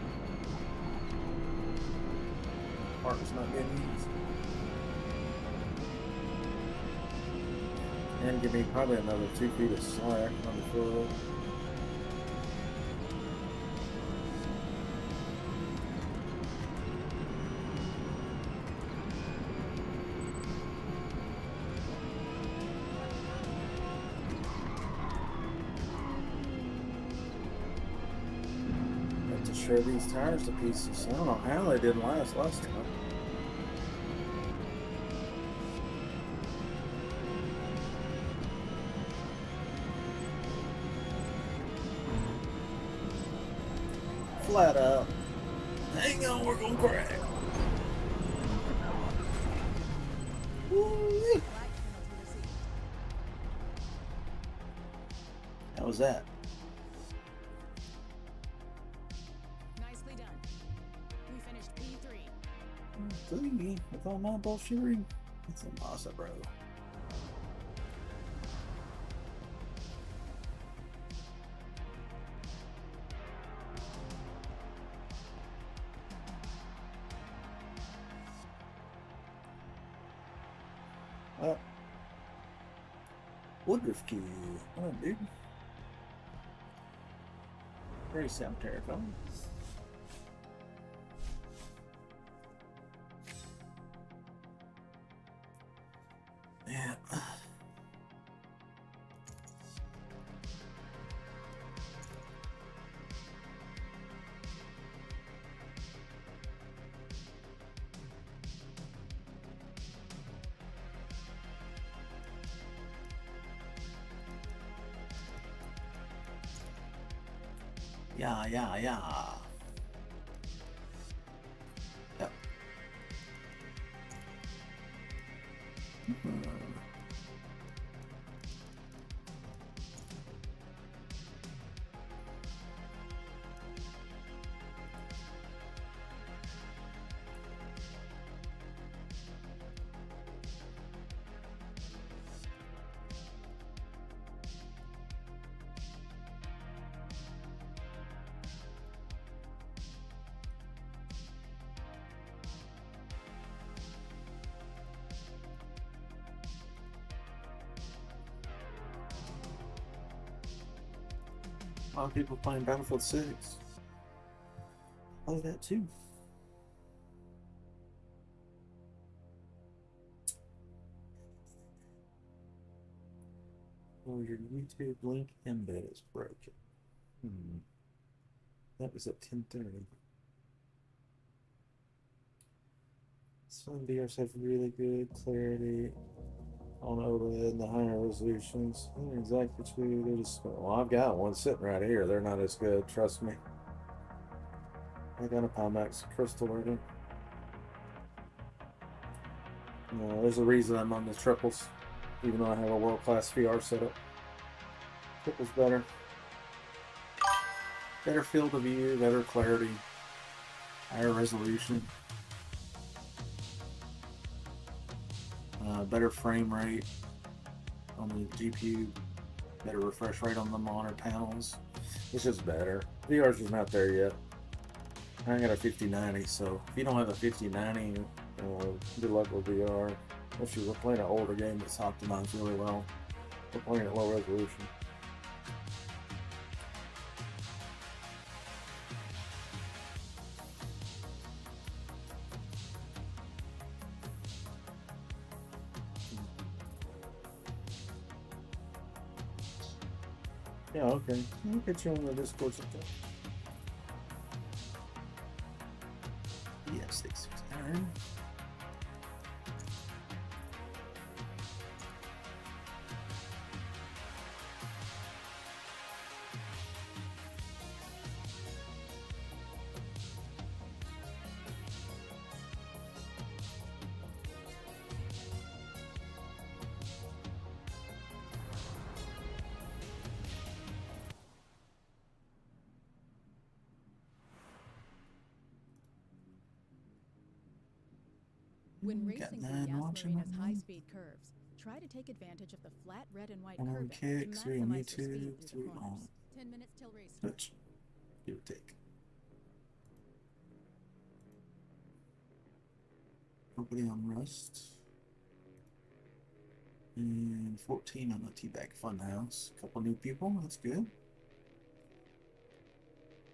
Part's not getting used. And give me probably another 2 feet of slack on the floor. To shred these tires to pieces. I don't know how they didn't last time. flat out. Hang on, we're gonna crack. Woo-wee. Flag penalty received. How was that? Nicely done. We finished P3. Three with all my bullshittery. That's a massa, bro. Woodruff key. What up, dude? Very sound terrifying. Yeah. Yeah. Yep. A lot of people playing Battlefield 6. Play that too. Oh, your YouTube link embed is broken. That was at 10:30. Some VRs have really good clarity on OLED and the higher resolutions. They're exactly true. They just, well, I've got one sitting right here. They're not as good, trust me. I got a Pimax Crystal already. There's a reason I'm on the triples, even though I have a world-class VR setup. Triples better. Better field of view, better clarity, higher resolution. Better frame rate on the GPU, better refresh rate on the monitor panels. It's just better. VR's just not there yet. I got a 5090, so if you don't have a 5090, good luck with VR. Unless you're playing an older game that's optimized really well. We're playing at low resolution. Yeah, okay. I'll get you on the Discord sometime. Yeah, 669. When Got racing 9 through watching Gasolina's right now. high-speed curves, try to take advantage of the flat red and white 1 on curving to Kick, 3 on maximize your YouTube, speed 3 through the on corners. 10 minutes till race start. Twitch. Give or take. Nobody on Rust. And 14 on the Teabag Funhouse. Couple new people, that's good.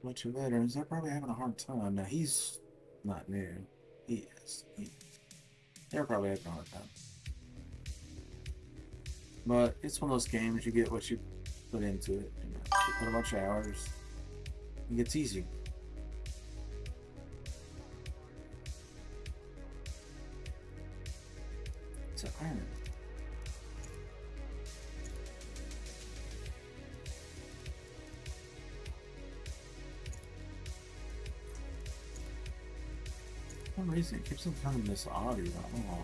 Bunch of veterans, they're probably having a hard time. Now he's not new. He is. They're probably having a hard time. But it's one of those games, you get what you put into it. You put a bunch of hours. It gets easy. It's an iron. some reason, it keeps on turning this audio. Oh.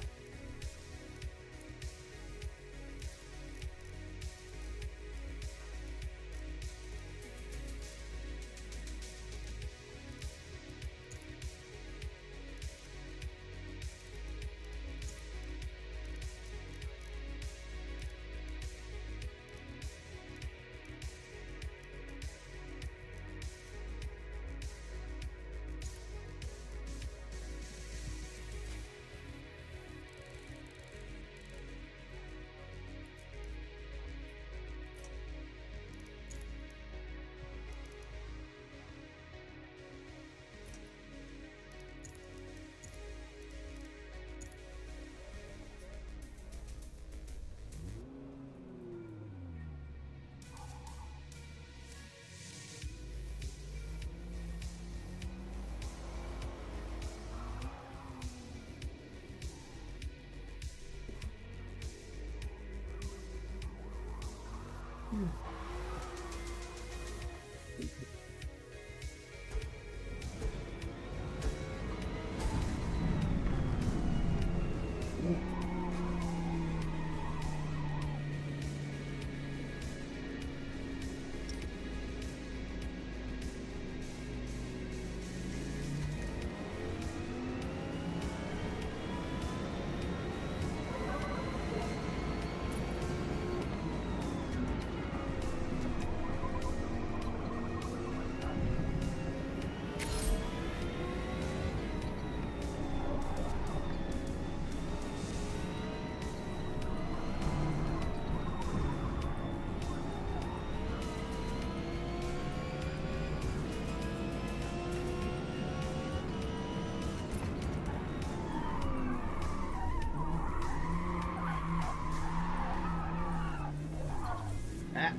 Ah.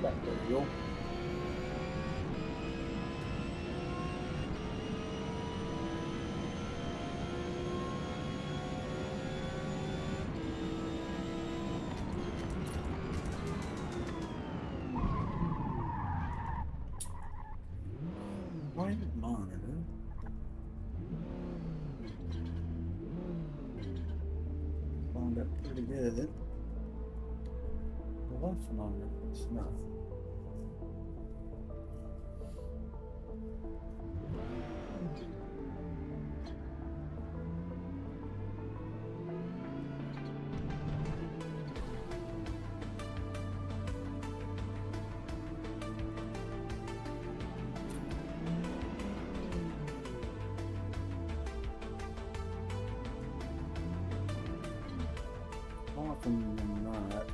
Back there you go. Private monitor. Found that pretty good. The left monitor is not. Often than not.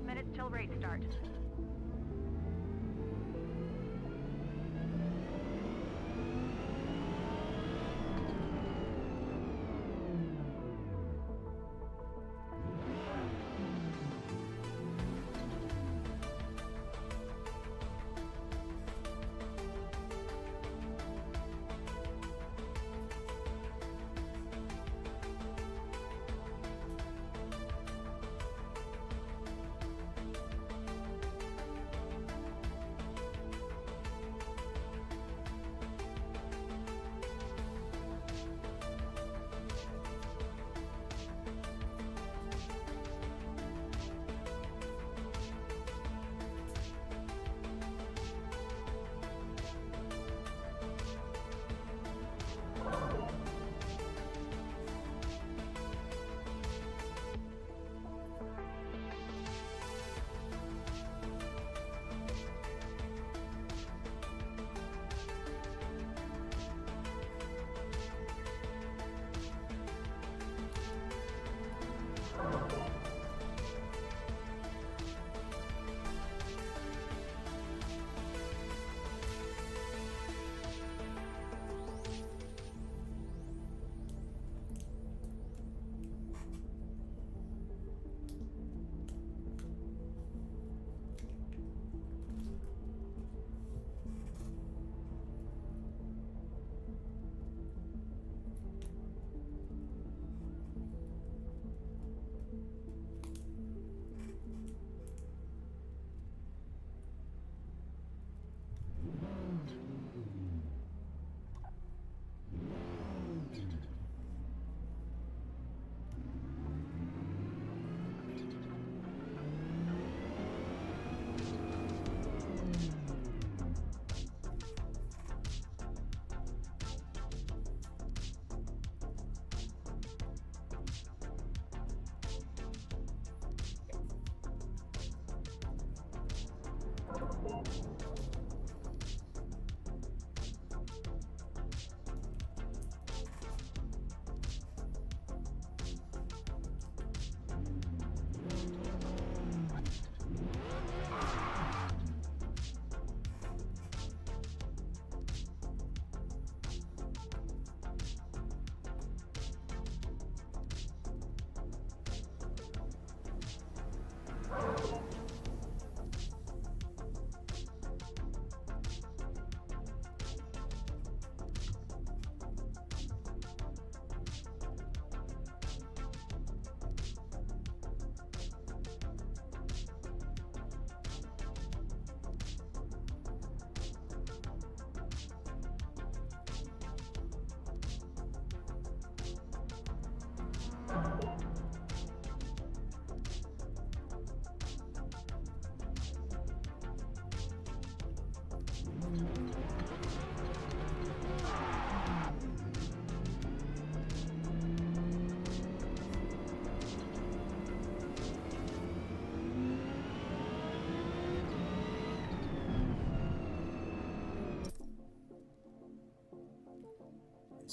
Minutes till race start.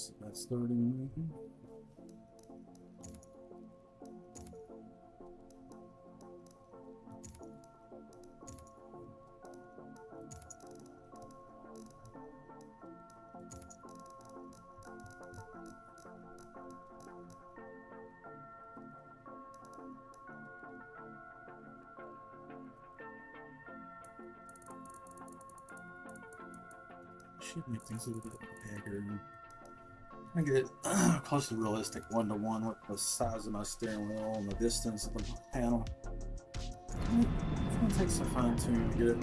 So that's 30 maybe. Should make things a little bit bigger. I get it close to realistic 1-to-1 with the size of my steering wheel and the distance of the panel. It's gonna take some fine tuning to get it.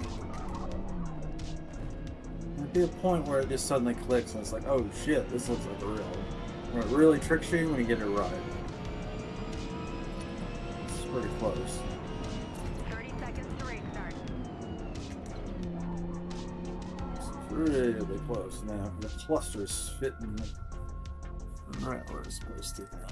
There'll be a point where it just suddenly clicks and it's like, oh shit, this looks like a real. When it really tricks you when you get it right. It's pretty close. 30 seconds to restart. Really close now. The cluster's fitting right where it's supposed to now.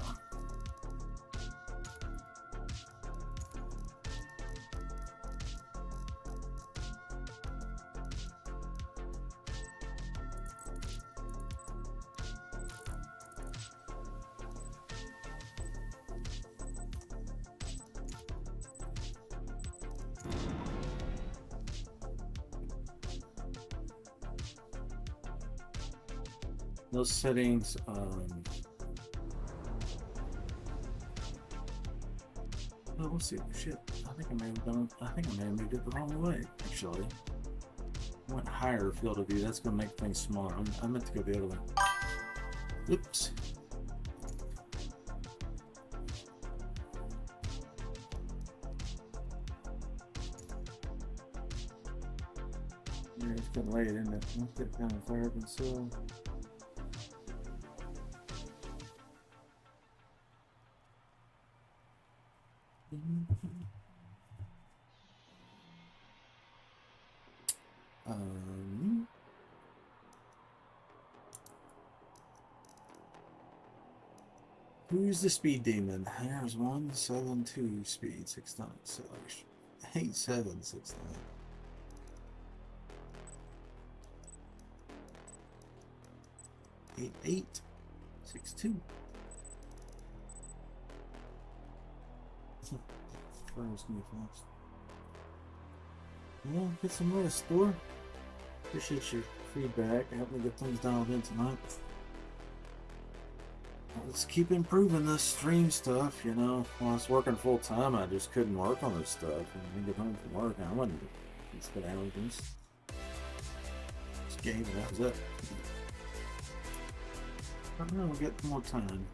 Those settings, oh, we'll see. Shit, I think I may have done. I think I may have moved it the wrong way. Actually, I went higher field of view. That's gonna make things smaller. I meant to go the other way. Oops. Yeah, it's getting late, isn't it? Let's get down and fire up and so. Who's the speed demon? There's 172 speed, 69 acceleration, 8769. 8862. Fires me fast. Well, get some rest, Thor. Appreciate your feedback. Help me get things dialed in tonight. Let's keep improving this stream stuff, you know. When I was working full time, I just couldn't work on this stuff. And when I get home from work, I wouldn't get out of this. Just game, that was it. I don't know, we'll get more time.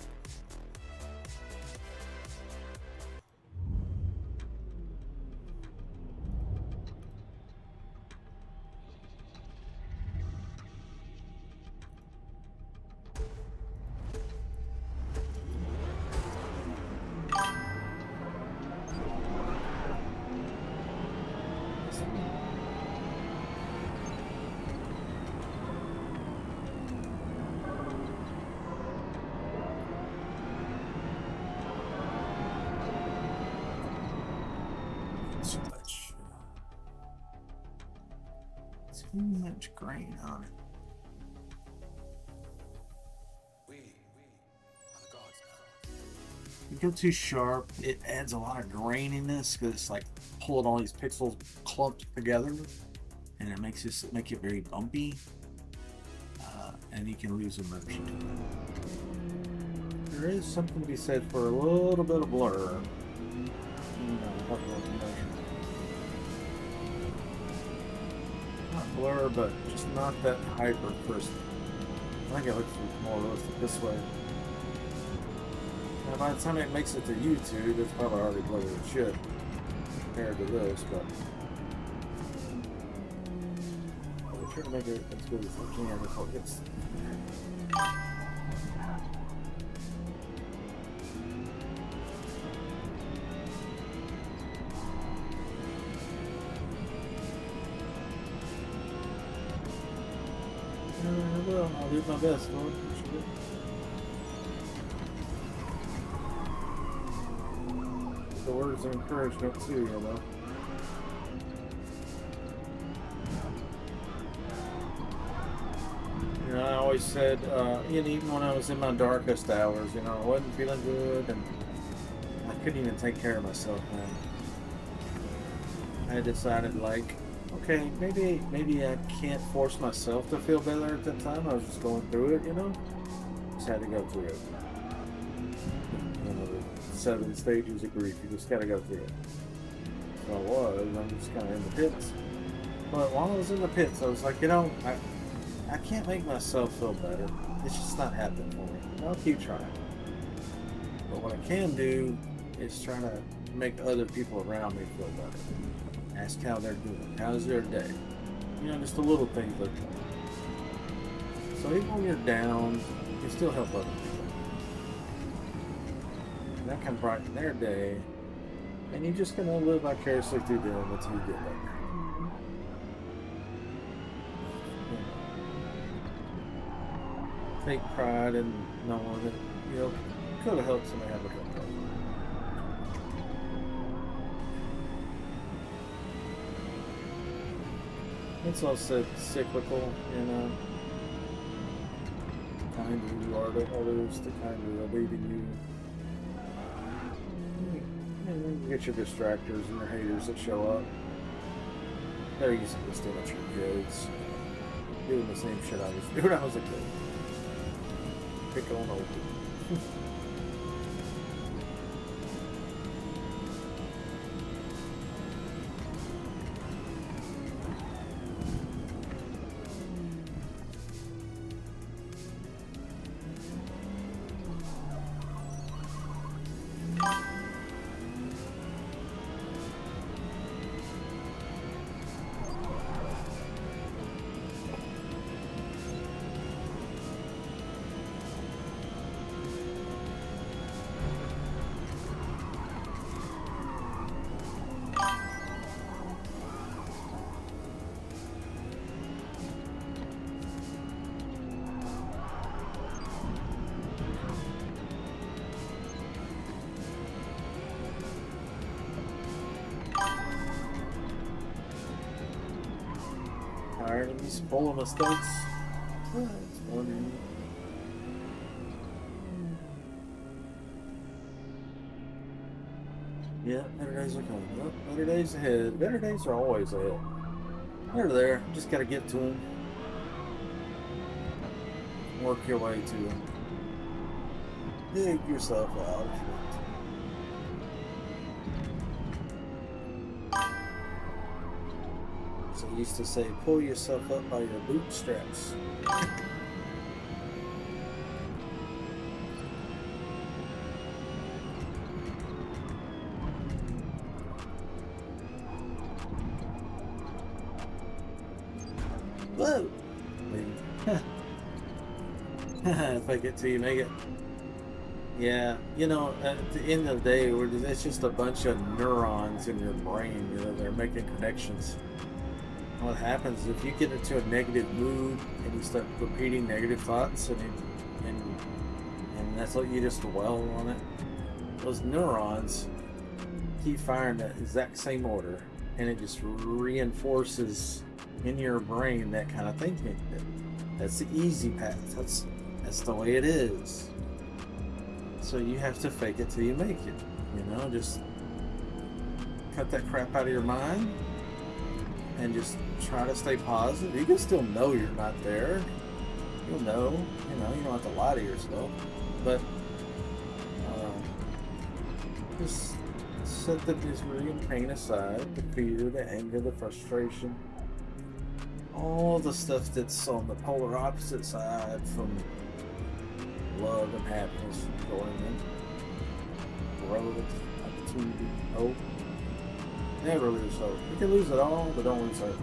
Too much grain on it. If you go too sharp, it adds a lot of graininess because it's like pulling all these pixels clumped together, and it makes it very bumpy, and you can lose immersion. There is something to be said for a little bit of blur. Not blur, but just not that hyper crisp. I think it looks more realistic this way. Now, by the time it makes it to YouTube, it's probably already blurry as shit compared to this, but I'll try to make it as good as I can before it gets. I'll do my best, Lord. The words of encouragement too, you know. You know, I always said, and even when I was in my darkest hours, you know, I wasn't feeling good, and I couldn't even take care of myself, man. I decided, like, okay, maybe I can't force myself to feel better at that time. I was just going through it, you know. Just had to go through it. You know, the 7 stages of grief. You just gotta go through it. So I was. I'm just kind of in the pits. But while I was in the pits, I was like, you know, I can't make myself feel better. It's just not happening for me. I'll keep trying. But what I can do is try to make other people around me feel better. Ask how they're doing. How's their day? You know, just the little things like that. So even when you're down, you can still help other people. And that can brighten their day. And you're just going to live vicariously through them until you get better. Take pride in knowing that, you know, could have helped somebody have a good day. It's also cyclical, you know. Kind you are to others, the kind that are leading you. You get your distractors and your haters that show up. They're using this to much your kids. Doing the same shit I was doing when I was a kid. Pick on old people. Tired of these pulling mistakes. It's wondering. Yeah, better days are coming. Oh, better days ahead. Better days are always ahead. They're there. Just gotta get to them. Work your way to them. Dig yourself out. So I used to say, pull yourself up by your bootstraps. Whoa! Fake it till you make it. Yeah, you know, at the end of the day, it's just a bunch of neurons in your brain. You know, they're making connections. What happens if you get into a negative mood and you start repeating negative thoughts, and that's what you just dwell on it. Those neurons keep firing that exact same order, and it just reinforces in your brain that kind of thinking. That's the easy path. That's the way it is. So you have to fake it till you make it. You know, just cut that crap out of your mind and just try to stay positive. You can still know you're not there. You'll know. You know, you don't have to lie to yourself. But just set the misery and pain aside, the fear, the anger, the frustration. All the stuff that's on the polar opposite side from love and happiness, enjoyment, growth, opportunity, hope. Never lose hope. You can lose it all, but don't lose hope.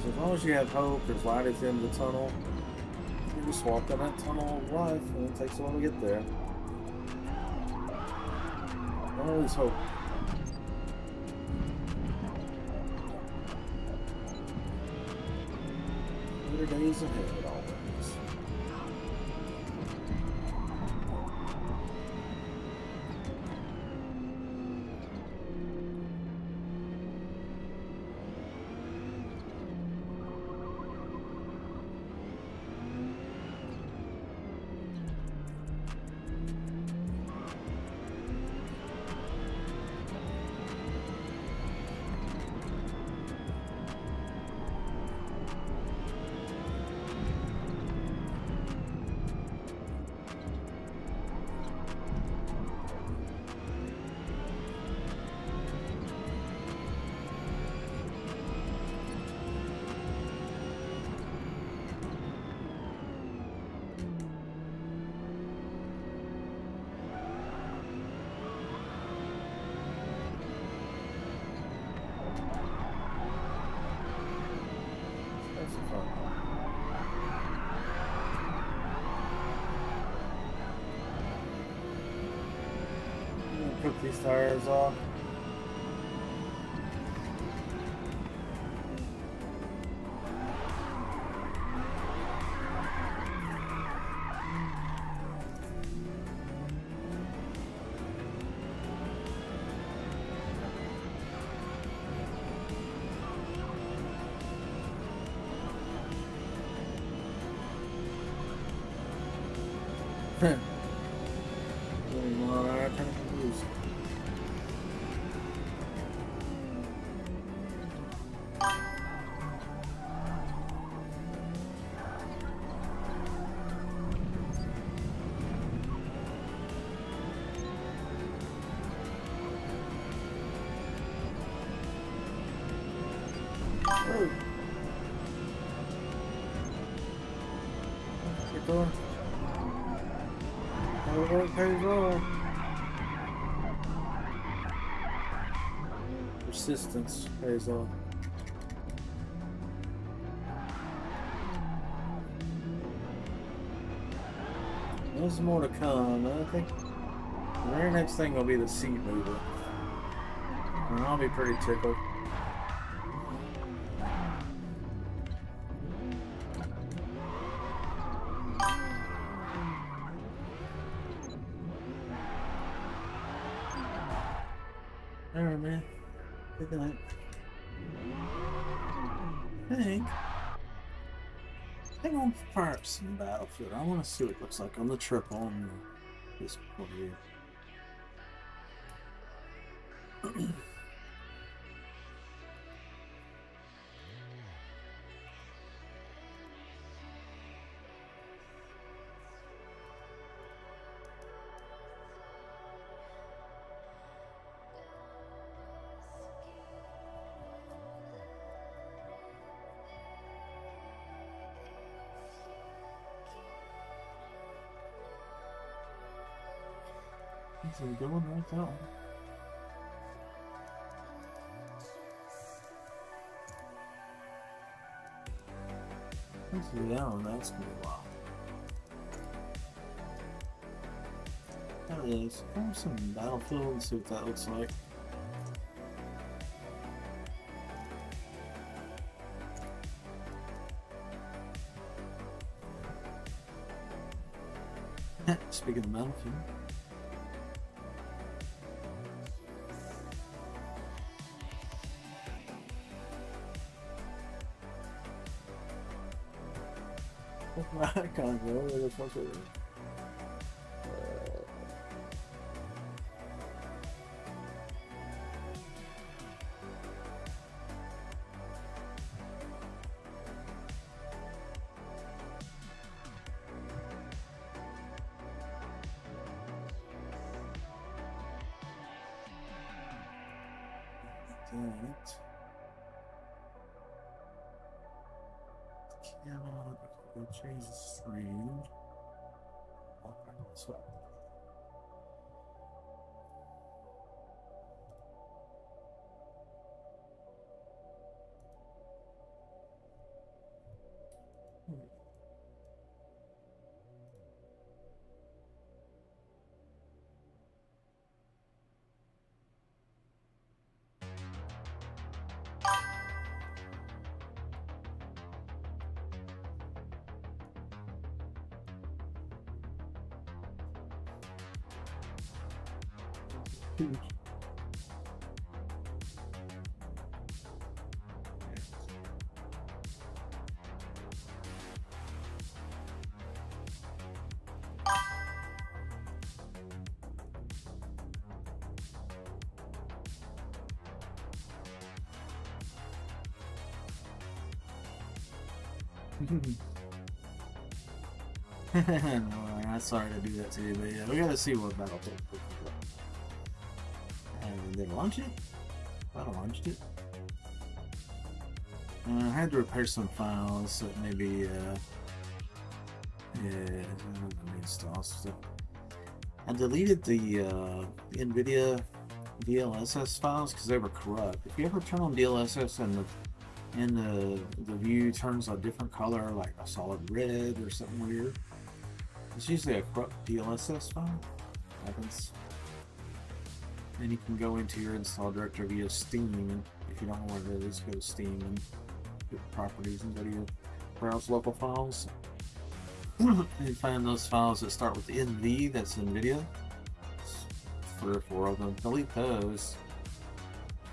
So as long as you have hope, there's light at the end of the tunnel. You just walk down that tunnel of life, and it takes a while to get there. Don't lose hope. Better days ahead, always. fun. I'm gonna put these tires off. Keep going. Hard work pays off. Persistence pays off. There's more to come. I think the very next thing will be the seat mover. And I'll be pretty tickled. Alright, man. Good night. Hank. Hang on for some Battlefield. I want to see what it looks like on the triple on this point here. Is he going right that one? Let's do that one. That's gonna be wild. That is. Have some Battlefield and see what that looks like. Speaking of Battlefield. I can't go where the fuck is it? That. Cannot go change the screen. Okay, so. Huge. No, I'm sorry to do that to you, but yeah, we gotta see what Battlefield looks like. And they launch it? I launched it. I had to repair some files that maybe, yeah, install stuff. I deleted the NVIDIA DLSS files because they were corrupt. If you ever turn on DLSS in the and the view turns a different color, like a solid red or something weird. It's usually a corrupt DLSS file. Happens. And you can go into your install directory via Steam, and if you don't know what it is, go to Steam and go to properties and go to your browse local files. And find those files that start with NV, that's NVIDIA. 3 or 4 of them. Delete those.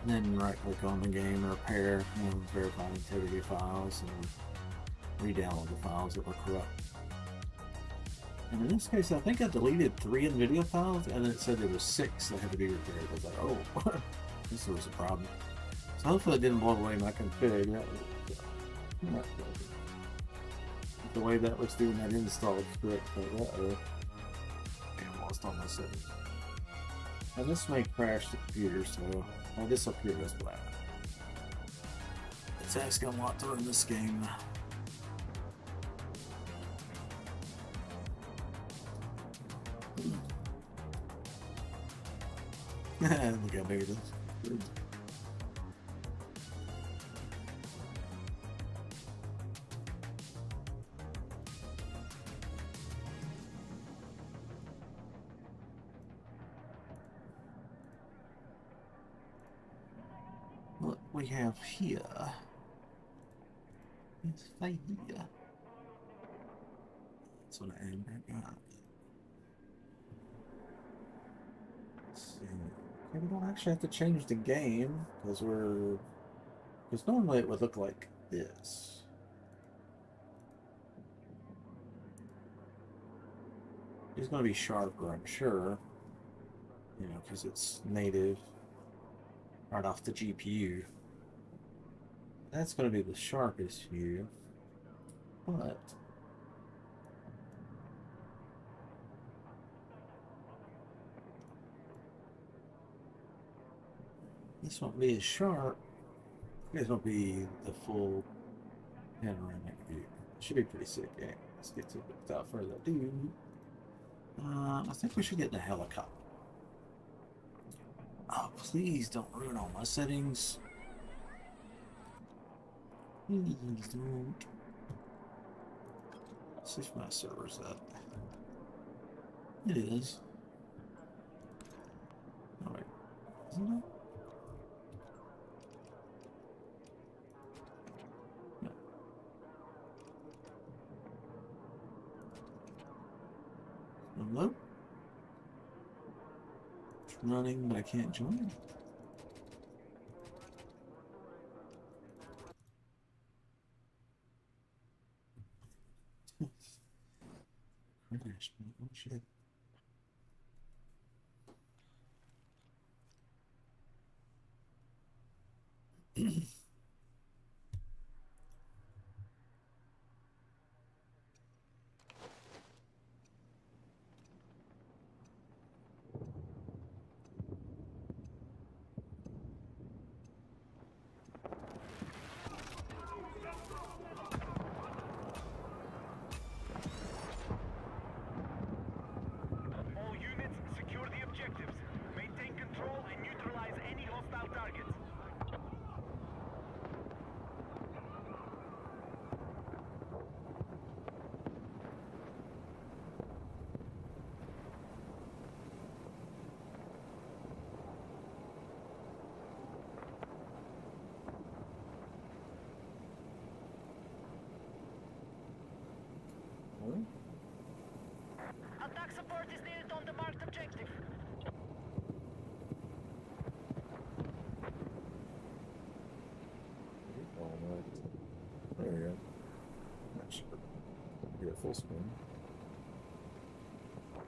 And then right click on the game, repair, and verify integrity files, and re-download the files that were corrupt. And in this case, I think I deleted 3 NVIDIA files, and then it said there was 6 that had to be repaired. I was like, oh, this was a problem. So hopefully it didn't blow away my config. That was not good. The way that was doing that install script, but I lost all my settings. Now this may crash the computer, so I'll disappear this black. It's asking a lot to run this game. Look how big it is. What we have here is fire. That's what I am right now. Let's see. Okay, we don't actually have to change the game because normally it would look like this. It's going to be sharper, I'm sure, you know, because it's native right off the GPU. That's going to be the sharpest view, but this won't be as sharp. This won't be the full panoramic view. Should be pretty sick. Yeah, let's get to it without further ado. I think we should get in a helicopter. Oh, please don't ruin all my settings. Please don't. Let's see if my server's up. It is. Oh, wait. Isn't it? Hello? It's running, but I can't join. Crashed. Oh shit. All units, secure the objectives. Maintain control and neutralize any hostile targets. What? Attack support is needed on the marked objective. There we go. That should be a full screen.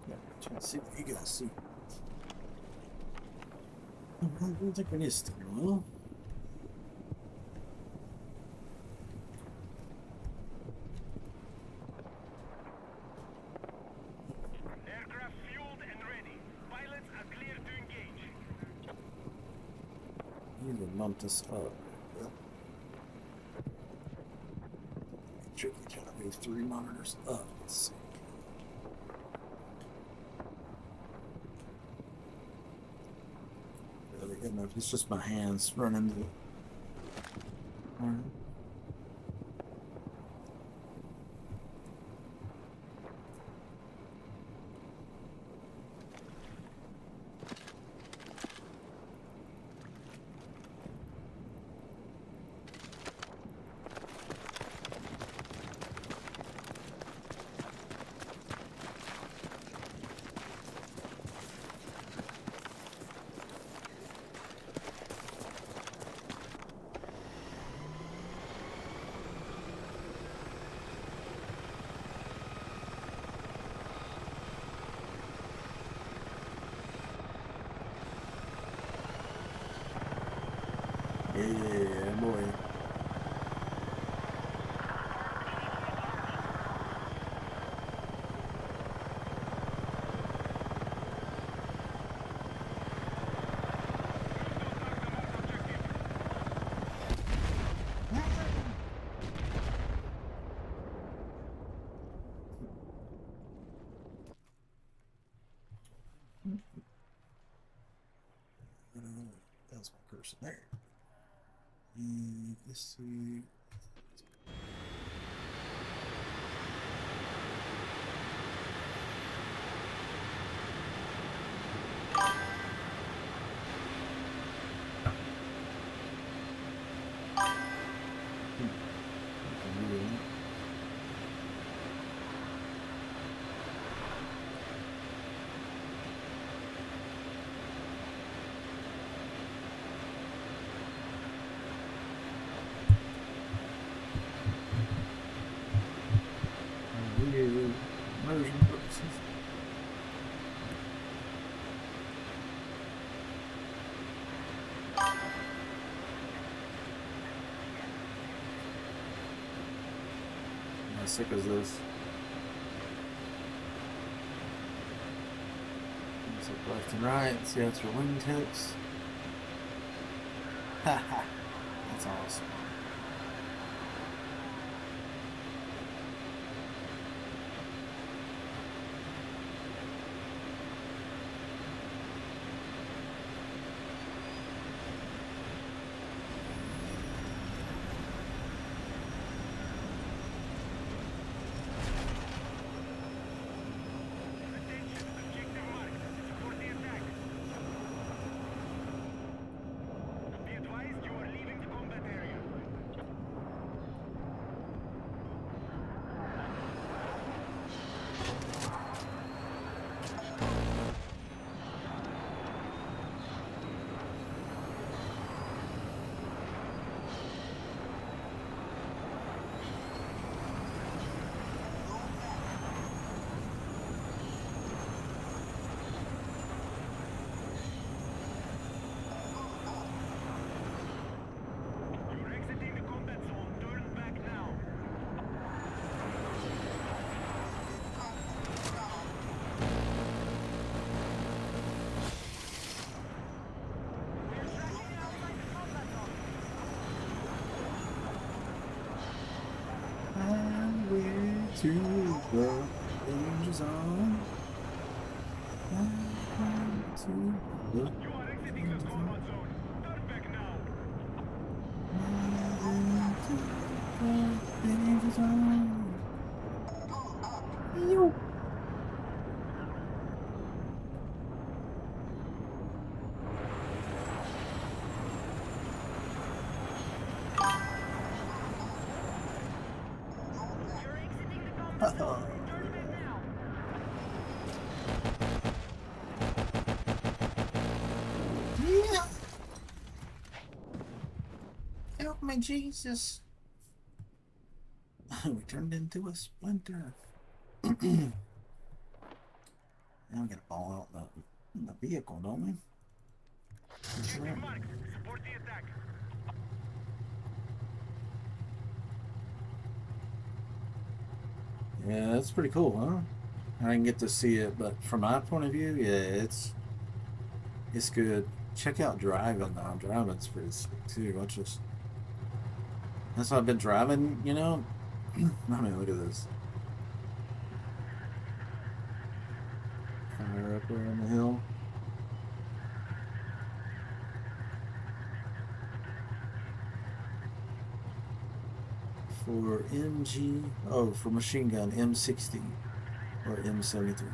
Yeah, trying to see what you guys see. I don't think we need to stick around. Aircraft fueled and ready. Pilots are clear to engage. You even bumped us up. Tricky trying to move 3 monitors up. Let's see. Really good enough. It's just my hands running the. Alright. Yeah, boy. That's my person there. Let's see. Immersion purposes. How sick is this? Look left and right. See that's your wingtips. Haha. That's awesome. Objective marked. Support the attack. Be advised you are leaving the combat area. You're exiting the combat zone. Turn back now. We're tracking outside the combat zone. Highway to the danger zone. Highway to the You are exiting the combat zone. Turn back now. highway to the danger zone. Yo. You're exiting the combat zone. Turn back now. Yeah. Help me, Jesus. We turned into a splinter. Now we gotta fall out the vehicle, don't we? Objective marked. Support the attack. Yeah, that's pretty cool, huh? I didn't get to see it, but from my point of view, yeah, it's good. Check out driving though. Driving's pretty sick too. Watch this. That's why I've been driving, you know. I mean, look at this. Fire up there on the hill. For MG, for machine gun, M60 or M73.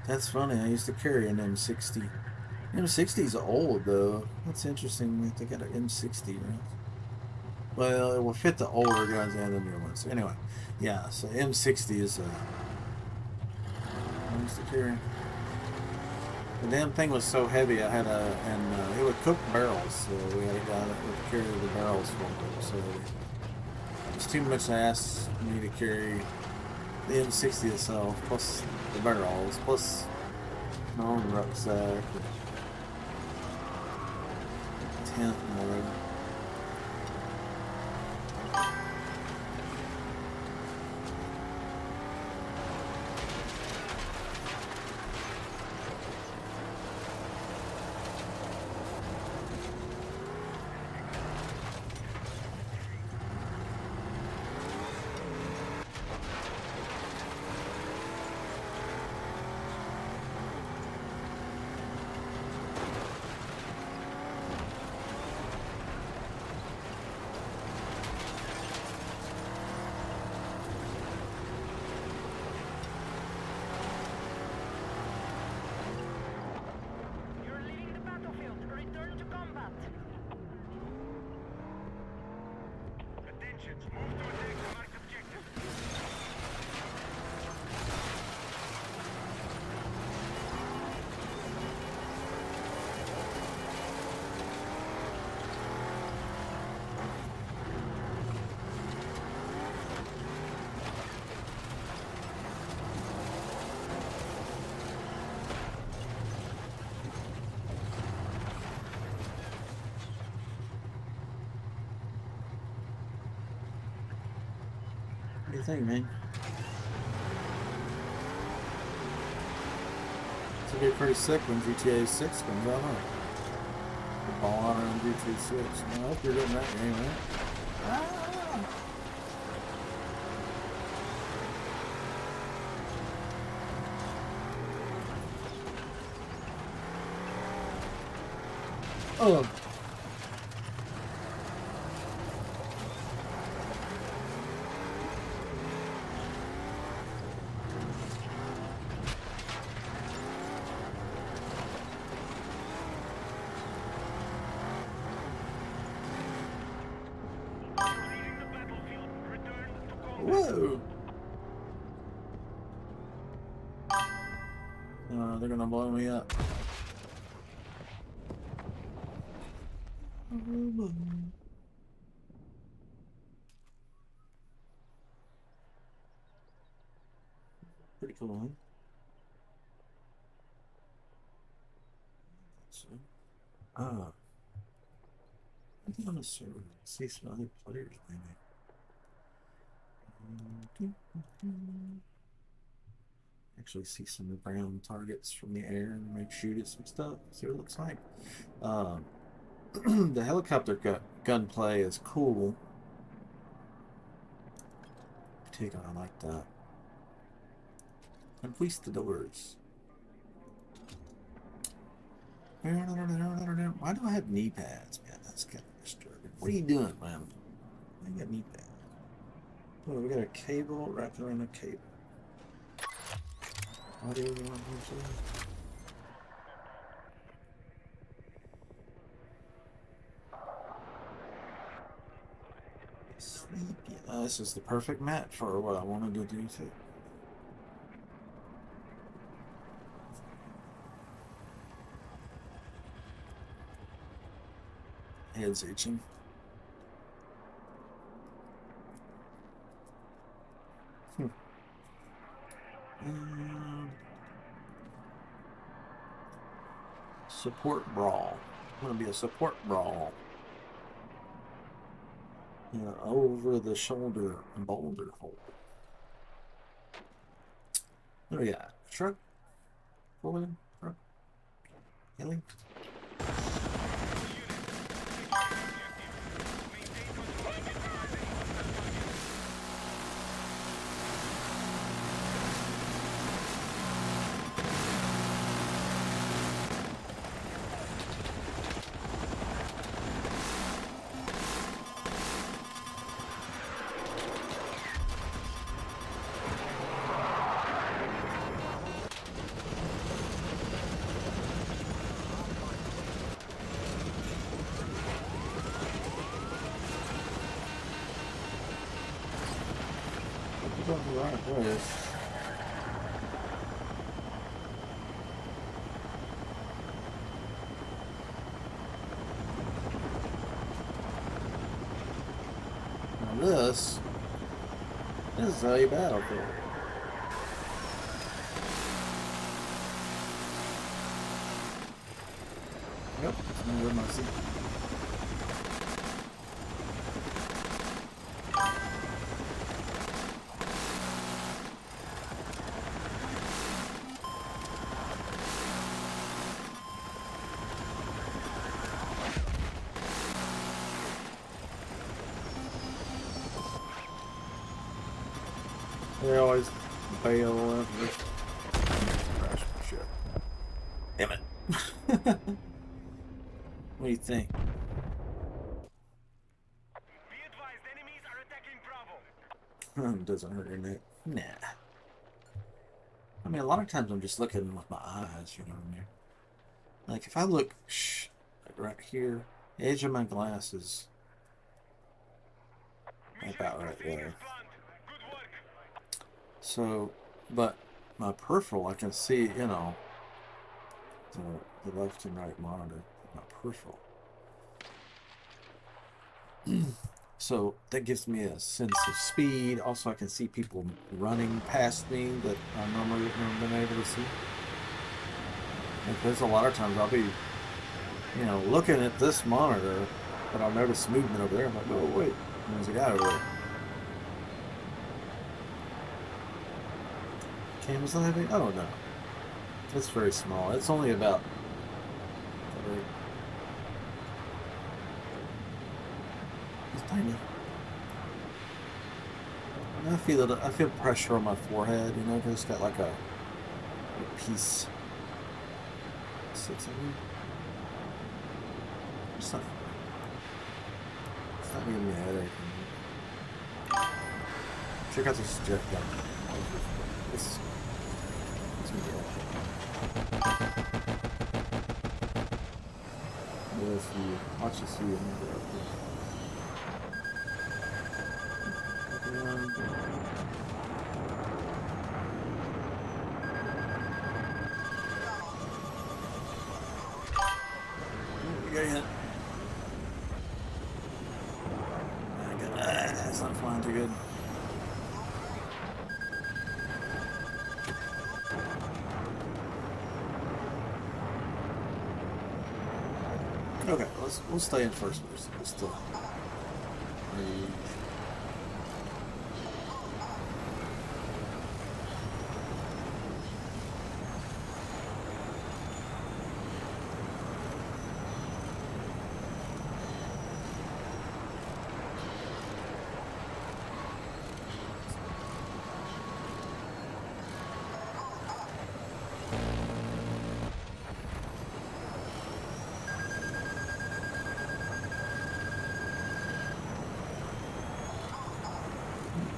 That's funny. I used to carry an M60. M60's old though. That's interesting that they got an M60, right? Well, it will fit the older guns and the newer ones. Anyway, yeah. So M60 is I used to carry. The damn thing was so heavy. I had it would cook barrels, so we had a guy that would carry the barrels for me. So it's too much to ask me to carry the M60 itself, plus the barrels, plus my own rucksack, tent, and whatever. attention. Move to attack the marked objective. What do you think, man? It's gonna be pretty sick when GTA 6 comes out, huh? The ball out on GTA 6. I hope you're getting that game, man. Ah! Oh. Leaving the battlefield. Return to combat. Whoa! They're gonna blow me up. Pretty cool, huh? So, I think on a server, see some other players maybe. Actually see some ground targets from the air and maybe shoot at some stuff. See what it looks like. The helicopter gunplay is cool. Particularly, I like that. Conquistadors. Why do I have knee pads, man? That's kind of disturbing. What are you doing, man? I got knee pads. Oh, we got a cable wrapped around a cable. Audio on here. Sleepy. This is the perfect mat for what I wanted to do too. Head's itching. Support brawl. I'm gonna be a support brawl. Over the shoulder boulder hole. What do we got? Truck? Four-wheeler? Truck? Heli? Going the right place. Now this is a battlefield. Yep, I'm with my seat. They always bail after crash my ship. Damn it. What do you think? Be advised, enemies are attacking Bravo. Doesn't hurt your neck. Nah. I mean, a lot of times I'm just looking with my eyes, you know what I mean? Like, if I look, like right here, the edge of my glasses, about right there. Good work. So, but my peripheral, I can see, you know, the left and right monitor, my peripheral. So that gives me a sense of speed. Also, I can see people running past me that I normally wouldn't have been able to see. Because a lot of times I'll be, you know, looking at this monitor, but I'll notice movement over there. I'm like, oh wait, there's a guy over there. Camera's not having? I don't know. It's very small. It's only about. It's tiny. And I feel it. I feel pressure on my forehead. You know, just got like a piece. Sits in me. It's not giving me a headache. Check out this jet gun. It's Yes, you watch the see it. That's not flying too good. Okay, we'll stay in first person. We'll still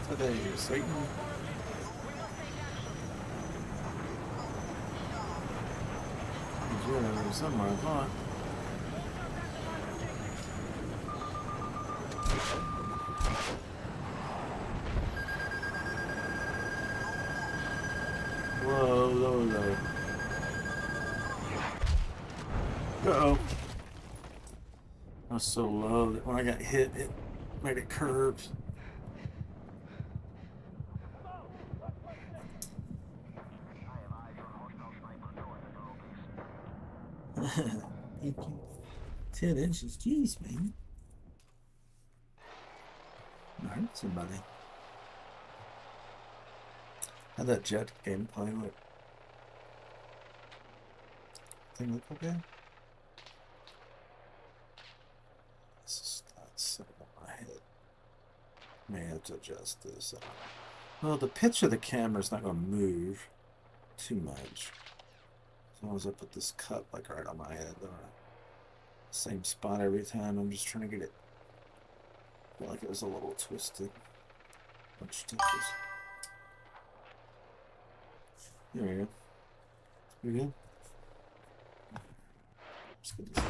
today, Satan. He's really over somewhere, I thought. Whoa, low. Uh-oh. I was so low that when I got hit, it made it curve. Thank you. 10 inches, jeez, man. I hurt somebody. How'd that jet gameplay look? Thing look okay? This is not set on my head. May have to adjust this. Well, the pitch of the camera's not going to move too much. As long as I put this cup like right on my head, same spot every time. I'm just trying to get it. I feel like it was a little twisted. Bunch of tickles. There we go. We good? Let's get this.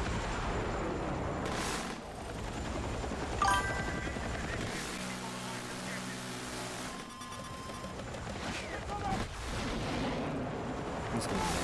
He's gonna die.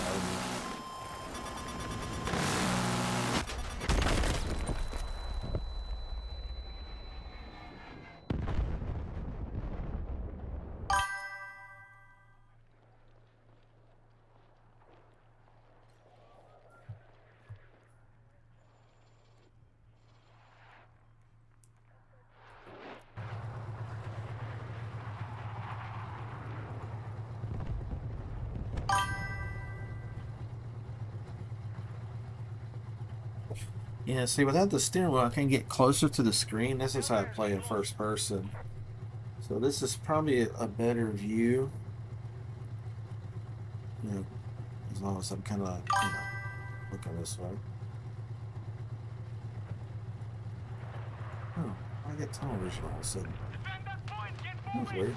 Yeah, see, without the steering wheel, I can get closer to the screen. This is how I play in first person. So this is probably a better view. You know, as long as I'm kind of, you know, looking this way. Oh, I get tunnel vision all of a sudden. Defend that point. Get That's moving. weird.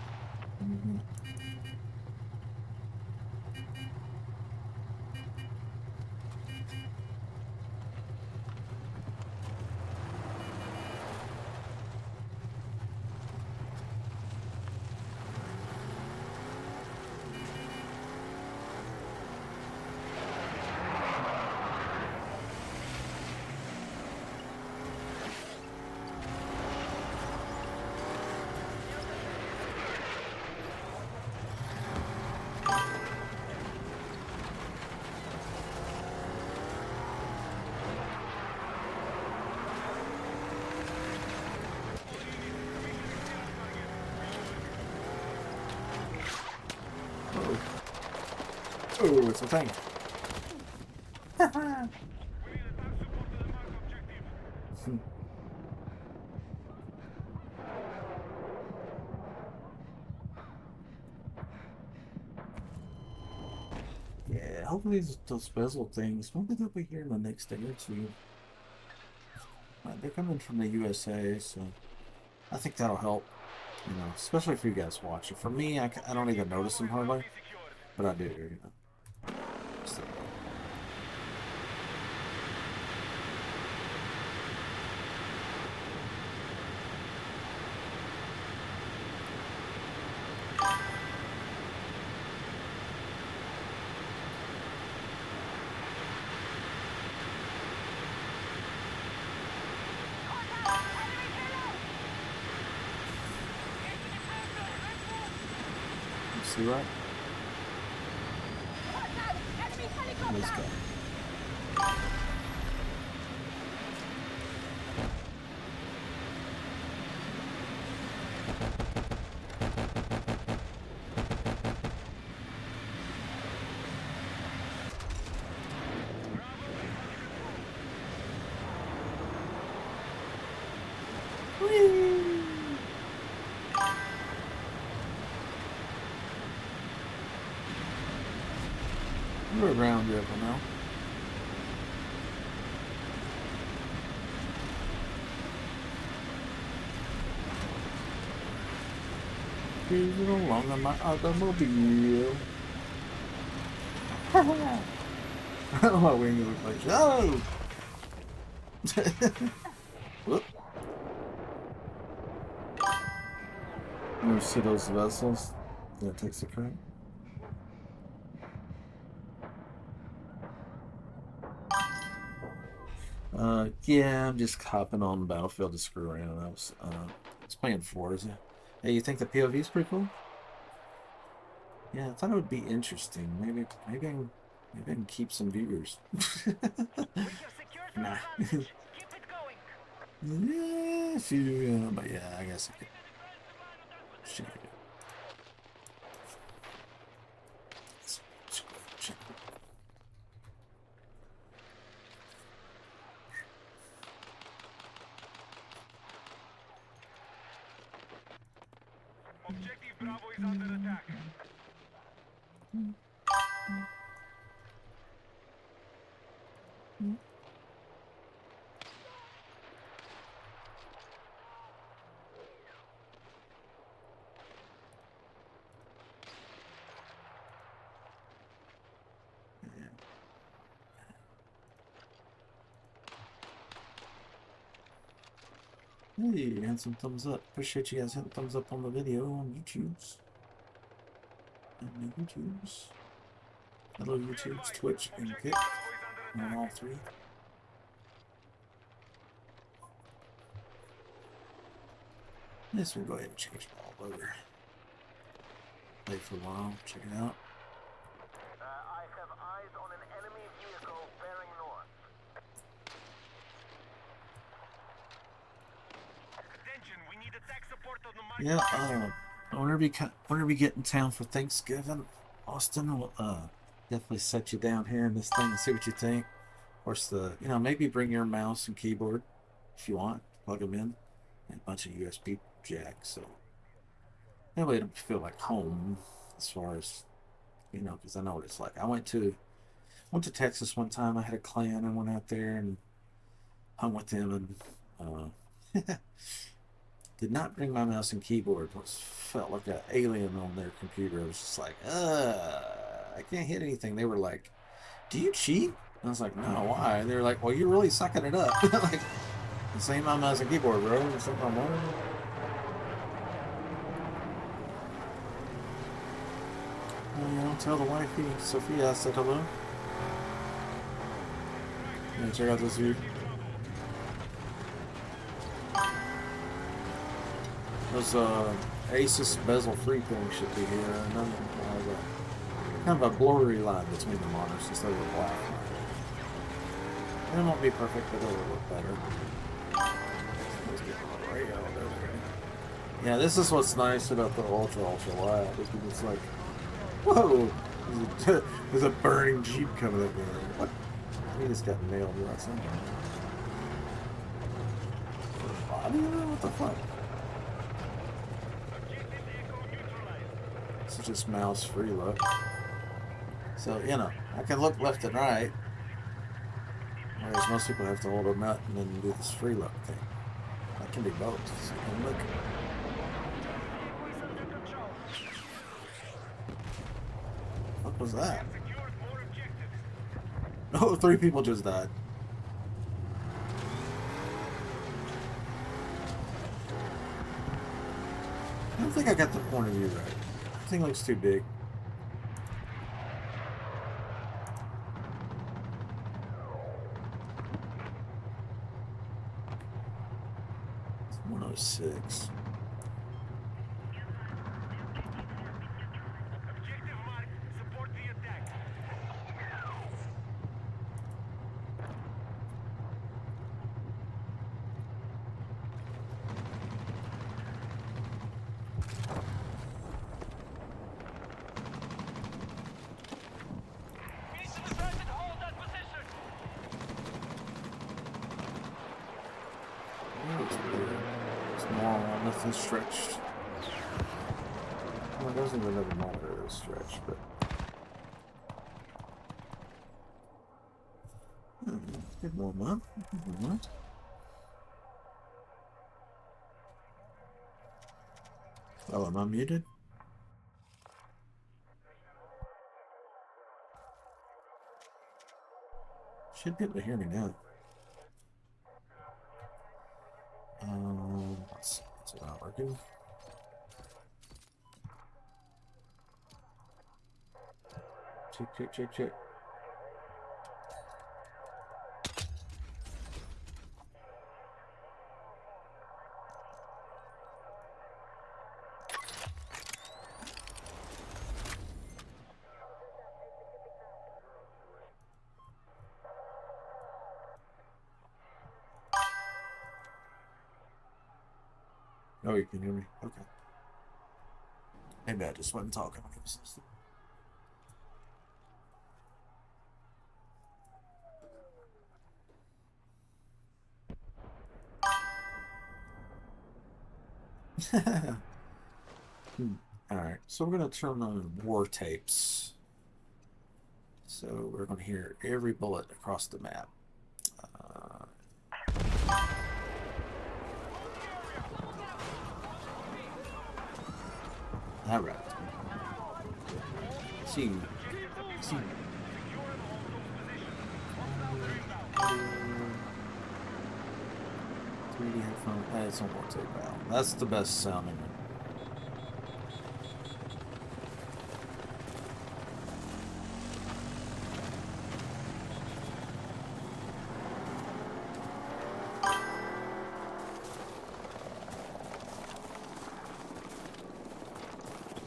Oh, it's a thing. We need attack support to the mark objective. Yeah, hopefully those bezel things, maybe they'll be here in the next day or two. They're coming from the USA, so I think that'll help. You know, especially for you guys watching. For me, I don't even notice them hardly, Be secured. but I do, you know. So, you see right? Let's go. We're around river now. Cruising along on my automobile. Oh, we ain't gonna play. Oh! Whoop. You see those vessels? That takes a crack. Yeah, I'm just hopping on the battlefield to screw around. I was playing Forza. Hey, you think the POV is pretty cool? Yeah, I thought it would be interesting. Maybe I can keep some viewers. We have secured the Nah. advantage. Keep it going. Yeah, a few, but yeah, I guess I could. Shit. Objective Bravo is under attack. Hey, and some thumbs up. Appreciate you guys hitting thumbs up on the video on YouTube's. And the YouTube's. Hello YouTube's, Twitch, and Kick. On all three. This will go ahead and change it all over. Play for a while, check it out. I have eyes on an enemy vehicle bearing north. Attention, we need attack support on the mark. Yeah, whenever we get in town for Thanksgiving, Austin will definitely set you down here in this thing and see what you think. Of course, maybe bring your mouse and keyboard if you want, plug them in, and a bunch of USB jacks. So that way it'll feel like home as far as, because I know what it's like. I went to Texas one time. I had a clan. I went out there and hung with them and did not bring my mouse and keyboard. It felt like an alien on their computer. I was just like, I can't hit anything. They were like, do you cheat? And I was like, no, why? And they were like, well, you're really sucking it up. Like, this ain't my mouse and keyboard, bro. It's not my mouse. Tell the wifey, Sophia, I said hello. Yeah, check out this view. Those Asus bezel-free things should be here. And then kind of a blurry line between the monitors instead of a black line. It won't be perfect, but it'll look better. Let's get a ray out there. Yeah, this is what's nice about the ultra wide. It's like, whoa! There's a burning Jeep coming up there. What? He just got nailed right somewhere. Body there? What the fuck? This is just mouse free look. So, you know, I can look left and right. Whereas most people have to hold them out and then do this free look thing. I can do both. So I can look. What was that? Oh, 3 people just died. I don't think I got the point of view right. The thing looks too big. It's 106. Objective marked. Support the attack. Mission threatened. Hold that position. It looks weird. It's normal, nothing stretched. Well, it doesn't even have a monitor that's stretched, but. Good warm up. Good warm up. Oh, am I muted? Should be able to hear me now. Let's see. Is it not working? Check. Oh, you can hear me? Okay. Maybe I just wasn't talking when he was listening. Alright, so we're going to turn on war tapes. So we're going to hear every bullet across the map. Alright. See. 3D headphone. It's on war tape now. That's the best sounding one.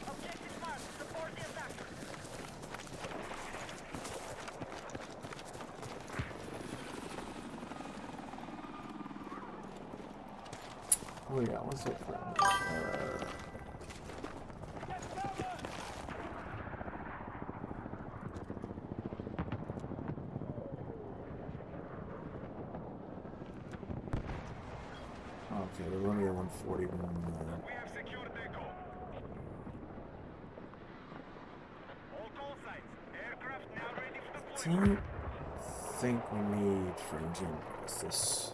Objective marked. Support the attacker. Oh yeah, what's it for? Okay, they're running at 140. We have secured Echo. All call signs. Aircraft now ready for I deployment. don't think we need fringe inputs. This.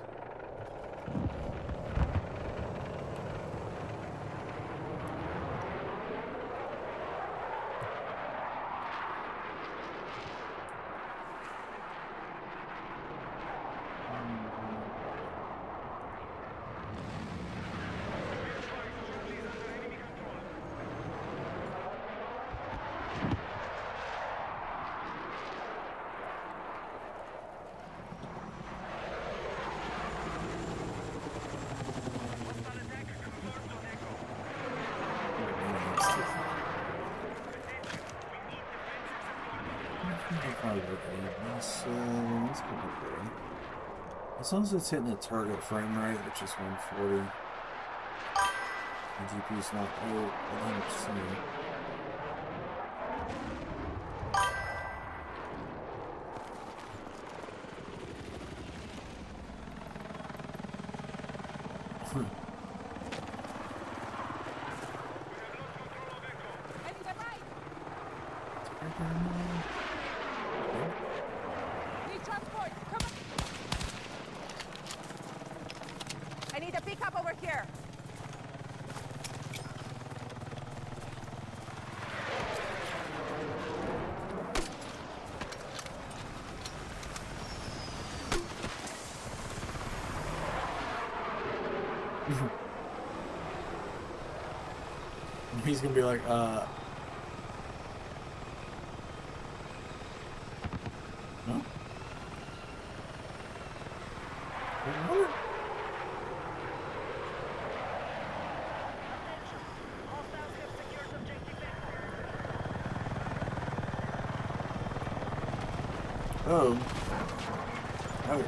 Let's go with that. As long as it's hitting a target frame rate, which is 140, the GPU's not 100%. Hmm. Heading to right. Need transport. Come on. I need a pickup over here. He's gonna be like, no? What? Attention. Hostiles have secured objective Echo. Oh. Oh.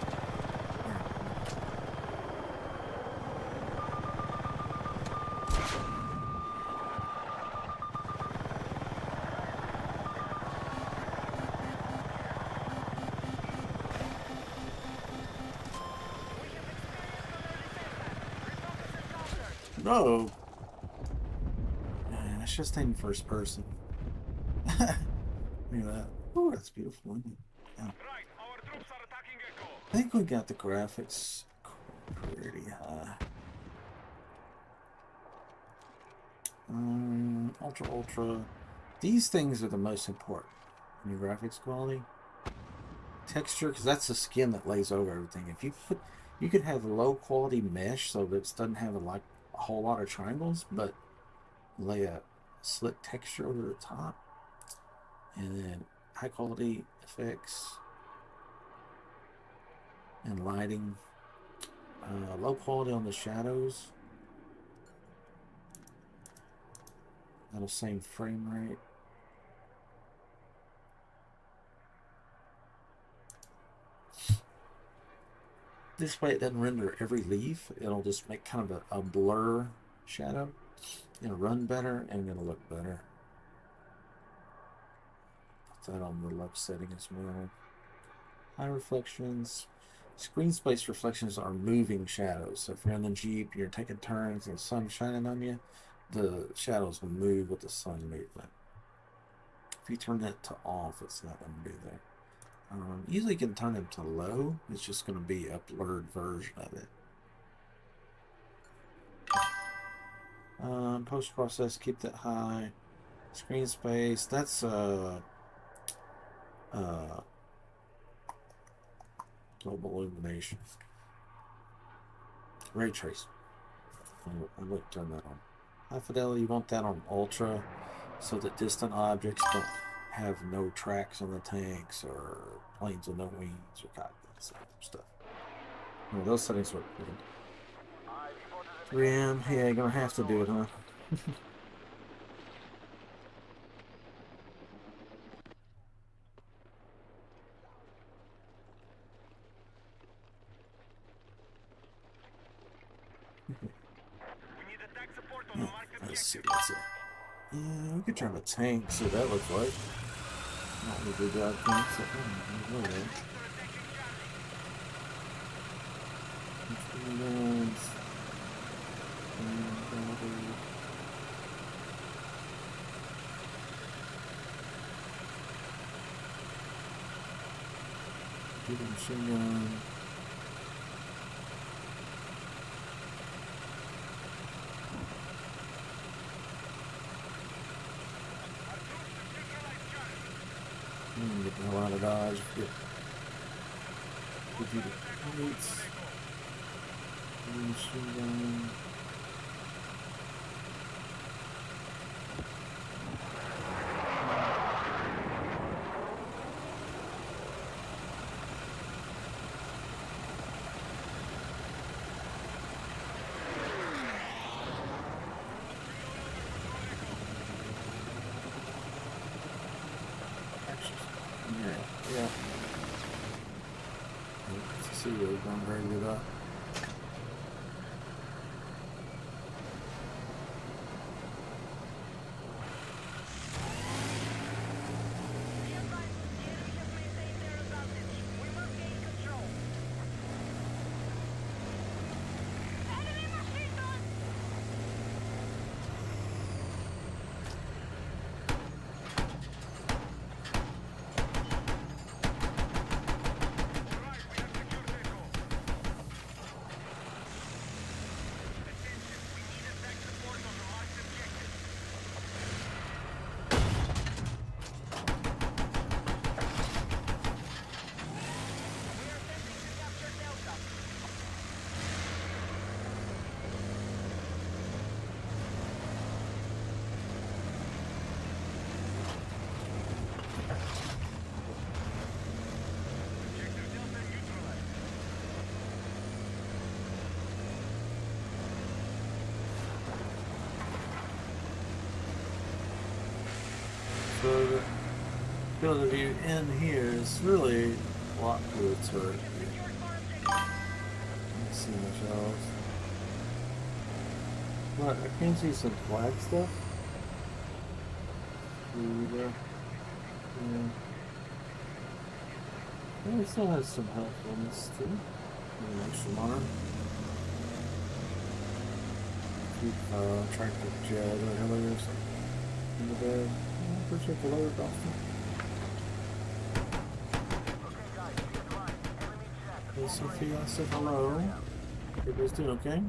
No. Man, I should stay in first person. Look at that. Oh, that's beautiful, isn't it? Yeah. Right, our troops are attacking Echo. I think we got the graphics pretty high. Ultra. These things are the most important in your graphics quality. Texture, because that's the skin that lays over everything. If you put, you could have low quality mesh so that it doesn't have a whole lot of triangles, but lay a slick texture over the top, and then high quality effects and lighting, low quality on the shadows at the same frame rate. This way it doesn't render every leaf. It'll just make kind of a blur shadow. It'll run better and it'll look better. Put that on the left setting as well. High reflections. Screen space reflections are moving shadows. So if you're in the Jeep, you're taking turns and the sun's shining on you, the shadows will move with the sun movement. If you turn that to off, it's not going to do that. Usually you can turn it to low. It's just going to be a blurred version of it. Post-process, keep that high. Screen space, that's global illumination. Ray trace. I would turn that on. High fidelity, you want that on ultra so that distant objects don't have no tracks on the tanks or planes with no wings or cockpits and stuff. Well, those settings work good. 3M, yeah, you're gonna have to do it, huh? We need attack support on the marked Let's see, objective. what's it? Yeah, we could try a tank, see what that looks like. Not a good job tank, so oh, no, machine gun. Get the hell out of Dodge. Give you the plates. Machine gun. Yeah. Let's see what we're going to bring it up. So the field of view in here is really a lot cooler to it. Let's see much else. But I can see some flag stuff. Ooh, there. Yeah. Well, it still has some helpfulness too. Extra modern. Tractor jet or whatever in the bed. I appreciate the lower Boston. Hey Sophia, I said hello. Everybody's doing okay?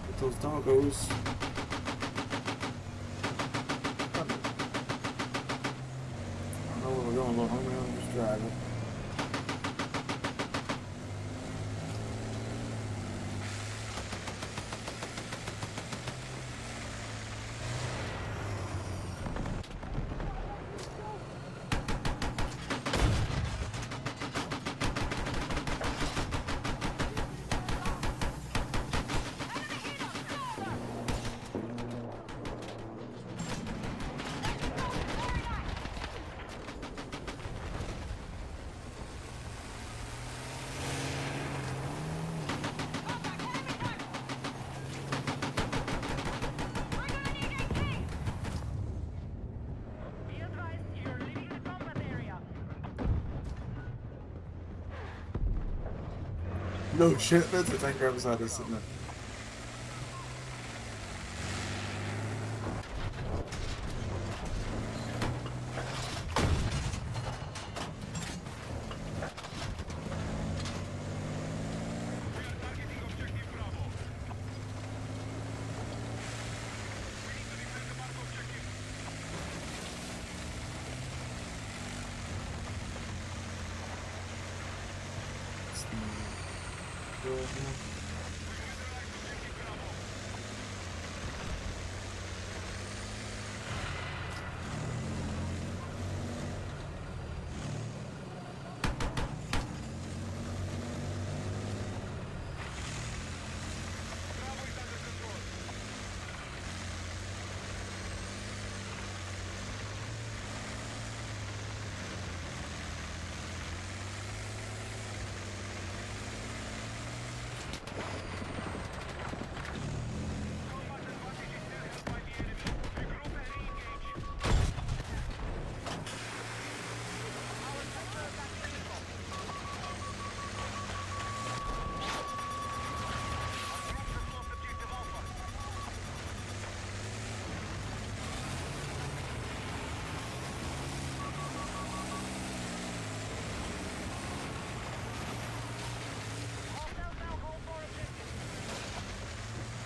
With those doggos. I don't know where we're going, little homie. I'm just driving. Be advised, you're leaving the combat area. No shit, that's a tank right beside us, isn't it?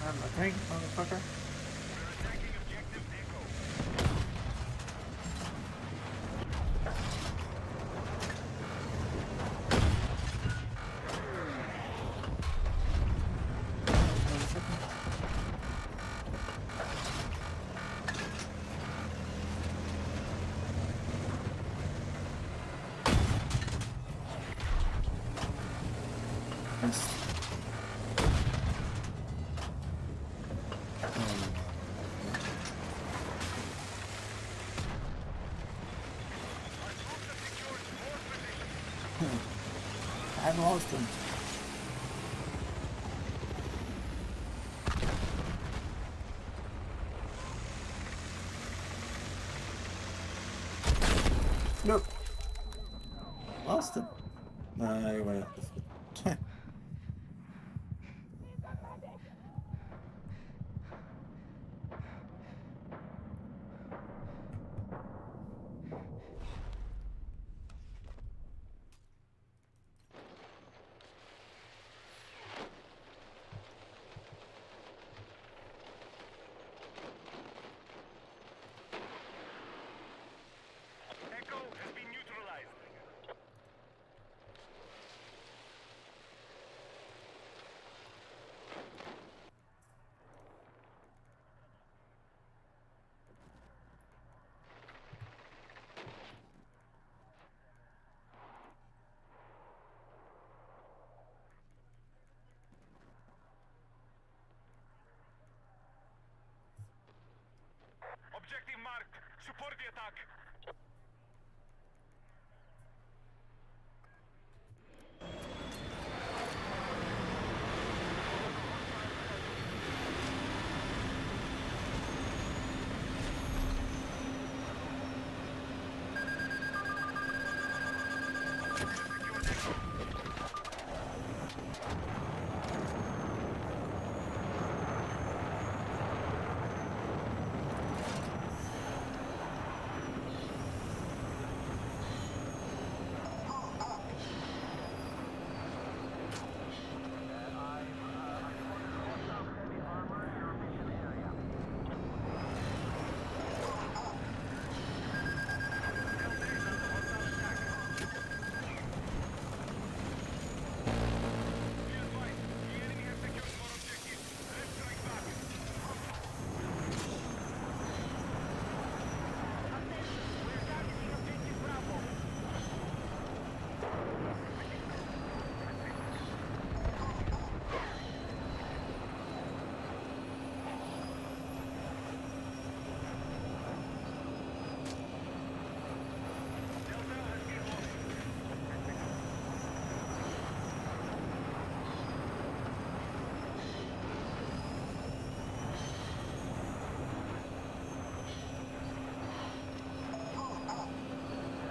I'm a tank, motherfucker. I've lost him. Nope. Lost him. He went out this way. Echo has been neutralized. attack.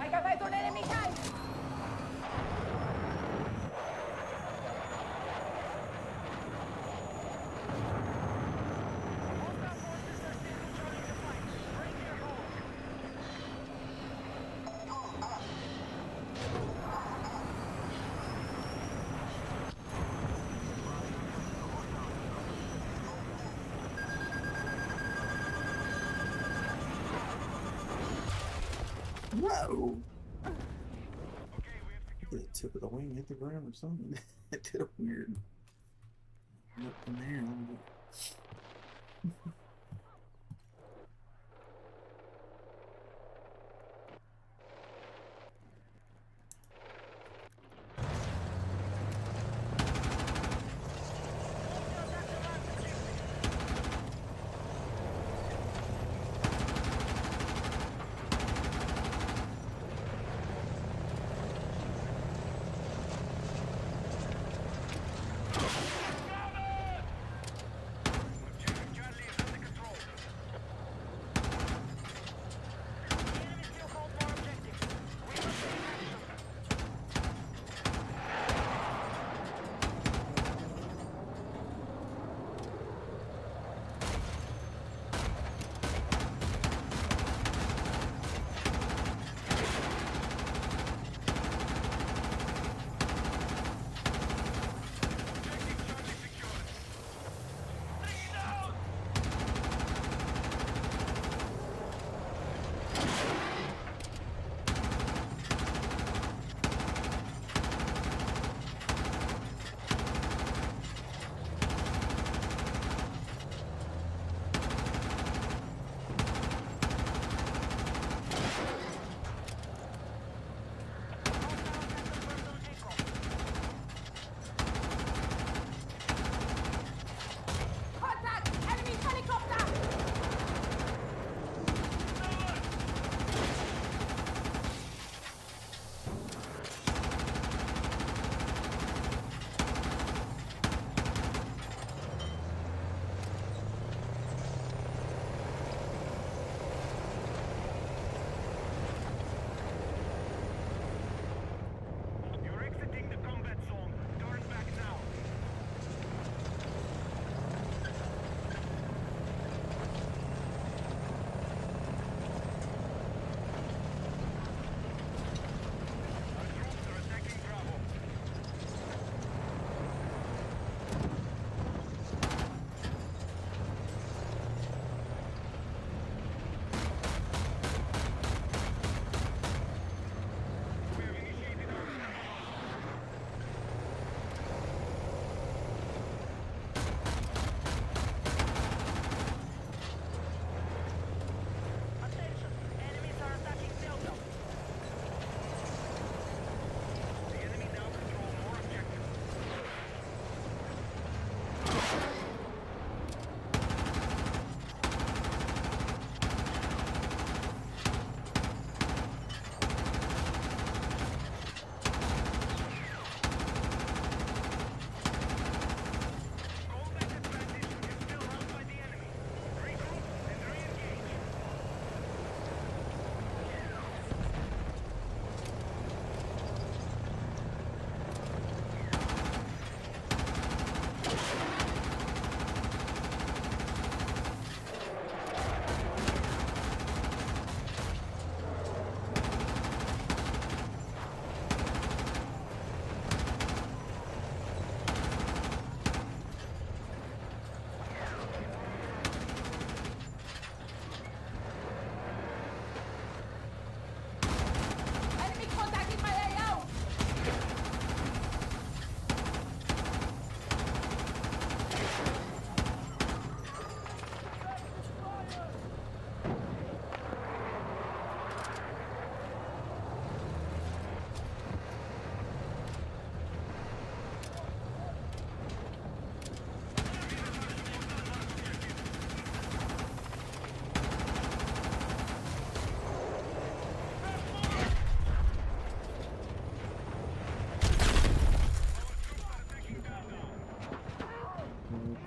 Hay que ver un enemigo. Hostile forces are still controlling the fight. Break their hold. Whoa! Okay, we have secured. The tip of the wing hit the ground or something. It did a weird up in there.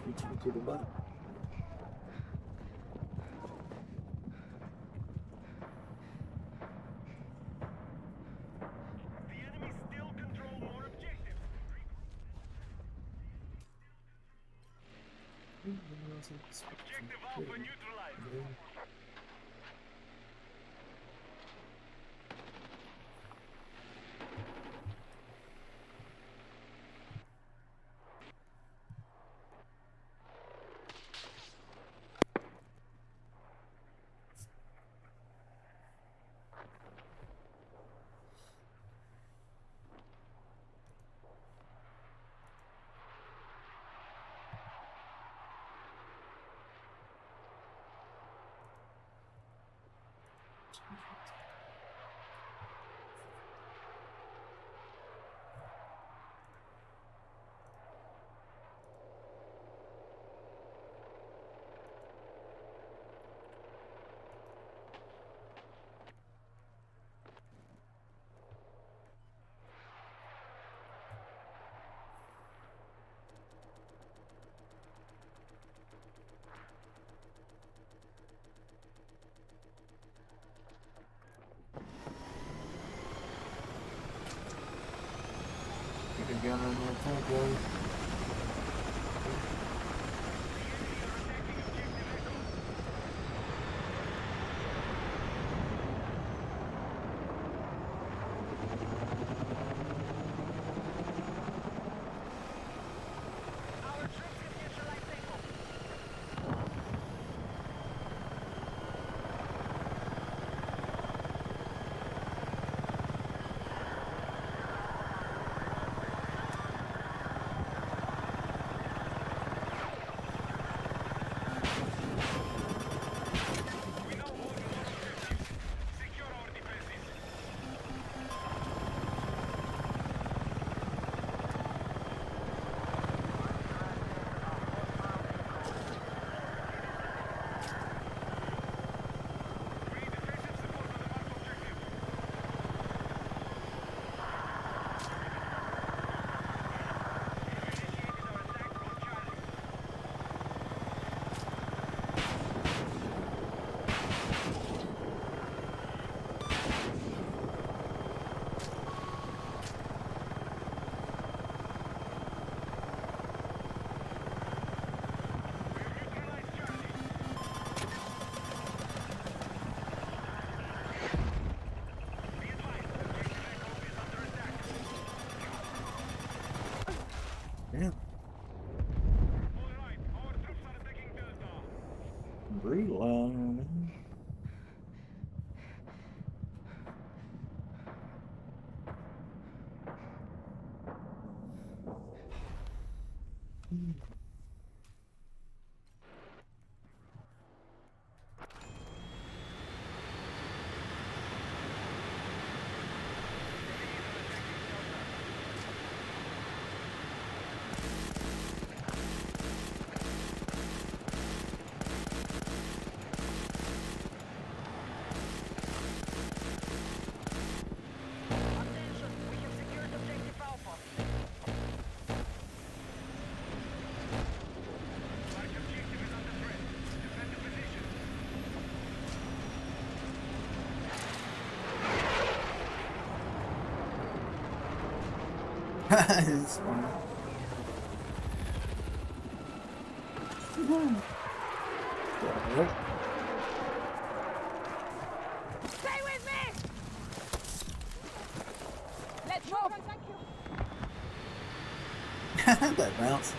Beat you to the butt. The enemy still control more objectives. Objective Alpha neutralized. Get a gun on your tank, guys. Our troops have neutralized Echo. We now hold more objectives. Secure our defenses. Three defensive support on the marked objective. Initiated our attack on Charlie. We have neutralized Charlie. Be advised, objective Echo is under attack. Yeah. All right, our troops are attacking Delta. Reload. Attention, we have secured objective Alpha. Mark objective is under threat. Defend the position. It's funny. Yeah, Stay with me! Let's move! that bounce.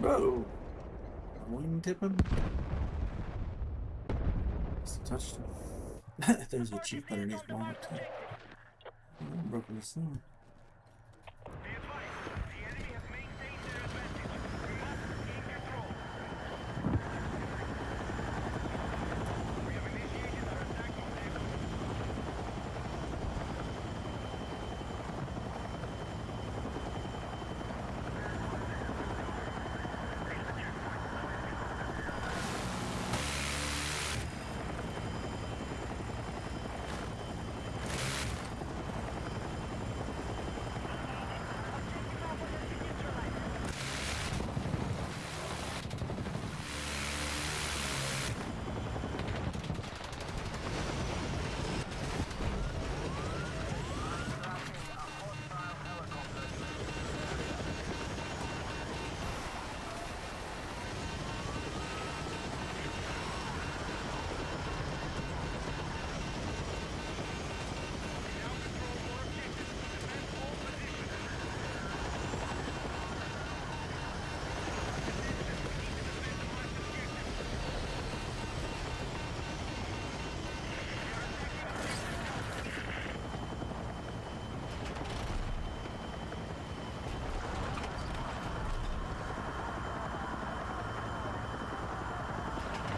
Whoa! Wingtip him? Just touched him. There's a chief underneath one too. Broken his son. Be advised, the enemy has maintained their advantage. We must gain control. We have initiated our attack on Echo.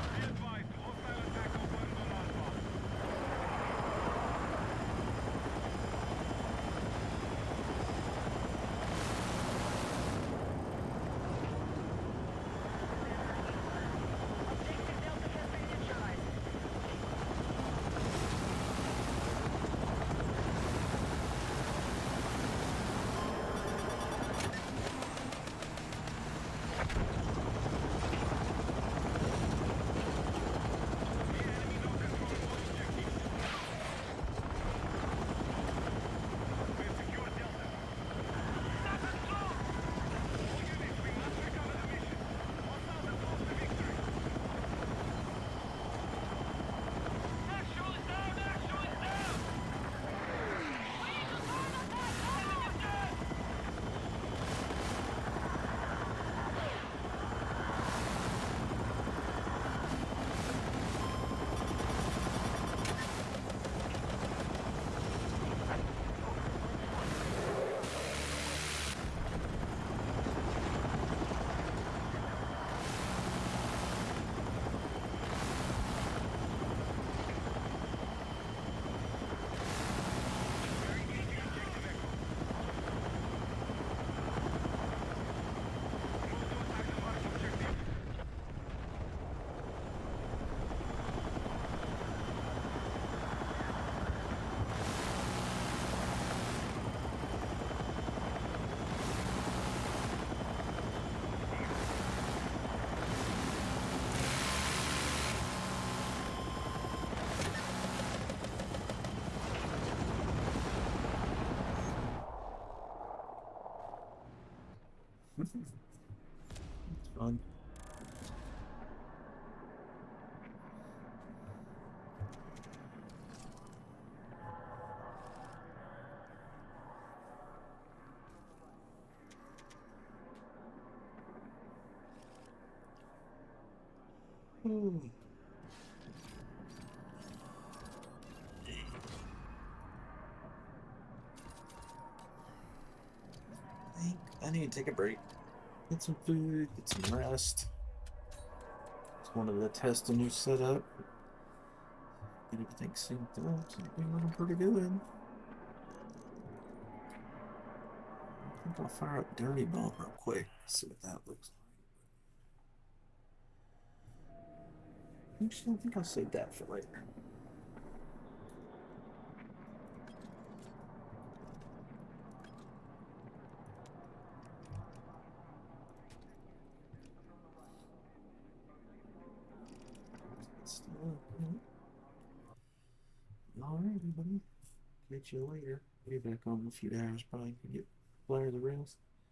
Be advised, hostile attack opened on Alpha. Objective Delta has been neutralized. The enemy now controls all objectives. We have secured Delta. All units, we must recover the mission. Hostiles are close to victory. Actual is down! Actual is down! We're engaging objective Echo. Close to attack the marked objective. It's fun. I need to take a break. Get some food, get some rest. Just wanted to test a new setup. Get everything synced up. So we're looking pretty good. I think I'll fire up Dirty Bone real quick. See what that looks like. Actually, I think I'll save that for later. Alright, buddy. Catch you later. Be back on in a few hours. Probably can get flare the rails.